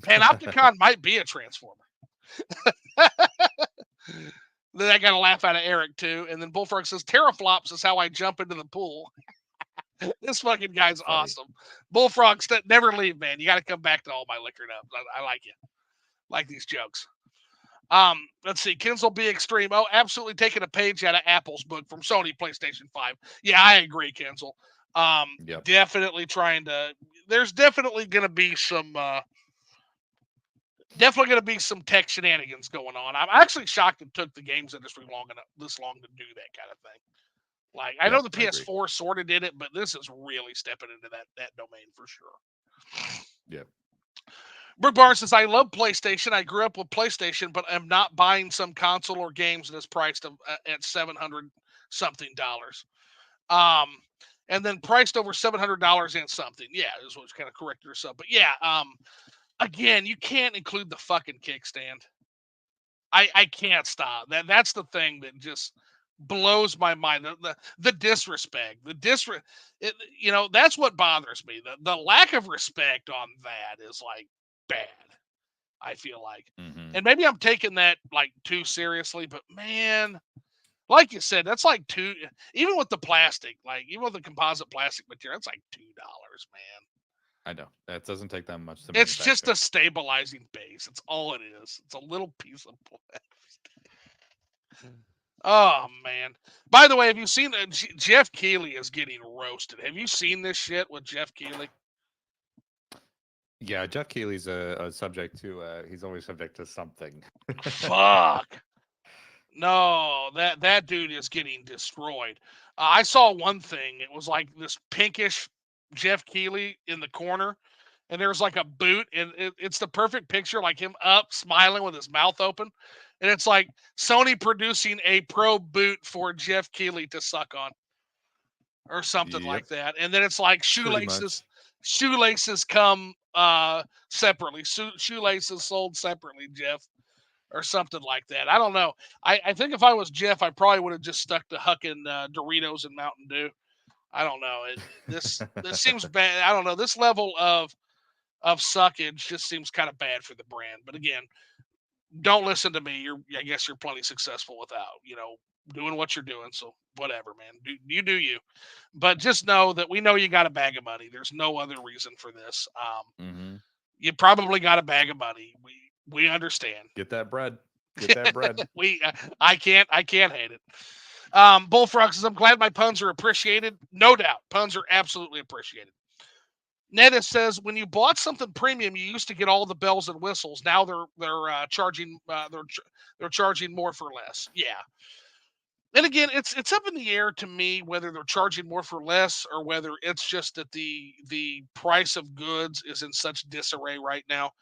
Panopticon might be a Transformer. Then I got to laugh out of Erek, too. And then Bullfrog says, Teraflops is how I jump into the pool. This fucking guy's awesome. Bullfrog, never leave, man. You got to come back to all my liquored up. I like you. Like these jokes. Let's see. Kinsel B Extreme. Oh, absolutely taking a page out of Apple's book from Sony PlayStation 5. Yeah, I agree, Kinsel. Yep. Definitely trying to. There's definitely going to be some. Definitely going to be some tech shenanigans going on. I'm actually shocked it took the games industry this long to do that kind of thing. Like, I know the PS4 sort of did it, but this is really stepping into that domain for sure. Yep. Brooke Barnes says, I love PlayStation. I grew up with PlayStation, but I'm not buying some console or games that is priced at $700 something. And then priced over $700 and something. Yeah, is what's kind of corrected herself. But yeah, again, you can't include the fucking kickstand. I can't stop. That's the thing that just blows my mind. The disrespect. That's what bothers me. The lack of respect on that is like bad, I feel like. Mm-hmm. And maybe I'm taking that like too seriously, but man, like you said, that's like even with the plastic, like even with the composite plastic material, it's like $2, man. I know. That doesn't take that much to It's just manufacture. a stabilizing base. It's all it is. It's a little piece of plastic. Oh man! By the way, have you seen Jeff Keighley is getting roasted? Have you seen this shit with Jeff Keighley? Yeah, Jeff Keighley's a subject to. He's always subject to something. Fuck. No, that dude is getting destroyed. I saw one thing. It was like this pinkish Jeff Keighley in the corner, and there's like a boot, and it's the perfect picture, like him up, smiling with his mouth open. And it's like Sony producing a pro boot for Jeff Keighley to suck on or something like that. And then it's like shoelaces come separately. Shoelaces sold separately, Jeff, or something like that. I don't know. I think if I was Jeff, I probably would have just stuck to hucking Doritos and Mountain Dew. I don't know. This seems bad. I don't know. This level of suckage just seems kind of bad for the brand. But again, don't listen to me. I guess you're plenty successful without, doing what you're doing. So whatever, man. Do you. But just know that we know you got a bag of money. There's no other reason for this. You probably got a bag of money. We understand. Get that bread. Get that bread. I can't hate it. Bullfrog says, I'm glad my puns are appreciated. No doubt. Puns are absolutely appreciated. Netta says, when you bought something premium, you used to get all the bells and whistles. Now they're charging they're charging more for less. Yeah. And again, it's up in the air to me whether they're charging more for less or whether it's just that the price of goods is in such disarray right now.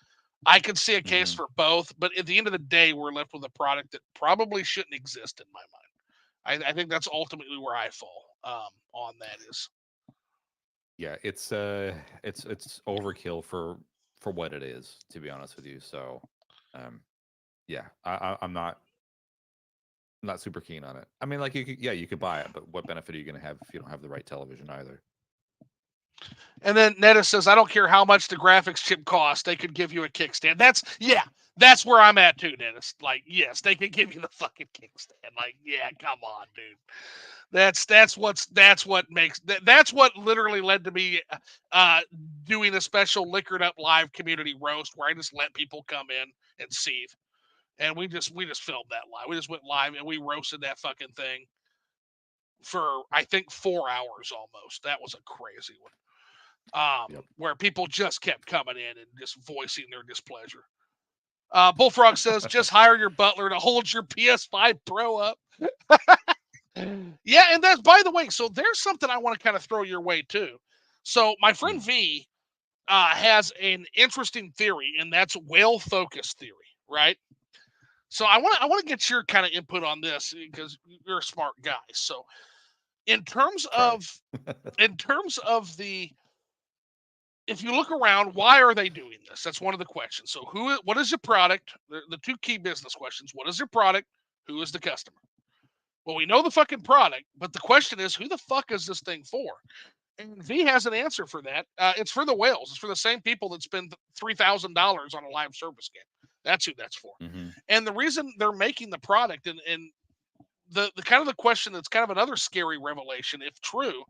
I could see a case for both, but at the end of the day, we're left with a product that probably shouldn't exist in my mind. I think that's ultimately where I fall on that is. Yeah, it's overkill for what it is, to be honest with you. So, yeah, I'm not super keen on it. I mean, like you could buy it, but what benefit are you going to have if you don't have the right television either? And then Netta says, I don't care how much the graphics chip costs, they could give you a kickstand. That's where I'm at too, Dennis. Like, yes, they can give you the fucking kickstand. Like, yeah, come on, dude. That's what literally led to me uh doing a special liquored up live community roast where I just let people come in and seethe. And we just filmed that live. We just went live and we roasted that fucking thing for I think 4 hours almost. That was a crazy one. Yep. Where people just kept coming in and just voicing their displeasure. Bullfrog says, just hire your butler to hold your PS5 Pro up. Yeah, and that's, by the way, so there's something I want to kind of throw your way too. So my friend V has an interesting theory, and that's whale focus theory, right? So I want to get your kind of input on this because you're a smart guy. So in terms Try. of in terms of the if you look around, why are they doing this? That's one of the questions. So what is your product? The two key business questions. What is your product? Who is the customer? Well, we know the fucking product, but the question is, who the fuck is this thing for? And V has an answer for that. It's for the whales. It's for the same people that spend $3,000 on a live service game. That's who that's for. Mm-hmm. And the reason they're making the product and the kind of the question that's kind of another scary revelation, if true,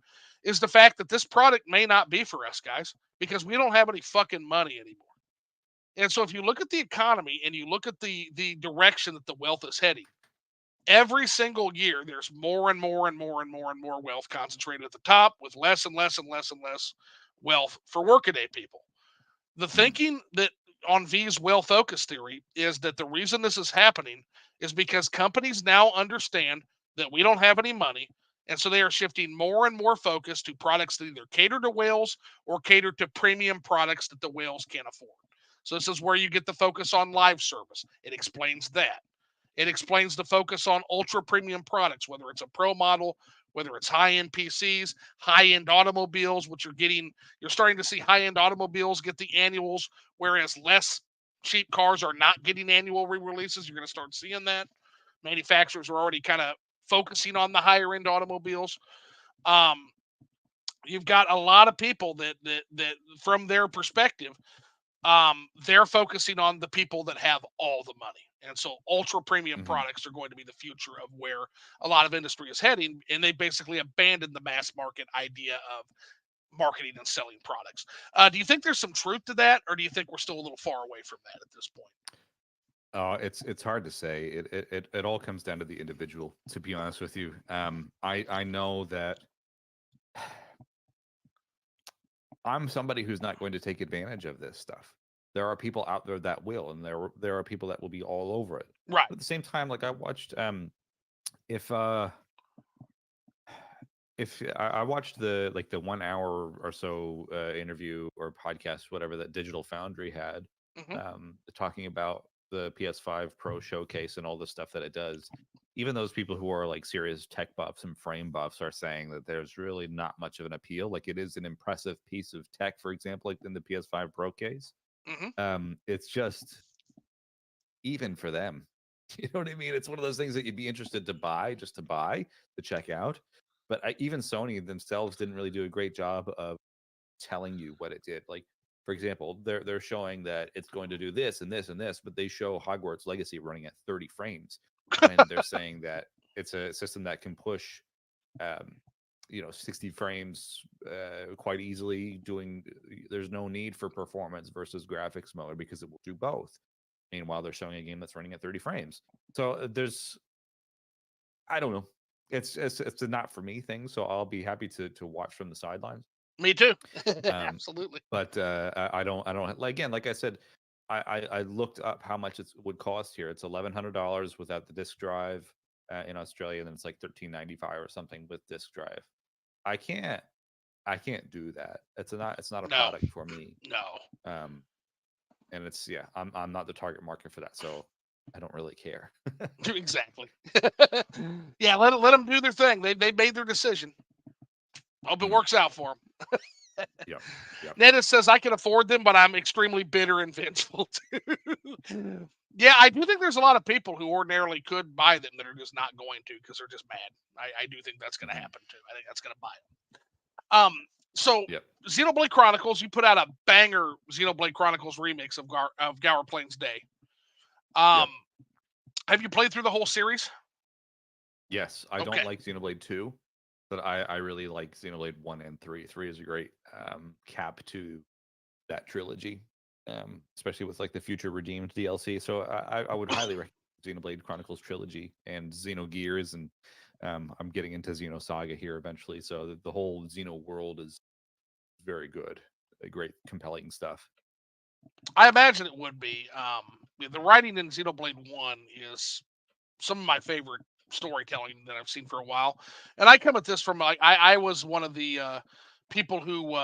is the fact that this product may not be for us guys because we don't have any fucking money anymore. And so if you look at the economy and you look at the direction that the wealth is heading, every single year there's more and more and more and more and more wealth concentrated at the top with less and less and less and less wealth for workaday people. The thinking that on V's well focus theory is that the reason this is happening is because companies now understand that we don't have any money. And so they are shifting more and more focus to products that either cater to whales or cater to premium products that the whales can't afford. So this is where you get the focus on live service. It explains that. It explains the focus on ultra premium products, whether it's a pro model, whether it's high end PCs, high end automobiles, which you're starting to see high end automobiles get the annuals, whereas less cheap cars are not getting annual re releases. You're going to start seeing that. Manufacturers are already kind of focusing on the higher end automobiles. Um, you've got a lot of people that from their perspective, they're focusing on the people that have all the money. And so ultra premium Mm-hmm. products are going to be the future of where a lot of industry is heading. And they basically abandoned the mass market idea of marketing and selling products. Do you think there's some truth to that? Or do you think we're still a little far away from that at this point? It's hard to say. It all comes down to the individual. To be honest with you, I know that I'm somebody who's not going to take advantage of this stuff. There are people out there that will, and there are people that will be all over it. Right. But at the same time, like I watched, if I watched the 1 hour or so interview or podcast, whatever that Digital Foundry had, Mm-hmm. talking about the PS5 Pro showcase and all the stuff that it does. Even those people who are like serious tech buffs and frame buffs are saying that there's really not much of an appeal. Like it is an impressive piece of tech, for example, like in the PS5 Pro case. Mm-hmm. It's just even for them. You know what I mean? It's one of those things that you'd be interested to buy, just to buy, to check out. But even Sony themselves didn't really do a great job of telling you what it did. Like, for example, they're showing that it's going to do this and this and this, but they show Hogwarts Legacy running at 30 frames when they're saying that it's a system that can push, 60 frames quite easily. There's no need for performance versus graphics mode because it will do both. Meanwhile, they're showing a game that's running at 30 frames. So I don't know. It's a not for me thing. So I'll be happy to watch from the sidelines. Me too. Um, Absolutely. but I don't again, like I said, I looked up how much it would cost here. It's $1,100 without the disc drive in Australia, and then it's like $13.95 or something with disc drive. I can't do that. It's not a No. product for me. No. And I'm not the target market for that, so I don't really care. Exactly. Yeah, let them do their thing. They made their decision. Hope it works out for them. Yep. Nettis says I can afford them, but I'm extremely bitter and vengeful too. Yeah, I do think there's a lot of people who ordinarily could buy them that are just not going to because they're just mad. I do think that's going to happen too. I think that's going to buy them. So Yep. Xenoblade Chronicles, you put out a banger Xenoblade Chronicles remix of Gower Plains Day. Um, Yep. have you played through the whole series? Yes, I don't Okay. like Xenoblade 2, but I really like Xenoblade 1 and 3. 3 is a great cap to that trilogy, especially with like the future redeemed DLC. So I would highly recommend Xenoblade Chronicles trilogy and Xenogears, and I'm getting into Xenosaga here eventually. So the whole Xeno world is very good, great, compelling stuff. I imagine it would be. The writing in Xenoblade 1 is some of my favorite storytelling that I've seen for a while. And I come at this from like I was one of the people who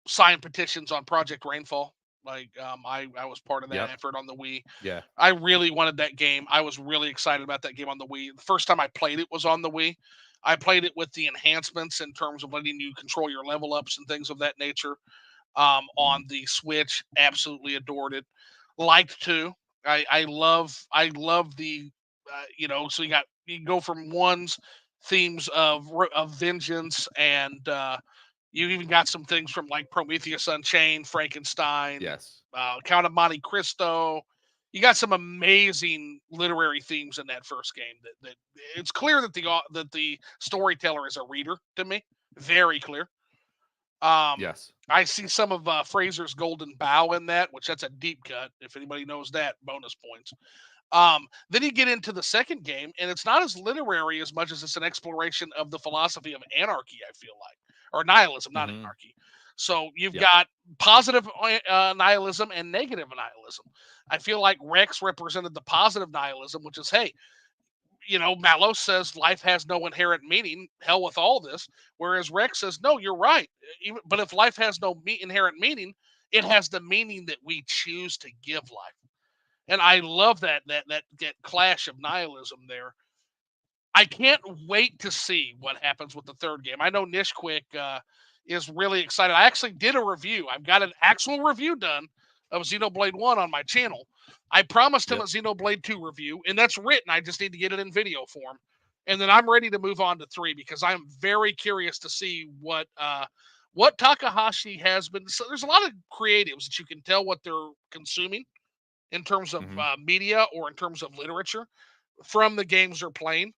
signed petitions on Project Rainfall. Like I was part of that Yep. effort on the Wii. Yeah. I really wanted that game. I was really excited about that game on the Wii. The first time I played it was on the Wii. I played it with the enhancements in terms of letting you control your level ups and things of that nature. Mhm. On the Switch, absolutely adored it. Liked to. I love the so you can go from one's themes of vengeance and you even got some things from like Prometheus Unchained, Frankenstein, Yes. Count of Monte Cristo. You got some amazing literary themes in that first game. That it's clear that the storyteller is a reader to me, very clear. Yes. I see some of Fraser's Golden Bow in that, which that's a deep cut. If anybody knows that, bonus points. Then you get into the second game, and it's not as literary as much as it's an exploration of the philosophy of anarchy, I feel like, or nihilism, not Hmm. anarchy. So you've Yep. got positive nihilism and negative nihilism. I feel like Rex represented the positive nihilism, which is, hey, Malos says life has no inherent meaning. Hell with all this. Whereas Rex says, no, you're right. But if life has no inherent meaning, it has the meaning that we choose to give life. And I love that clash of nihilism there. I can't wait to see what happens with the third game. I know Nishquick is really excited. I actually did a review. I've got an actual review done of Xenoblade 1 on my channel. I promised him a Yep. Xenoblade 2 review, and that's written. I just need to get it in video form. And then I'm ready to move on to 3 because I'm very curious to see what Takahashi has been. So there's a lot of creatives that you can tell what they're consuming in terms of Hmm. media or in terms of literature from the games they're playing.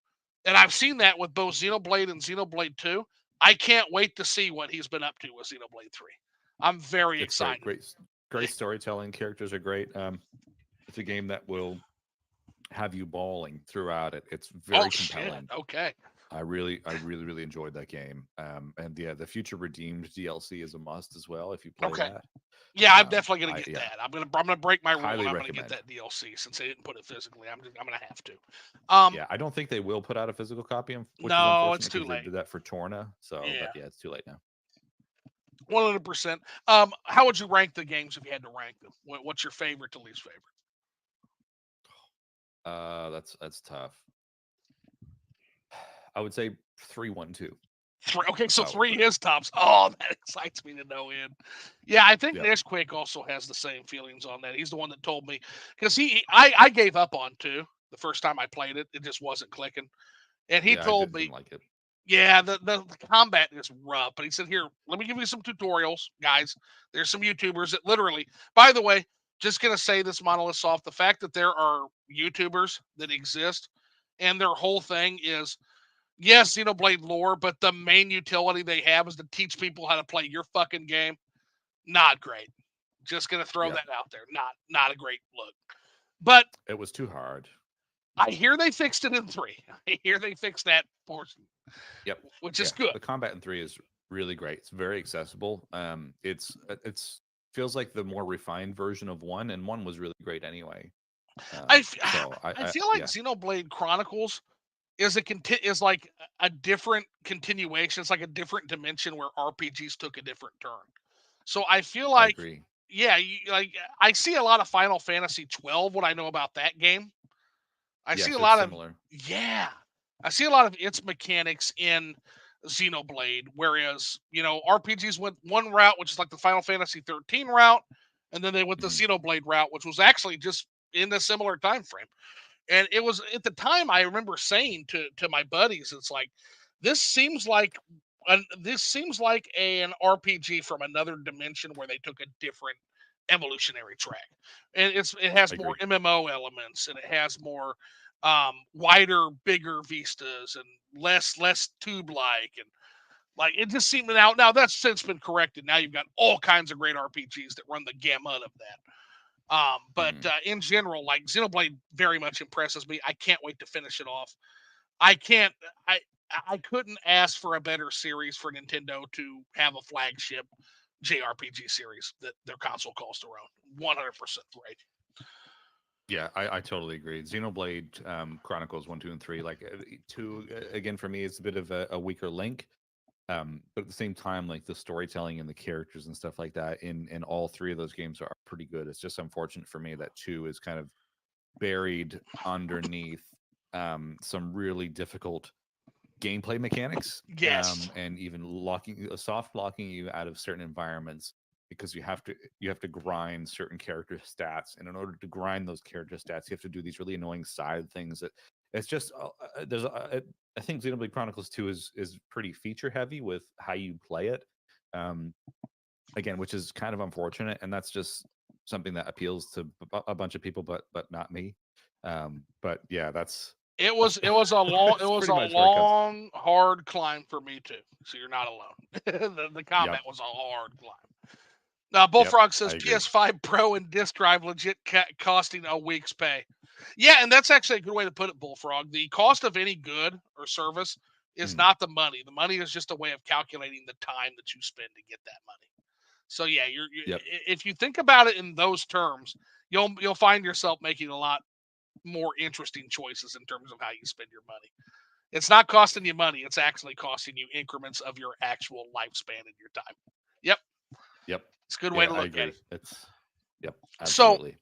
And I've seen that with both Xenoblade and Xenoblade 2. I can't wait to see what he's been up to with Xenoblade 3. I'm very It's great. excited. Great storytelling. Characters are great. It's a game that will have you bawling throughout it. It's Oh very shit. compelling. Okay. I really enjoyed that game. And yeah, the Future Redeemed DLC is a must as well if you play Okay. that. Yeah, I'm definitely gonna I get yeah, that. I'm gonna break my rule and highly I'm gonna get recommend. that DLC since they didn't put it physically. I'm gonna have to. Yeah, I don't think they will put out a physical copy, which is No, it's unfortunate too because they late. did that for Torna. So, but Yeah, yeah, it's too late now. 100%. How would you rank the games if you had to rank them? What's your favorite to least favorite? That's tough. I would say 3-1-2. Three. Okay, That's so how I would three put it. is tops. Oh, that excites me to no end. Yeah, I think Yep. Nishquick also has the same feelings on that. He's the one that told me because I gave up on two the first time I played it. It just wasn't clicking, and he Yeah, I told didn't me, like it. yeah, the combat is rough. But he said, here, let me give you some tutorials, guys. There's some YouTubers that literally. By the way, just gonna say this Monolith Soft. The fact that there are YouTubers that exist, and their whole thing is yes, Xenoblade lore, but the main utility they have is to teach people how to play your fucking game. Not great. Just gonna throw Yep. that out there. Not a great look. But It was too hard. I hear they fixed it in 3. I hear they fixed that portion, Yep. which is Yeah. good. The combat in 3 is really great. It's very accessible. It's feels like the more refined version of 1, and 1 was really great anyway. I f- So I I feel like yeah. Xenoblade Chronicles is like a different continuation. It's like a different dimension where RPGs took a different turn. So I feel I like agree. yeah, I see a lot of Final Fantasy 12 what I know about that game. I see a Yes, it's lot of similar. yeah. I see a lot of its mechanics in Xenoblade, whereas RPGs went one route, which is like the Final Fantasy 13 route, and then they went the Mhm. Xenoblade route, which was actually just in a similar time frame. And it was at the time I remember saying to my buddies, it's like this seems like this seems like an RPG from another dimension where they took a different evolutionary track, and it has more Agree. MMO elements, and it has more wider, bigger vistas, and less tube like it just seemed now that's since been corrected. Now you've got all kinds of great RPGs that run the gamut of that. But Mhm. in general, like Xenoblade very much impresses me. I can't wait to finish it off. I can't. I I couldn't ask for a better series for Nintendo to have a flagship JRPG series that their console calls their own. 100% right. Yeah, I totally agree. Xenoblade Chronicles 1, 2, and 3, like two again for me, it's a bit of a weaker link. But at the same time, like the storytelling and the characters and stuff like that in all three of those games are pretty good. It's just unfortunate for me that two is kind of buried underneath some really difficult gameplay mechanics, Yes. and even soft blocking you out of certain environments because you have to grind certain character stats, and in order to grind those character stats, you have to do these really annoying side things that it's just I think Xenoblade Chronicles 2 is pretty feature heavy with how you play it, um, again, which is kind of unfortunate, and that's just something that appeals to a bunch of people, but not me. But yeah, It that's was it was a long it that's was pretty a much where it comes. long hard climb for me too. So you're not alone. The Yep. combat was a hard climb. Now Yep. Bullfrog I says agree. PS5 Pro and disk drive legit costing a week's pay. Yeah, and that's actually a good way to put it, Bullfrog. The cost of any good or service is Mhm. not the money. The money is just a way of calculating the time that you spend to get that money. So yeah, Yep. if you think about it in those terms, you'll find yourself making a lot more interesting choices in terms of how you spend your money. It's not costing you money; it's actually costing you increments of your actual lifespan and your time. Yep, Yep. it's a good way Yeah, to I look at it. agree. It's yep, So absolutely.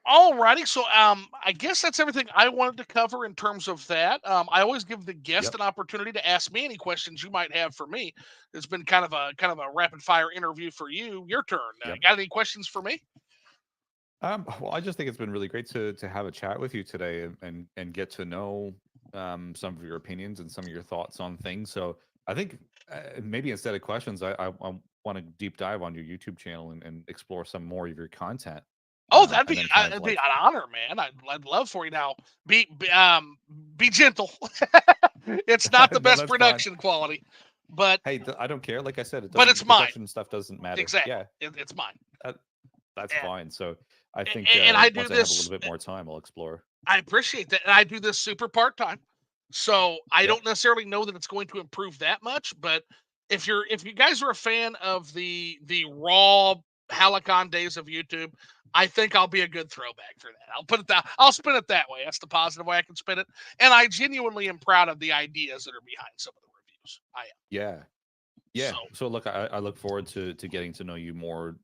alrighty. So I guess that's everything I wanted to cover in terms of that. I always give the guest Yep. an opportunity to ask me any questions you might have for me. It's been kind of a rapid fire interview for you. Your turn. Yep. Got any questions for me? Well, I just think it's been really great to have a chat with you today and get to know some of your opinions and some of your thoughts on things. So I think maybe instead of questions, I want to deep dive on your YouTube channel and explore some more of your content, Oh, and then kind of that'd be like an honor, man. I'd love for you now. Be gentle. It's not the no, best that's fine. production quality, but Hey, I don't care. Like I said, it but doesn't. it's The mine. production stuff doesn't matter. Exactly. Yeah, It's mine. that, that's And, fine. So I think and I do once I have a little this. bit more time, I'll explore. I appreciate that, and I do this super part time. So I Yep. don't necessarily know that it's going to improve that much, but if you guys are a fan of the raw Halicon days of YouTube, I think I'll be a good throwback for that. I'll spin it that way. That's the positive way I can spin it. And I genuinely am proud of the ideas that are behind some of the reviews. I am. Yeah. Yeah. So So look, I look forward to getting to know you more,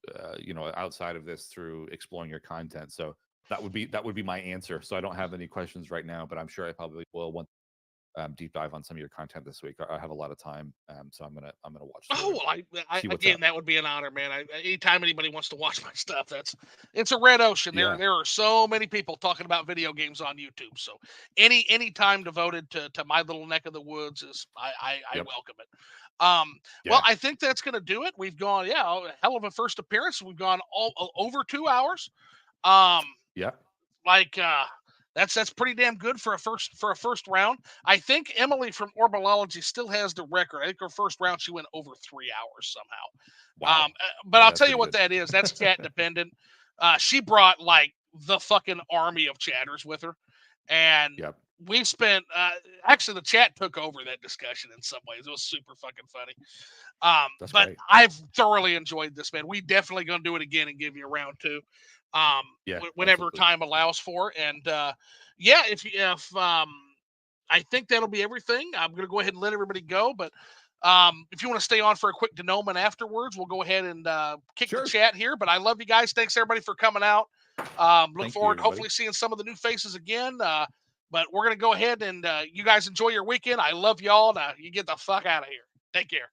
outside of this through exploring your content. So that would be my answer. So I don't have any questions right now, but I'm sure I probably will want deep dive on some of your content this week. I have a lot of time, so I'm gonna watch through oh and well, I see what's again, up. that would be an honor, man. Anytime anybody wants to watch my stuff, it's a red ocean. There Yeah. there are so many people talking about video games on YouTube. So any time devoted to my little neck of the woods is I Yep. welcome it. Well, Yeah. I think that's gonna do it. We've gone, yeah, a hell of a first appearance. We've gone over 2 hours. Um, Yeah. like that's pretty damn good for a first round. I think Emily from Orbalology still has the record. I think her first round she went over 3 hours somehow. Wow. But Yeah, I'll that's tell you pretty what good. that is. That's chat dependent. She brought like the fucking army of chatters with her, and Yep. we spent. Actually, the chat took over that discussion in some ways. It was super fucking funny. That's But great. I've thoroughly enjoyed this, man. We definitely gonna do it again and give you a round two, Yeah. whenever Absolutely. time allows for. And yeah, if I think that'll be everything. I'm gonna go ahead and let everybody go. But if you want to stay on for a quick denouement afterwards, we'll go ahead and kick the Sure. chat here. But I love you guys. Thanks everybody for coming out. Look Thank you, forward, everybody. hopefully, seeing some of the new faces again. But we're gonna go ahead and you guys enjoy your weekend. I love y'all. Now you get the fuck out of here. Take care.